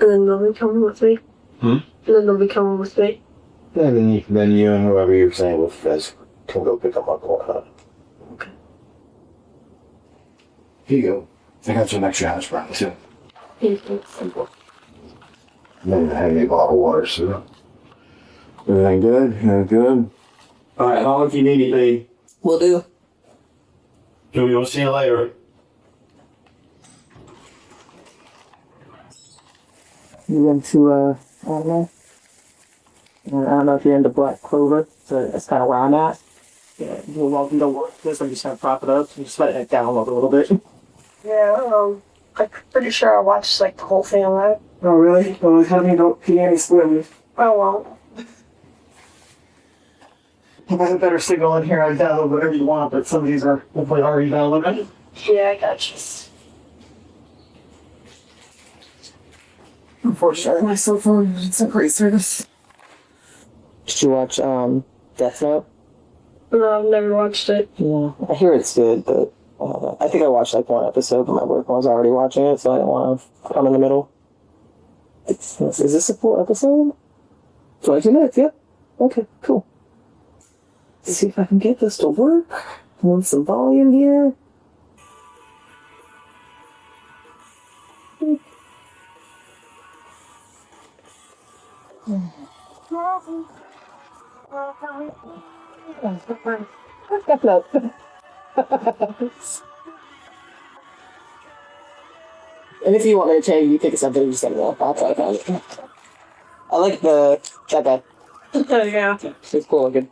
And then they'll be coming with me? Hmm? And then they'll be coming with me? And then you and whoever you're saying with guys can go pick them up and whatnot. Okay. Here you go. I got some extra hash brown too. Thank you. And then I have a bottle of water, so. Everything good? Everything good? Alright, how if you need anything. Will do. Julie, we'll see you later. You went to, I don't know. I don't know if you're into black clover, so that's kind of where I'm at. Yeah, you're welcome to work this. I'm just gonna prop it up and just let it download a little bit. Yeah, I'm pretty sure I watched like the whole thing on that. Oh, really? Well, tell me don't get any spoilers. I won't. If I had a better signal in here, I'd download whatever you want, but some of these are hopefully already downloaded. Yeah, I got you. Unfortunately, my cell phone is a great service. Did you watch Death Note? No, I've never watched it. Yeah, I hear it's good, but I think I watched like one episode, but my work was already watching it, so I didn't want to come in the middle. Is this a full episode? 22 minutes, yeah. Okay, cool. Let's see if I can get this to work. I want some volume here. And if you want me to change, you think something, you just let me know. I'll try to find it. I like that guy. Yeah. He's cool looking.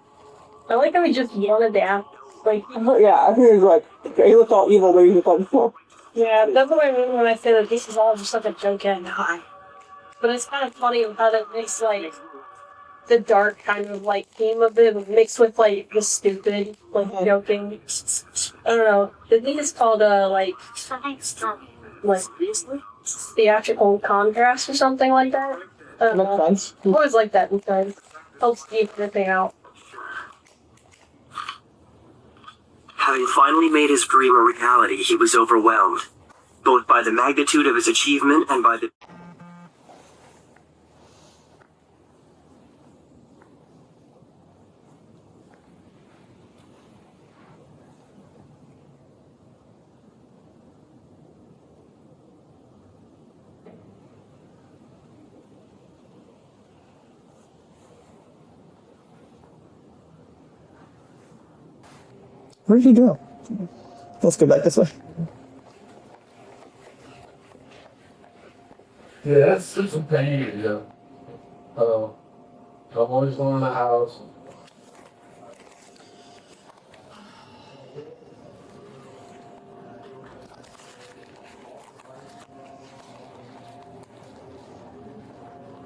I like how he just yelled down. Like, yeah, I think he's like, he looked all evil, but he was like, oh. yeah, that's what I mean when I say that this is all just like a joke and high. But it's kind of funny how that makes like the dark kind of like theme of it mixed with like the stupid, like joking. I don't know. I think it's called like theatrical contrast or something like that. I don't know. I always like that because it helps keep everything out. Having finally made his dream a reality, he was overwhelmed, both by the magnitude of his achievement and by the... Where did he go? Let's go back this way. Yeah, that's a pain, yeah. I'm always going to the house.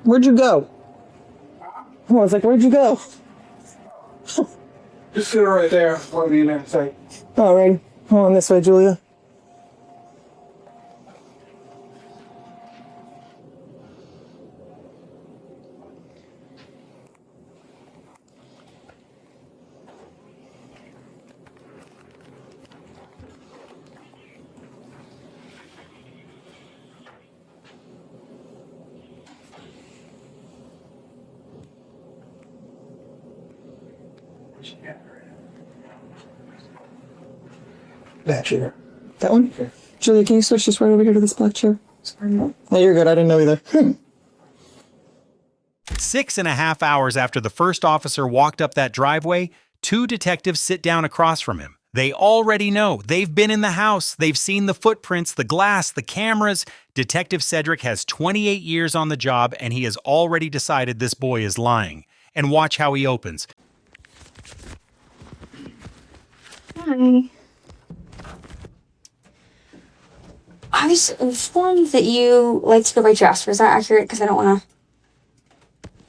Where'd you go? I was like, where'd you go? Just sit right there. Point me in there and say, All right, hold on this way, Julia. that chair. That one? Okay. Julia, can you switch this right over here to this black chair? No, you're good. I didn't know either. 6.5 hours after the first officer walked up that driveway, 2 detectives sit down across from him. They already know. They've been in the house. They've seen the footprints, the glass, the cameras. Detective Cedric has 28 years on the job, and he has already decided this boy is lying. And watch how he opens. Hi. I was informed that you like to go by Jasper. Is that accurate? Because I don't want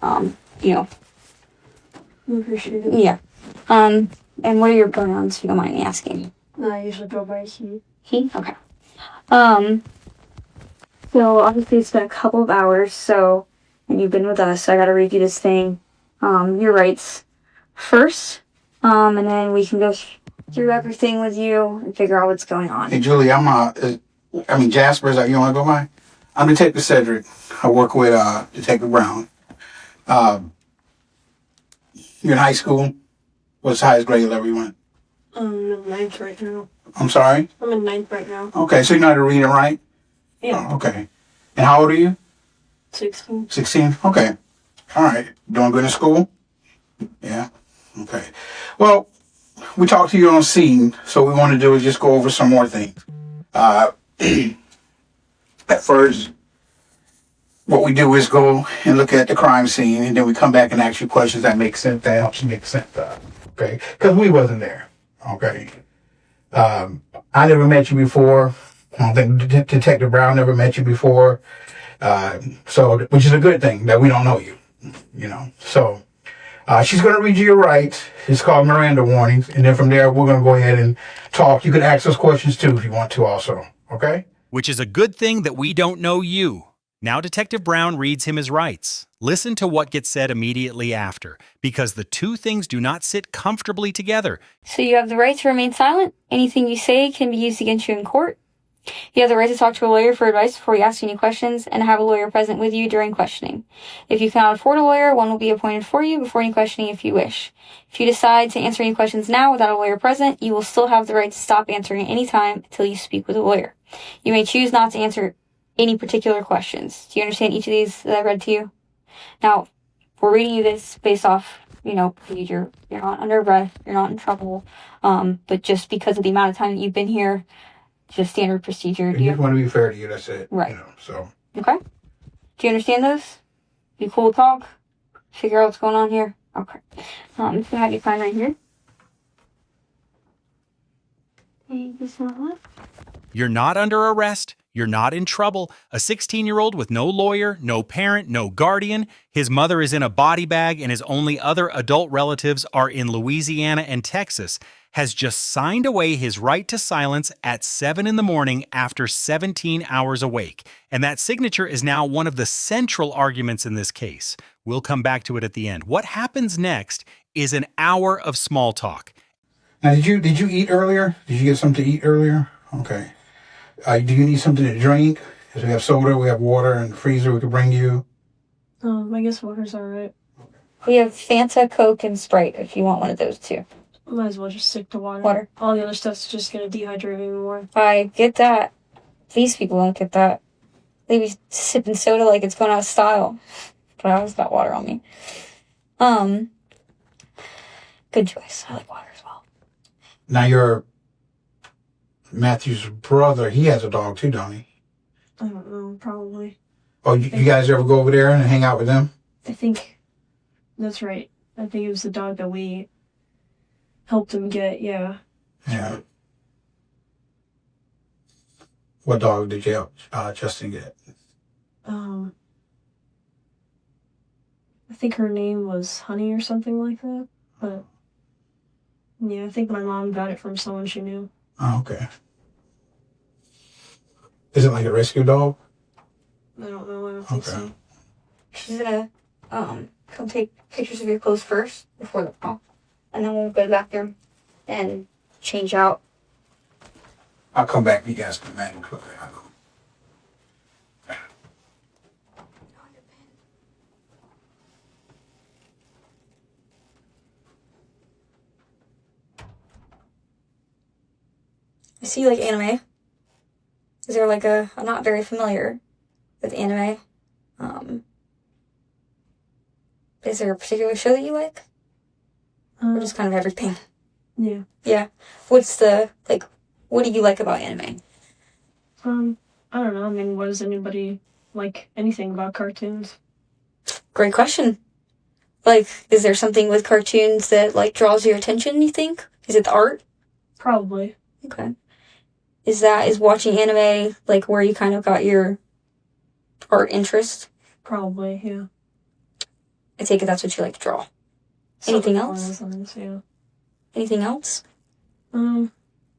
to, you know. I appreciate it. Yeah. And what are your pronouns, if you don't mind me asking? I usually go by he. He? Okay. So obviously it's been a couple of hours, so, and you've been with us, so I gotta review this thing, your rights first, and then we can go through everything with you and figure out what's going on. Hey, Julie, Jasper, is that you want to go by? I'm Detective Cedric. I work with Detective Brown. You're in high school? What's the highest grade level you went? I'm in ninth right now. I'm sorry? I'm in ninth right now. Okay, so you know how to read and write? Yeah. Oh, okay. And how old are you? 16. 16? Okay. All right. Doing good in school? Yeah. Okay. Well, we talked to you on scene, so what we want to do is just go over some more things. At first, what we do is go and look at the crime scene, and then we come back and ask you questions that make sense, that helps you make sense. Okay? Because we wasn't there. Okay? I never met you before. I don't think Detective Brown never met you before. So, which is a good thing that we don't know you, you know. So, she's going to read you your rights. It's called Miranda warnings. And then from there, we're going to go ahead and talk. You can ask us questions too if you want to also. Okay? Which is a good thing that we don't know you. Now Detective Brown reads him his rights. Listen to what gets said immediately after, because the two things do not sit comfortably together. So you have the right to remain silent. Anything you say can be used against you in court. You have the right to talk to a lawyer for advice before you ask any questions and have a lawyer present with you during questioning. If you cannot afford a lawyer, one will be appointed for you before any questioning if you wish. If you decide to answer any questions now without a lawyer present, you will still have the right to stop answering at any time until you speak with a lawyer. You may choose not to answer any particular questions. Do you understand each of these that I read to you? Now, we're reading you this based off, procedure. You're not under arrest, you're not in trouble, but just because of the amount of time that you've been here, just standard procedure. You just want to be fair to you, that's it. Right. You know, so. Okay. Do you understand those? You cool to talk? Figure out what's going on here? Okay. I'm just gonna have you sign right here. Thank you so much. You're not under arrest. You're not in trouble. A 16-year-old with no lawyer, no parent, no guardian. His mother is in a body bag and his only other adult relatives are in Louisiana and Texas, has just signed away his right to silence at 7 in the morning after 17 hours awake. And that signature is now one of the central arguments in this case. We'll come back to it at the end. What happens next is an hour of small talk. Now, did you eat earlier? Did you get something to eat earlier? Okay. Do you need something to drink? Because we have soda, we have water in the freezer we could bring you. I guess water's alright. We have Fanta, Coke, and Sprite if you want one of those too. Might as well just stick to water. Water. All the other stuff's just gonna dehydrate me more. I get that. These people don't get that. They be sipping soda like it's going out of style. But I always got water on me. Good choice. I like water as well. Now, your Matthew's brother, he has a dog too, don't he? I don't know, probably. Oh, you guys ever go over there and hang out with them? I think that's right. I think it was the dog that we helped him get, yeah. Yeah. What dog did you help Justin get? I think her name was Honey or something like that. But yeah, I think my mom got it from someone she knew. Oh, okay. Is it like a rescue dog? I don't know, I don't think so. She's gonna come take pictures of your clothes first before the call. And then we'll go to the bathroom and change out. I'll come back. You guys can manage. I'll go. I see you like anime. Is there like I'm not very familiar with anime. Is there a particular show that you like? Or just kind of everything? Yeah. Yeah. What do you like about anime? I don't know. I mean, what does anybody like anything about cartoons? Great question. Like, is there something with cartoons that, like, draws your attention, you think? Is it the art? Probably. Okay. Is watching anime, like, where you kind of got your art interest? Probably, yeah. I take it that's what you like to draw. Anything else? Yeah. Anything else?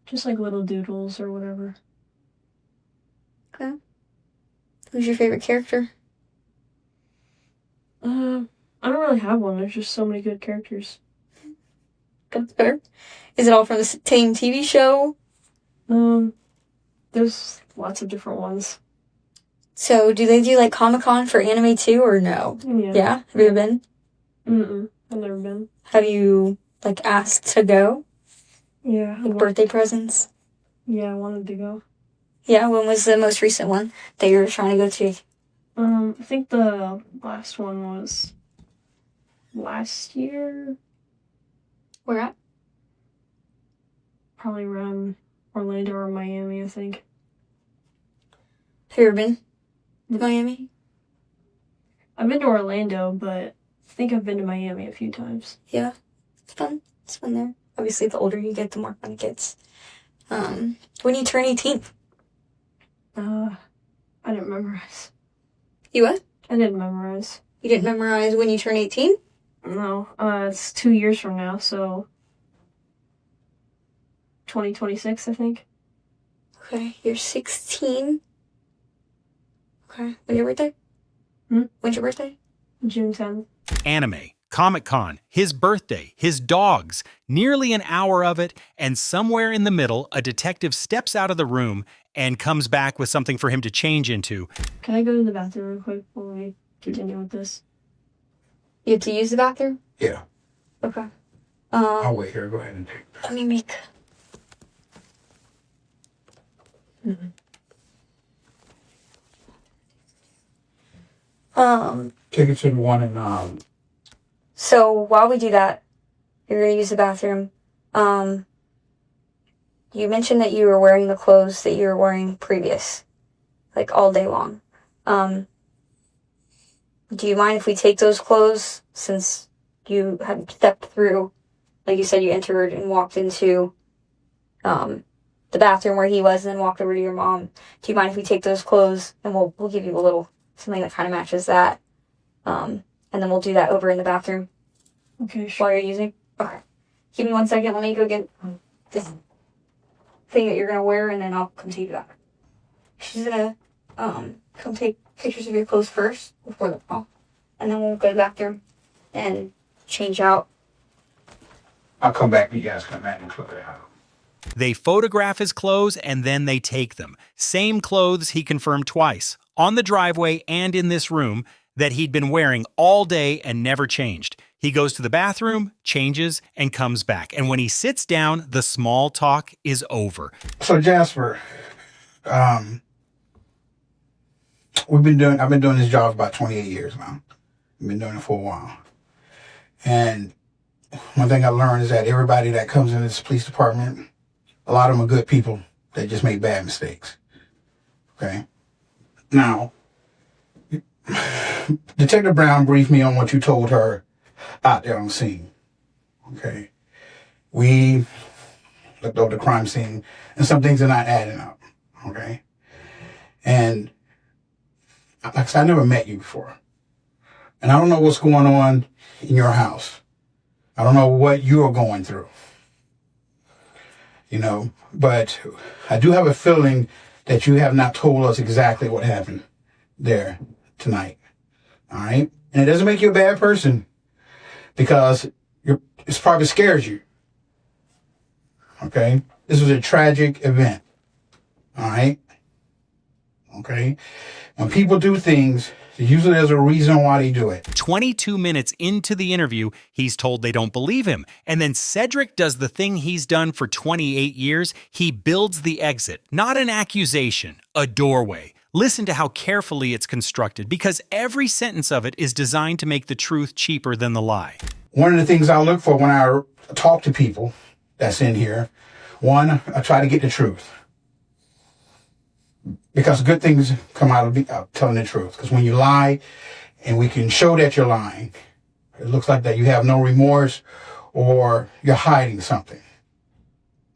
Just like little doodles or whatever. Okay. Who's your favorite character? I don't really have one. There's just so many good characters. That's fair. Is it all from the same TV show? There's lots of different ones. So, do they do like Comic-Con for anime too, or no? Yeah. Have you been? I've never been. Have you like asked to go? Yeah. Like birthday presents? Yeah, I wanted to go. Yeah. When was the most recent one that you were trying to go to? I think the last one was last year. Where at? Probably around Orlando or Miami, I think. Have you ever been to Miami? I've been to Orlando, but I think I've been to Miami a few times. Yeah. It's fun. It's fun there. Obviously, the older you get, the more fun it gets. When you turn 18? I didn't memorize. You what? I didn't memorize. You didn't memorize when you turn 18? No. It's 2 years from now, so 2026, I think. Okay, you're 16. Okay, when's your birthday? When's your birthday? June 10th. Anime, Comic-Con, his birthday, his dogs, nearly an hour of it, and somewhere in the middle, a detective steps out of the room and comes back with something for him to change into. Can I go to the bathroom real quick before we continue with this? You have to use the bathroom? Yeah. Okay. I'll wait here. Go ahead and take. Let me make... Take it to the one in So while we do that, you're gonna use the bathroom. You mentioned that you were wearing the clothes that you were wearing previous, like all day long. Do you mind if we take those clothes since you had stepped through, like you said, you entered and walked into the bathroom where he was and then walked over to your mom? Do you mind if we take those clothes and we'll give you a little something that kind of matches that? And then we'll do that over in the bathroom. Okay, sure. While you're using? Okay. Give me 1 second. Let me go get this thing that you're going to wear, and then I'll come take you back. She's going to come take pictures of your clothes first before the call. And then we'll go to the bathroom and change out. I'll come back. You guys come back and clear it out. They photograph his clothes and then they take them. Same clothes he confirmed twice, on the driveway and in this room, that he'd been wearing all day and never changed. He goes to the bathroom, changes, and comes back. And when he sits down, the small talk is over. So Jasper, I've been doing this job for about 28 years now. I've been doing it for a while. And one thing I learned is that everybody that comes into this police department, a lot of them are good people that just make bad mistakes. Okay? Now, Detective Brown briefed me on what you told her out there on the scene. Okay? We looked over the crime scene, and some things are not adding up. Okay? And like I said, I never met you before. And I don't know what's going on in your house. I don't know what you're going through. You know, but I do have a feeling that you have not told us exactly what happened there tonight. All right? And it doesn't make you a bad person because it's probably scares you. Okay? This was a tragic event. All right? Okay? When people do things, usually there's a reason why they do it. 22 minutes into the interview, he's told they don't believe him. And then Cedric does the thing he's done for 28 years. He builds the exit, not an accusation, a doorway. Listen to how carefully it's constructed, because every sentence of it is designed to make the truth cheaper than the lie. One of the things I look for when I talk to people that's in here, one, I try to get the truth. Because good things come out of telling the truth. Because when you lie, and we can show that you're lying, it looks like that you have no remorse or you're hiding something.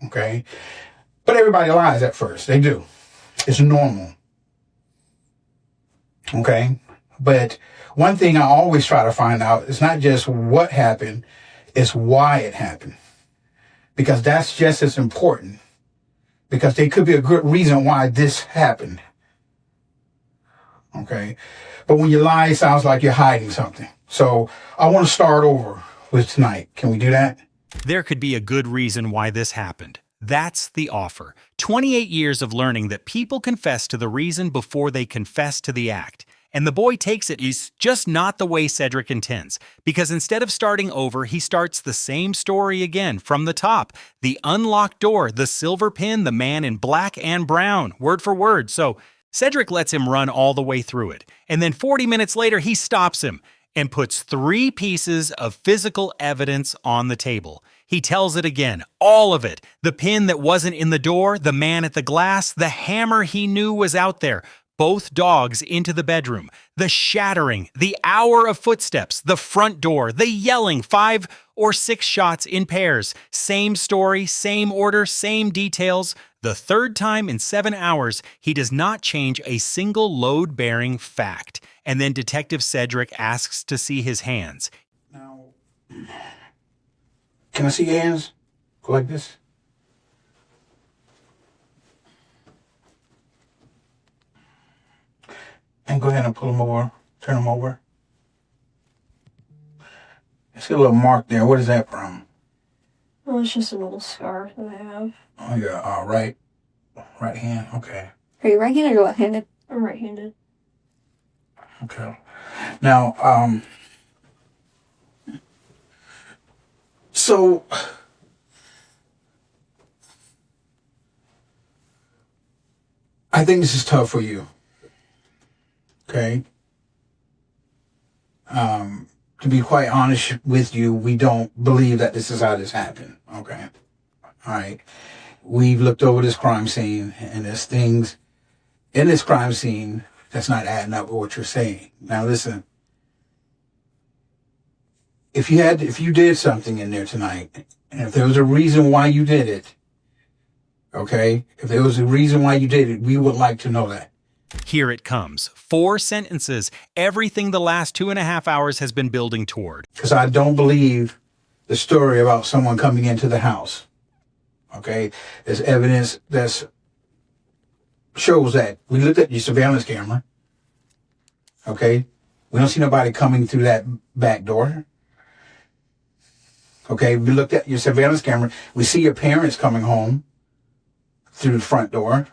Okay? But everybody lies at first. They do. It's normal. Okay? But one thing I always try to find out is not just what happened, it's why it happened. Because that's just as important. Because there could be a good reason why this happened. Okay? But when you lie, it sounds like you're hiding something. So I want to start over with tonight. Can we do that? There could be a good reason why this happened. That's the offer. 28 years of learning that people confess to the reason before they confess to the act. And the boy takes it is just not the way Cedric intends, because instead of starting over, he starts the same story again from the top. The unlocked door, the silver pin, the man in black and brown, word for word. So Cedric lets him run all the way through it. And then 40 minutes later, he stops him and puts 3 pieces of physical evidence on the table. He tells it again, all of it. The pin that wasn't in the door, the man at the glass, the hammer he knew was out there, both dogs into the bedroom, the shattering, the hour of footsteps, the front door, the yelling, 5 or 6 shots in pairs, same story, same order, same details. The third time in 7 hours, he does not change a single load-bearing fact. And then Detective Cedric asks to see his hands. Now, can I see your hands? Go like this. And go ahead and pull them over. Turn them over. I see a little mark there. What is that from? Well, it's just a little scar that I have. Oh, yeah. Right hand. Okay. Are you right-handed or left-handed? I'm right-handed. Okay. Now, so I think this is tough for you. Okay. To be quite honest with you, we don't believe that this is how this happened. Okay. All right. We've looked over this crime scene, and there's things in this crime scene that's not adding up with what you're saying. Now listen. If you did something in there tonight, and if there was a reason why you did it, okay? If there was a reason why you did it, we would like to know that. Here it comes. 4 sentences. Everything the last 2.5 hours has been building toward. Because I don't believe the story about someone coming into the house. Okay? There's evidence that shows that. We looked at your surveillance camera. Okay? We don't see nobody coming through that back door. Okay? We looked at your surveillance camera. We see your parents coming home through the front door.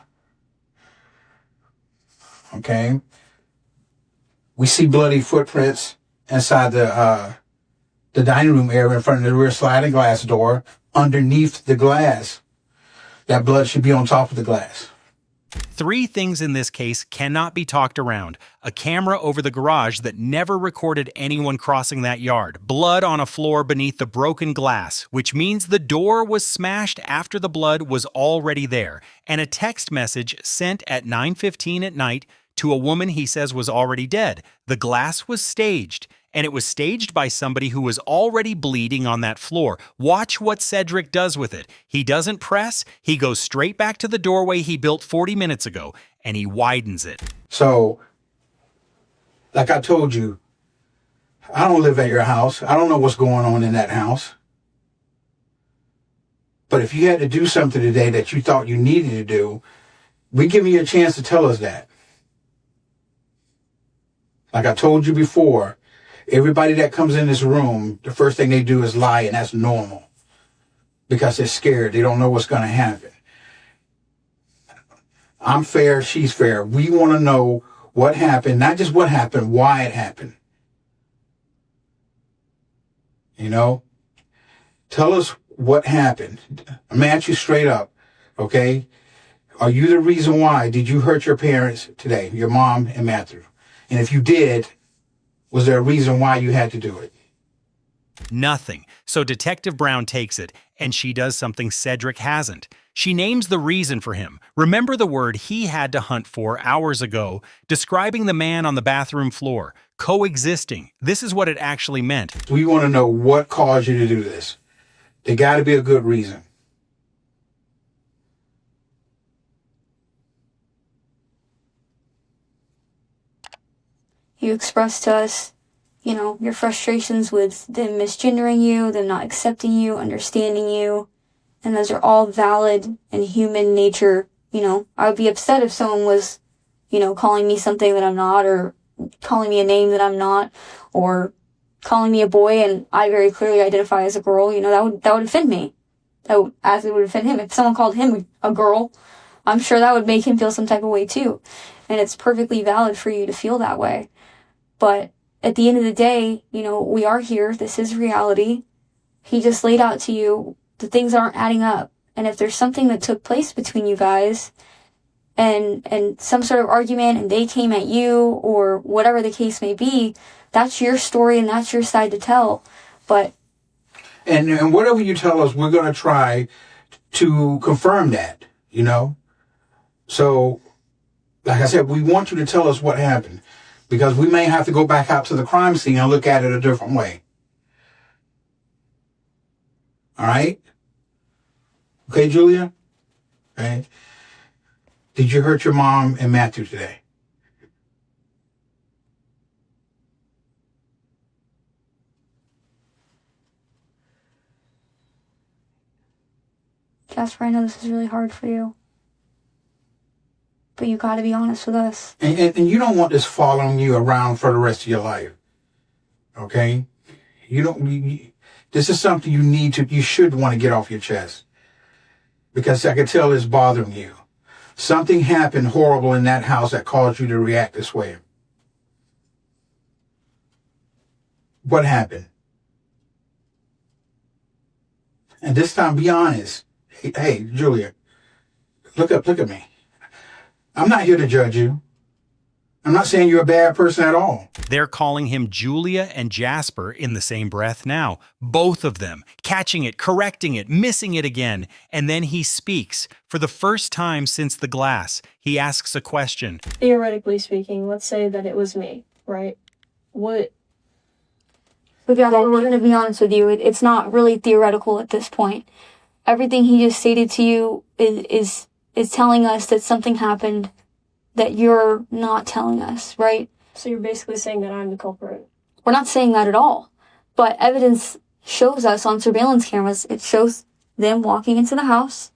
Okay? We see bloody footprints inside the dining room area in front of the rear sliding glass door underneath the glass. That blood should be on top of the glass. 3 things in this case cannot be talked around. A camera over the garage that never recorded anyone crossing that yard. Blood on a floor beneath the broken glass, which means the door was smashed after the blood was already there. And a text message sent at 9:15 at night to a woman he says was already dead. The glass was staged, and it was staged by somebody who was already bleeding on that floor. Watch what Cedric does with it. He doesn't press. He goes straight back to the doorway he built 40 minutes ago, and he widens it. So, like I told you, I don't live at your house. I don't know what's going on in that house. But if you had to do something today that you thought you needed to do, we give you a chance to tell us that. Like I told you before, everybody that comes in this room, the first thing they do is lie, and that's normal. Because they're scared. They don't know what's going to happen. I'm fair, she's fair. We want to know what happened, not just what happened, why it happened. You know? Tell us what happened. I'm going to ask you straight up, okay? Are you the reason why? Did you hurt your parents today, your mom and Matthew? And if you did, was there a reason why you had to do it? Nothing. So Detective Brown takes it, and she does something Cedric hasn't. She names the reason for him. Remember the word he had to hunt for hours ago, describing the man on the bathroom floor. Coexisting. This is what it actually meant. We want to know what caused you to do this. There got to be a good reason. You expressed to us, your frustrations with them misgendering you, them not accepting you, understanding you. And those are all valid and human nature. I would be upset if someone was, calling me something that I'm not, or calling me a name that I'm not, or calling me a boy and I very clearly identify as a girl, that would offend me. As it would offend him. If someone called him a girl, I'm sure that would make him feel some type of way too. And it's perfectly valid for you to feel that way. But at the end of the day, we are here. This is reality. He just laid out to you the things aren't adding up. And if there's something that took place between you guys and some sort of argument and they came at you or whatever the case may be, that's your story and that's your side to tell. But And whatever you tell us, we're going to try to confirm that, So, like I said, we want you to tell us what happened. Because we may have to go back out to the crime scene and look at it a different way. All right? Okay, Julia? Okay. Did you hurt your mom and Matthew today? Jasper, I know this is really hard for you. But you gotta be honest with us. And you don't want this following you around for the rest of your life. Okay? This is something you should want to get off your chest. Because I can tell it's bothering you. Something happened horrible in that house that caused you to react this way. What happened? And this time, be honest. Hey, Julia, look at me. I'm not here to judge you. I'm not saying you're a bad person at all. They're calling him Julia and Jasper in the same breath now. Both of them, catching it, correcting it, missing it again. And then he speaks. For the first time since the glass, he asks a question. Theoretically speaking, let's say that it was me, right? What? We're going to be honest with you. It's not really theoretical at this point. Everything he just stated to you is telling us that something happened that you're not telling us, right? So you're basically saying that I'm the culprit. We're not saying that at all. But evidence shows us on surveillance cameras, it shows them walking into the house.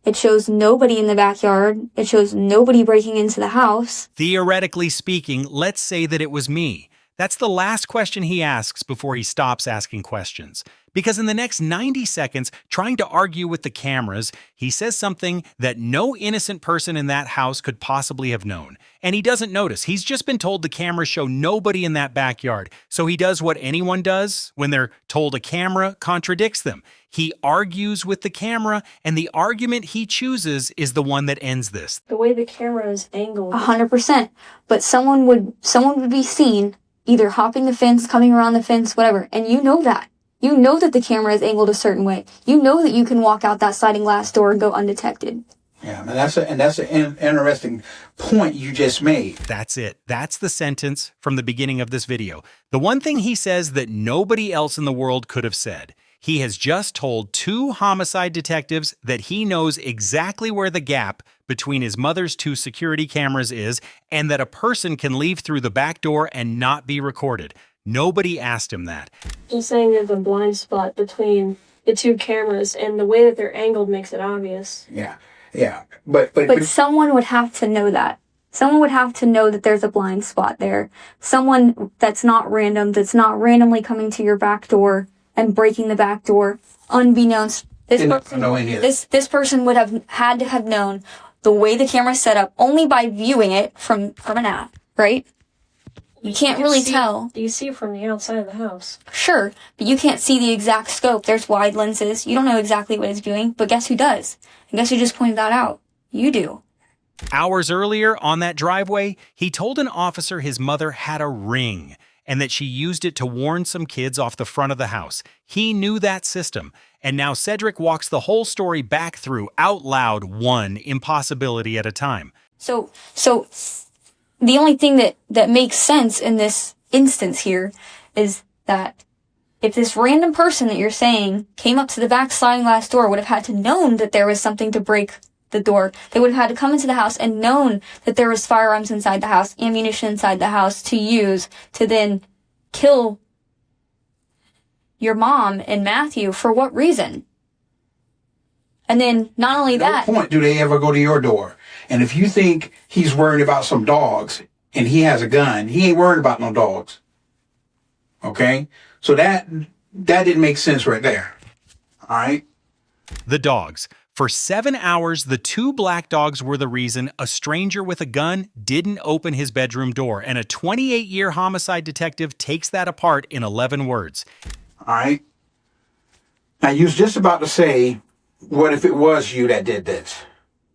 It shows nobody in the backyard. It shows nobody breaking into the house. Theoretically speaking, let's say that it was me. That's the last question he asks before he stops asking questions. Because in the next 90 seconds, trying to argue with the cameras, he says something that no innocent person in that house could possibly have known. And he doesn't notice. He's just been told the cameras show nobody in that backyard. So he does what anyone does when they're told a camera contradicts them. He argues with the camera, and the argument he chooses is the one that ends this. The way the camera is angled. 100%. But someone would be seen either hopping the fence, coming around the fence, whatever. And you know that. You know that the camera is angled a certain way. You know that you can walk out that sliding glass door and go undetected. Yeah, and that's an interesting point you just made. That's it. That's the sentence from the beginning of this video. The one thing he says that nobody else in the world could have said. He has just told 2 homicide detectives that he knows exactly where the gap between his mother's 2 security cameras is, and that a person can leave through the back door and not be recorded. Nobody asked him that. Just saying there's a blind spot between the 2 cameras, and the way that they're angled makes it obvious. Yeah. But someone would have to know that. Someone would have to know that there's a blind spot there. Someone that's not random, that's not randomly coming to your back door and breaking the back door, unbeknownst. This person would have had to have known the way the camera's set up only by viewing it from an app, right? You can't really tell. You see it from the outside of the house. Sure, but you can't see the exact scope. There's wide lenses. You don't know exactly what it's doing, but guess who does? And guess who just pointed that out? You do. Hours earlier, on that driveway, he told an officer his mother had a ring and that she used it to warn some kids off the front of the house. He knew that system. And now Cedric walks the whole story back through out loud, one impossibility at a time. So the only thing that makes sense in this instance here is that if this random person that you're saying came up to the back sliding glass door would have had to known that there was something to break the door, they would have had to come into the house and known that there was firearms inside the house, ammunition inside the house to use to then kill your mom and Matthew. For what reason? And then not only that. At no point do they ever go to your door And if you think he's worried about some dogs and he has a gun, he ain't worried about no dogs. Okay? So that didn't make sense right there. All right? The dogs. For 7 hours, the 2 black dogs were the reason a stranger with a gun didn't open his bedroom door, and a 28-year homicide detective takes that apart in 11 words. All right? Now, you was just about to say, what if it was you that did this?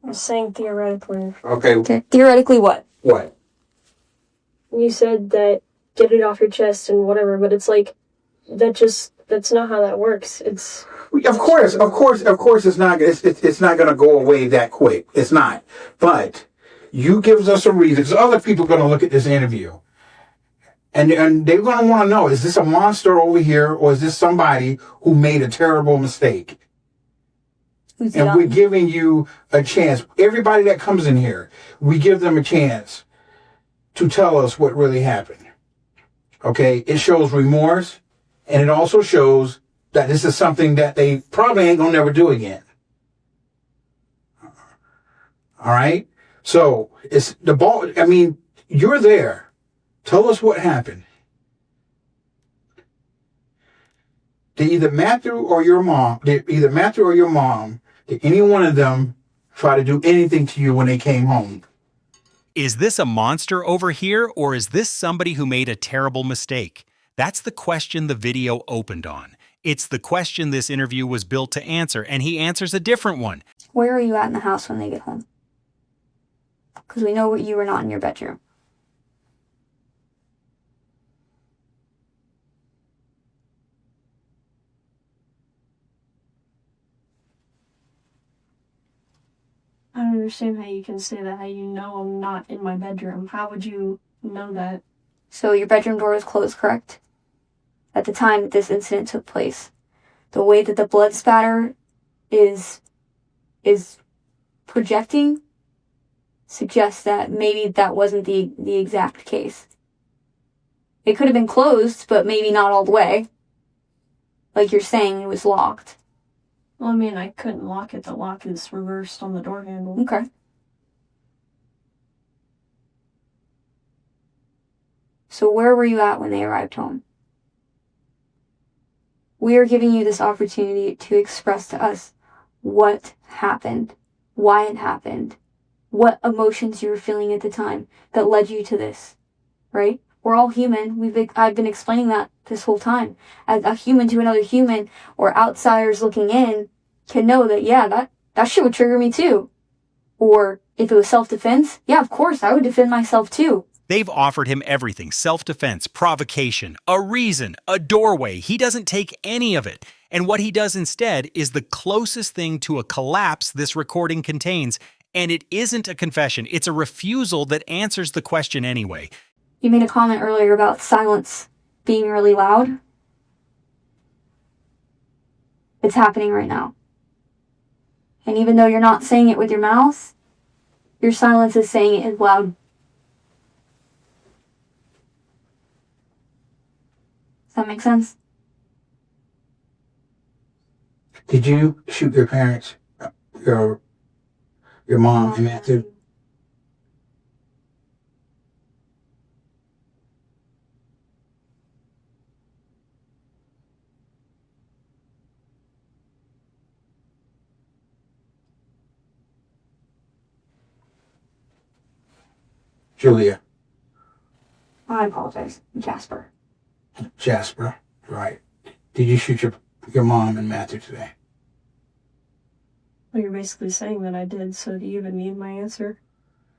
I'm saying theoretically. Okay. Theoretically what? What? You said that get it off your chest and whatever, but it's like, that's not how that works. It's... Of course, it's not going to go away that quick. It's not. But you gives us a reason. Because other people are going to look at this interview. And they're going to want to know, is this a monster over here, or is this somebody who made a terrible mistake? And we're giving you a chance. Everybody that comes in here, we give them a chance to tell us what really happened. Okay? It shows remorse, and it also shows that this is something that they probably ain't gonna never do again. All right? So, it's the ball. I mean, you're there. Tell us what happened. Did either Matthew or your mom, did any one of them try to do anything to you when they came home? Is this a monster over here, or is this somebody who made a terrible mistake? That's the question the video opened on. It's the question this interview was built to answer, and he answers a different one. Where are you at in the house when they get home? Because we know you were not in your bedroom. I don't understand how you can say that, how you know I'm not in my bedroom. How would you know that? So your bedroom door was closed, correct? At the time that this incident took place. The way that the blood spatter is projecting suggests that maybe that wasn't the exact case. It could have been closed, but maybe not all the way. Like you're saying, it was locked. Well, I mean, I couldn't lock it. The lock is reversed on the door handle. Okay. So where were you at when they arrived home? We are giving you this opportunity to express to us what happened, why it happened, what emotions you were feeling at the time that led you to this, right? We're all human. I've been explaining that this whole time. As a human to another human, or outsiders looking in, can know that, yeah, that shit would trigger me too. Or if it was self-defense, yeah, of course, I would defend myself too. They've offered him everything: self-defense, provocation, a reason, a doorway. He doesn't take any of it. And what he does instead is the closest thing to a collapse this recording contains. And it isn't a confession. It's a refusal that answers the question anyway. You made a comment earlier about silence being really loud. It's happening right now. And even though you're not saying it with your mouth, your silence is saying it loud. Does that make sense? Did you shoot their parents, your mom and Matthew? Julia. I apologize. Jasper. Jasper, right. Did you shoot your mom and Matthew today? Well, you're basically saying that I did, so do you even need my answer?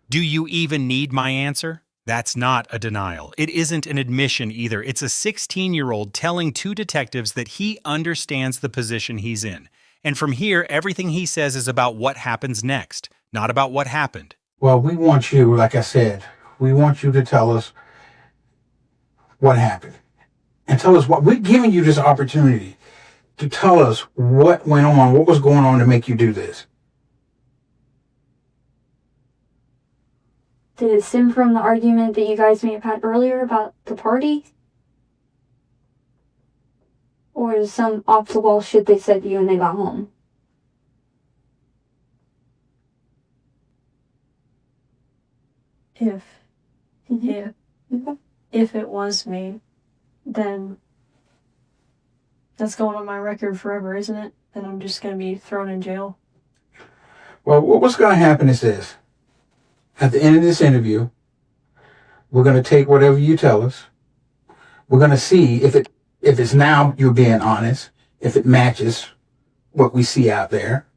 Do you even need my answer? That's not a denial. It isn't an admission either. It's a 16-year-old telling 2 detectives that he understands the position he's in. And from here, everything he says is about what happens next, not about what happened. Well, we want you, like I said, we want you to tell us what happened. And tell us what, we're giving you this opportunity to tell us what went on, what was going on to make you do this. Did it stem from the argument that you guys may have had earlier about the party? Or is some off-the-wall shit they said to you when they got home? If, yeah, if it was me, then that's going on my record forever, isn't it? And I'm just gonna be thrown in jail. Well, what's going to happen is this. At the end of this interview, we're going to take whatever you tell us. We're going to see if it's now you're being honest, if it matches what we see out there.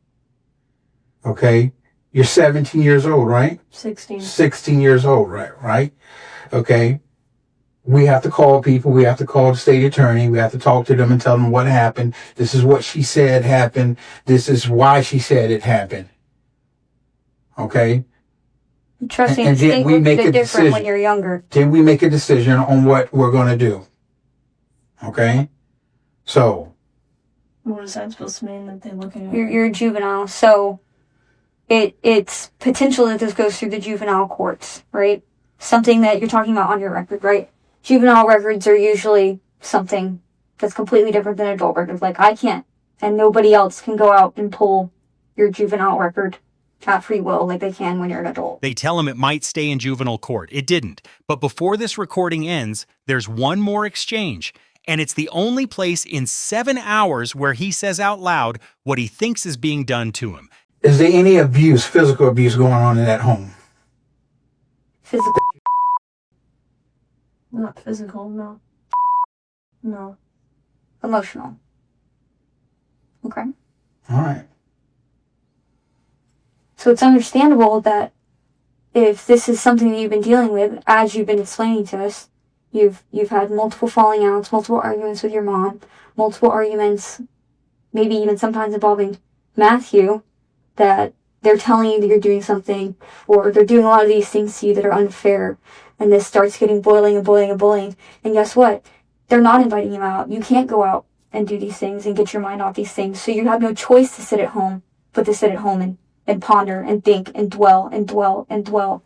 Okay? You're 17 years old, right? 16. 16 years old, right? Okay? We have to call people. We have to call the state attorney. We have to talk to them and tell them what happened. This is what she said happened. This is why she said it happened. Okay? Trust me, and then we make a different decision. when you're younger. Then we make a decision on what we're going to do. Okay? So. What is that supposed to mean that they're looking at? You're a juvenile, so it's potential that this goes through the juvenile courts, right? Something that you're talking about on your record, right? Juvenile records are usually something that's completely different than adult records. Like, I can't, and nobody else can go out and pull your juvenile record at free will like they can when you're an adult. They tell him it might stay in juvenile court. It didn't. But before this recording ends, there's one more exchange. And it's the only place in 7 hours where he says out loud what he thinks is being done to him. Is there any abuse, physical abuse going on in that home? Physical? Not physical, no. No. Emotional. Okay. All right. So it's understandable that if this is something that you've been dealing with, as you've been explaining to us, you've had multiple falling outs, multiple arguments with your mom, multiple arguments, maybe even sometimes involving Matthew, that they're telling you that you're doing something, or they're doing a lot of these things to you that are unfair, and this starts getting boiling and boiling and boiling. And guess what? They're not inviting you out. You can't go out and do these things and get your mind off these things. So you have no choice to sit at home, but to sit at home and ponder and think and dwell and dwell and dwell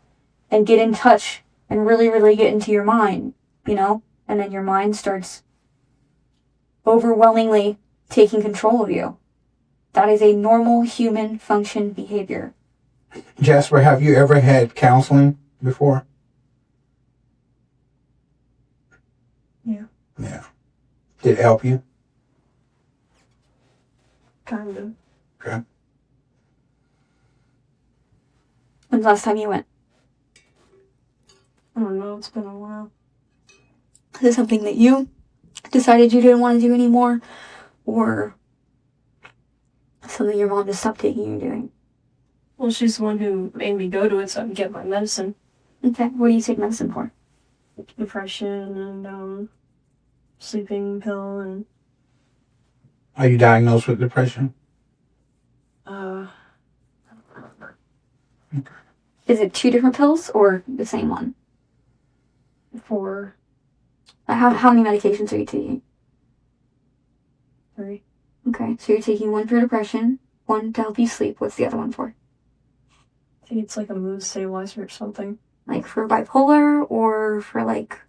and get in touch and really, really get into your mind, you know? And then your mind starts overwhelmingly taking control of you. That is a normal human function behavior. Jasper, have you ever had counseling before? Yeah. Yeah. Did it help you? Kind of. Okay. When's the last time you went? I don't know, it's been a while. Is it something that you decided you didn't want to do anymore? Or something your mom just stopped taking you doing? Well, she's the one who made me go to it so I can get my medicine. Okay, what do you take medicine for? Depression and, sleeping pill and... Are you diagnosed with depression? Is it 2 different pills or the same one? 4. How many medications are you taking? 3. Okay, so you're taking 1 for depression, 1 to help you sleep. What's the other one for? I think it's like a mood stabilizer or something. Like for bipolar or for like...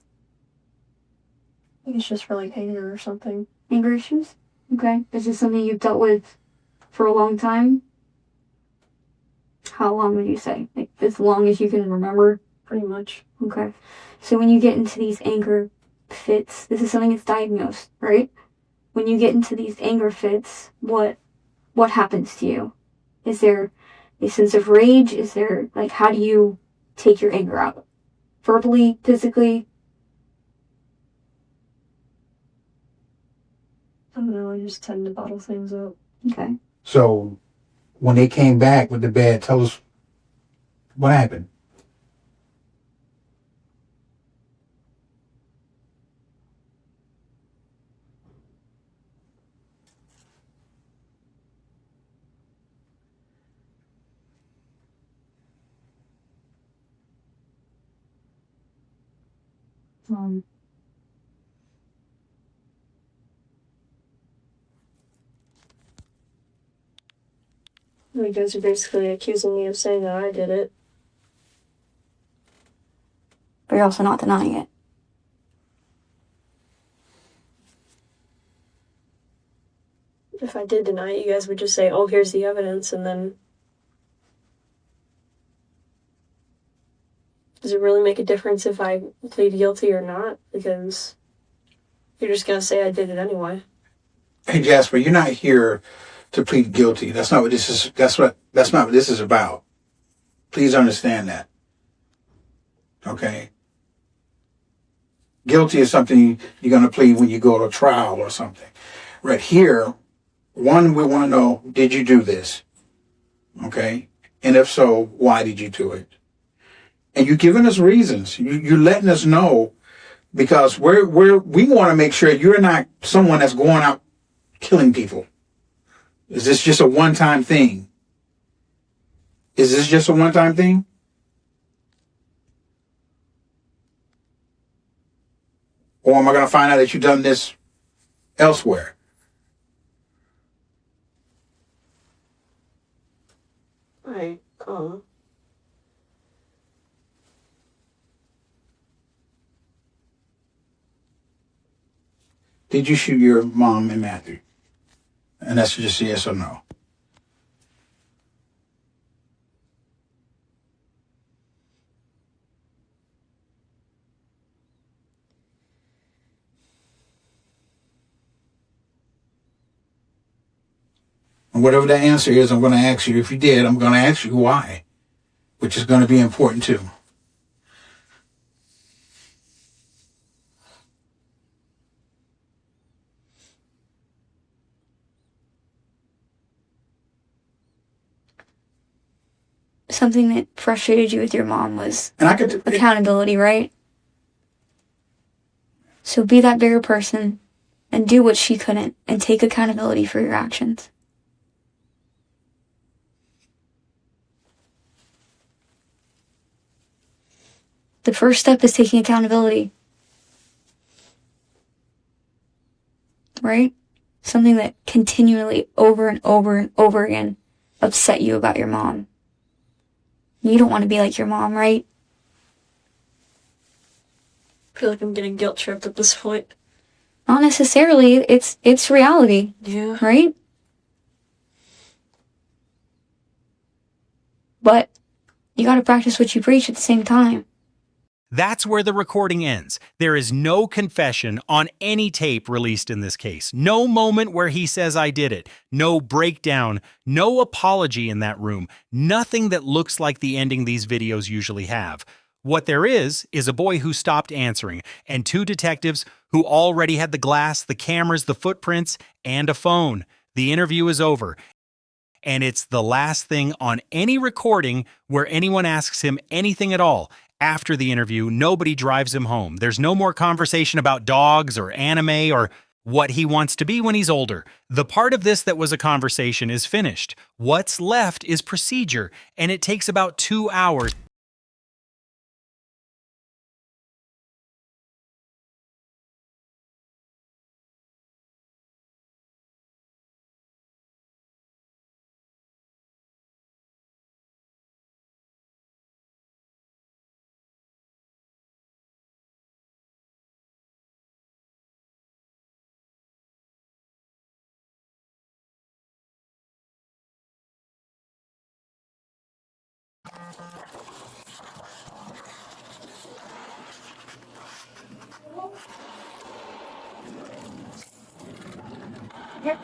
I think it's just for like anger or something. Anger issues? Okay. Is this something you've dealt with for a long time? How long would you say? Like as long as you can remember? Pretty much. Okay. So when you get into these anger fits, this is something that's diagnosed, right? When you get into these anger fits, what happens to you? Is there a sense of rage? Is there, like, how do you take your anger out? Verbally, physically? I don't know, I just tend to bottle things up. Okay. So, when they came back with the bed, tell us what happened. You guys are basically accusing me of saying that I did it. But you're also not denying it. If I did deny it, you guys would just say, oh, here's the evidence, and then... does it really make a difference if I plead guilty or not? Because you're just gonna say I did it anyway. Hey Jasper, you're not here to plead guilty. That's not what this is. That's not what this is about. Please understand that. Okay. Guilty is something you're going to plead when you go to trial or something. Right here, one, we want to know, did you do this? Okay. And if so, why did you do it? And you're giving us reasons. You're letting us know, because we want to make sure you're not someone that's going out killing people. Is this just a one-time thing? Is this just a one-time thing? Or am I going to find out that you've done this elsewhere? Right. Did you shoot your mom and Matthew? And that's just yes or no. And whatever the answer is, I'm going to ask you. If you did, I'm going to ask you why, which is going to be important too. Something that frustrated you with your mom was accountability, right? So be that bigger person and do what she couldn't and take accountability for your actions. The first step is taking accountability. Right? Something that continually over and over and over again upset you about your mom. You don't want to be like your mom, right? I feel like I'm getting guilt tripped at this point. Not necessarily. It's reality. Yeah. Right? But you gotta practice what you preach at the same time. That's where the recording ends. There is no confession on any tape released in this case. No moment where he says I did it. No breakdown. No apology in that room. Nothing that looks like the ending these videos usually have. What there is a boy who stopped answering, and two detectives who already had the glass, the cameras, the footprints, and a phone. The interview is over. And it's the last thing on any recording where anyone asks him anything at all. After the interview, nobody drives him home. There's no more conversation about dogs or anime or what he wants to be when he's older. The part of this that was a conversation is finished. What's left is procedure, and it takes about 2 hours.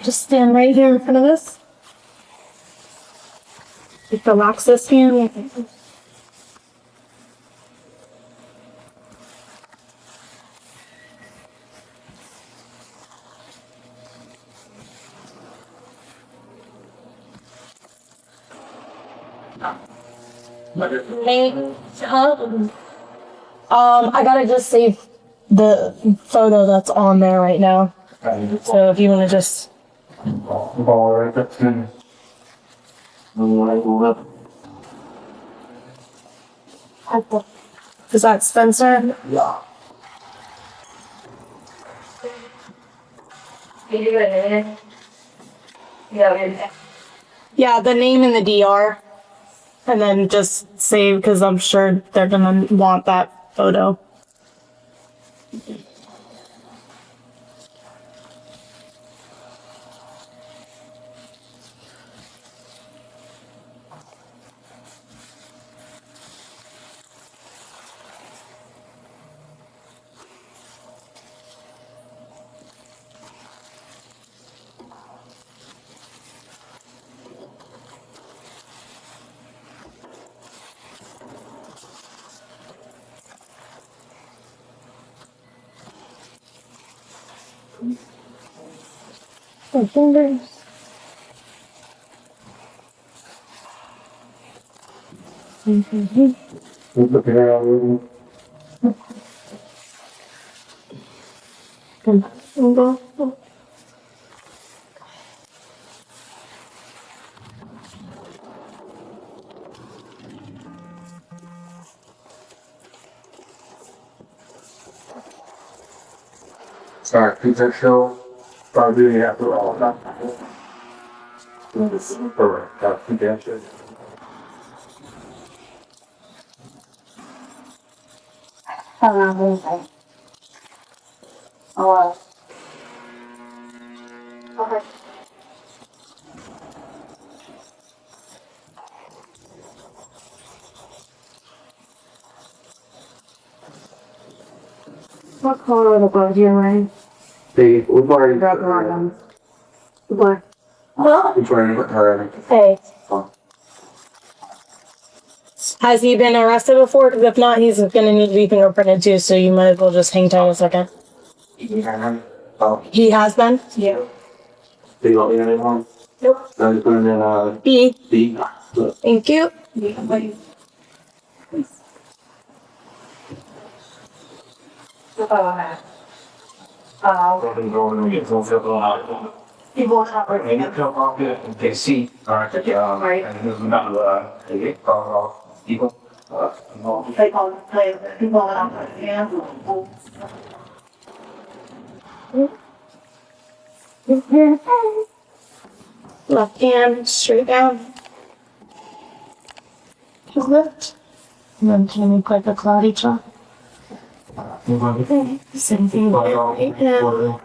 Just stand right here in front of us. Just relax this hand. I gotta just save the photo that's on there right now. So if you want to just. Is that Spencer? Yeah. Yeah, the name in the DR. And then just save, because I'm sure they're gonna want that photo. My fingers. Sorry, pizza show. Probably after all that. Correct. Pizza. Oh, okay. What color are the gloves you're wearing? We've already Black. Black. Which one already? Hey. Has he been arrested before? Because if not, he's going to need to be fingerprinted too, so you might as well just hang tight a second. Yeah. Oh. He has been? Yeah. Do you want me to name one? Nope. I just put it in B. B. Thank you. He won't have it. And you come off it and they see. Alright. Right. And there's another, they get called off people. They call it people on yeah. Left hand straight down. Lift. And then can you click a cloudy top? Same thing. Right hand.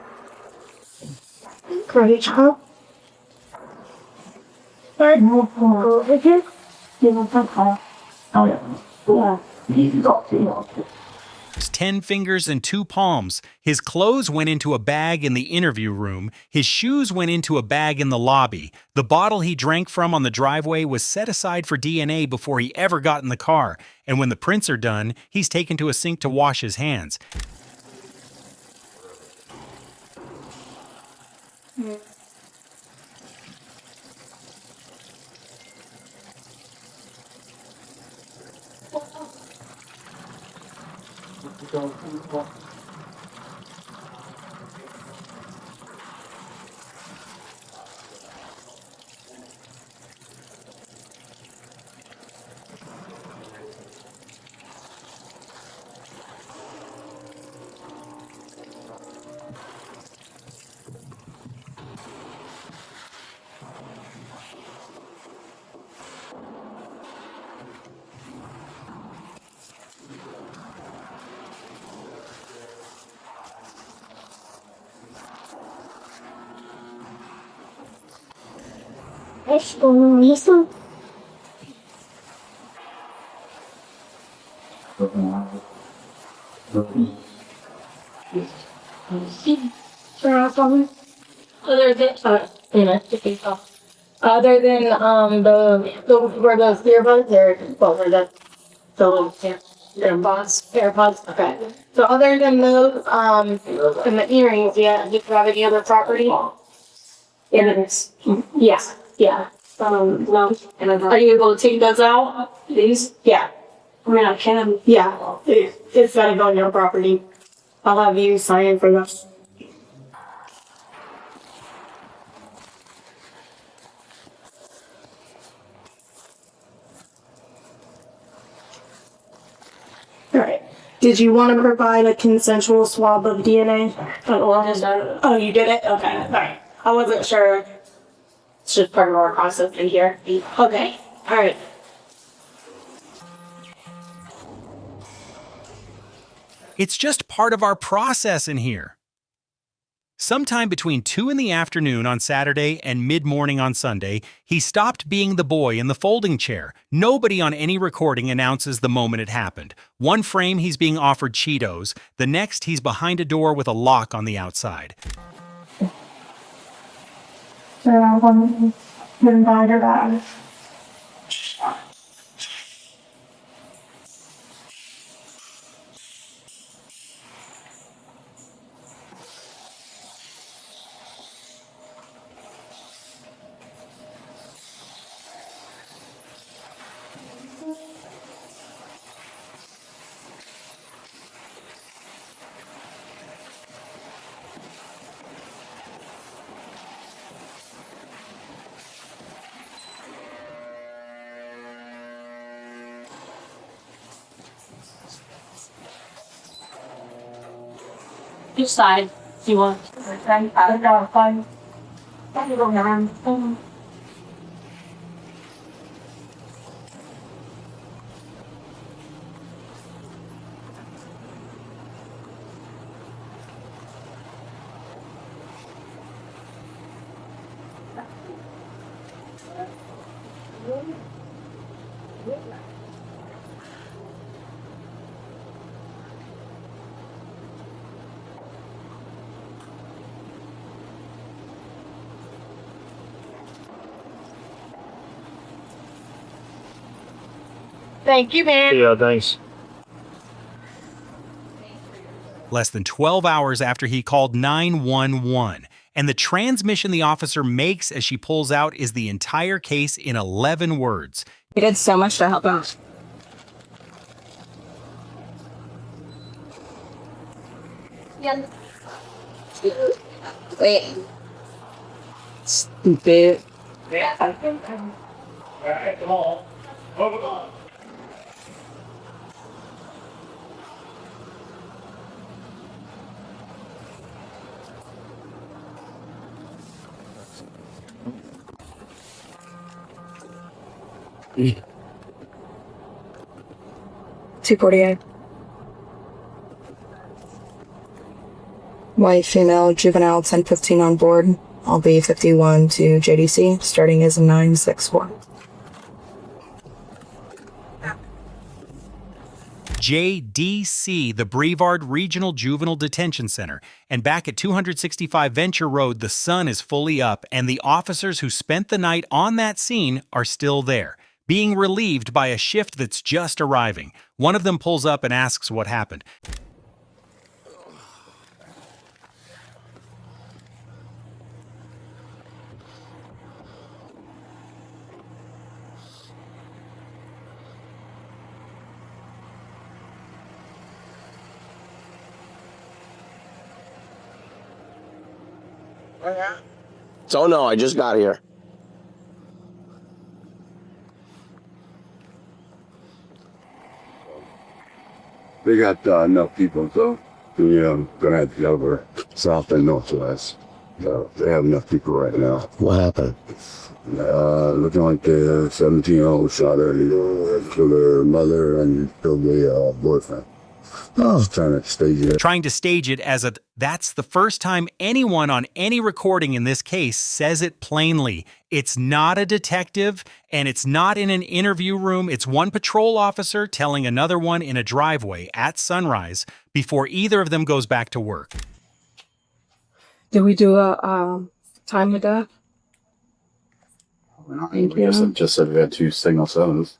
Cloudy top. Alright, go over here. Give him some call. Oh yeah. Yeah. His 10 fingers and 2 palms. His clothes went into a bag in the interview room. His shoes went into a bag in the lobby. The bottle he drank from on the driveway was set aside for DNA before he ever got in the car. And when the prints are done, he's taken to a sink to wash his hands. What's going on, listen? Other than the where those earbuds or what were the AirPods. Okay. So other than those and the earrings, yeah, do you have any other property? Earrings. Yeah. Yeah. No. Are you able to take those out? These? Yeah. I mean, I can. Yeah. It's gotta go on your property. I'll have you sign for this. Alright. Did you want to provide a consensual swab of DNA? Oh, you did it? Okay. Alright. I wasn't sure. It's just part of our process in here. Okay. Alright. It's just part of our process in here. Sometime between 2 in the afternoon on Saturday and mid-morning on Sunday, he stopped being the boy in the folding chair. Nobody on any recording announces the moment it happened. One frame he's being offered Cheetos, the next he's behind a door with a lock on the outside. Which side do you want? Thank you, man. Yeah, thanks. Less than 12 hours after he called 911. And the transmission the officer makes as she pulls out is the entire case in 11 words. We did so much to help out. Yeah. Wait. Stupid. Yeah, I think I'm... Alright, come on. Over on. Mm. 248. White female juvenile 1015 on board. I'll be 51 to JDC. Starting is 964. JDC, the Brevard Regional Juvenile Detention Center. And back at 265 Venture Road, the sun is fully up, and the officers who spent the night on that scene are still there, being relieved by a shift that's just arriving. One of them pulls up and asks what happened. So no, I just got here. They got enough people, so gonna have to go over south and northwest. So they have enough people right now. What happened? Looking like the 17-year-old shot her, killed her mother and killed the boyfriend. Oh, Trying to stage it as that's the first time anyone on any recording in this case says it plainly. It's not a detective, and it's not in an interview room. It's one patrol officer telling another one in a driveway at sunrise before either of them goes back to work. Did we do a time of death? I guess it just said we had 2 signal 7s.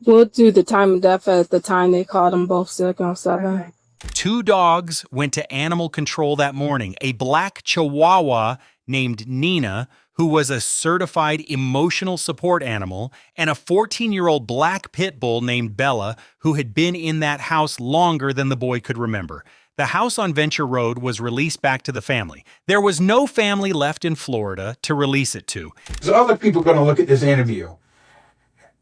We'll do the time of death at the time they called them both signal 7. 2 dogs went to animal control that morning. A black Chihuahua named Nina, who was a certified emotional support animal, and a 14-year-old black pit bull named Bella, who had been in that house longer than the boy could remember. The house on Venture Road was released back to the family. There was no family left in Florida to release it to. So other people are going to look at this interview.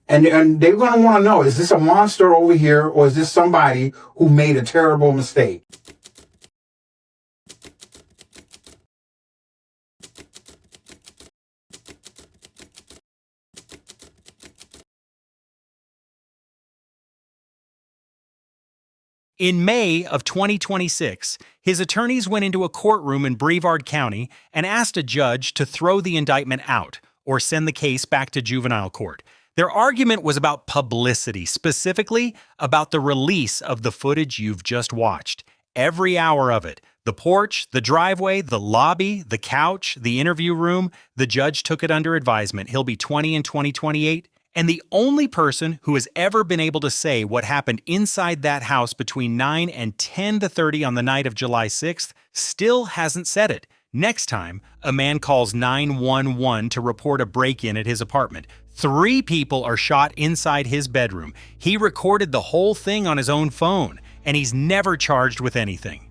And they're going to want to know, is this a monster over here, or is this somebody who made a terrible mistake? In May of 2026, his attorneys went into a courtroom in Brevard County and asked a judge to throw the indictment out or send the case back to juvenile court. Their argument was about publicity, specifically about the release of the footage you've just watched. Every hour of it. The porch, the driveway, the lobby, the couch, the interview room. The judge took it under advisement. He'll be 20 in 2028. And the only person who has ever been able to say what happened inside that house between 9 and 10:30 on the night of July 6th still hasn't said it. Next time, a man calls 911 to report a break-in at his apartment. 3 people are shot inside his bedroom. He recorded the whole thing on his own phone, and he's never charged with anything.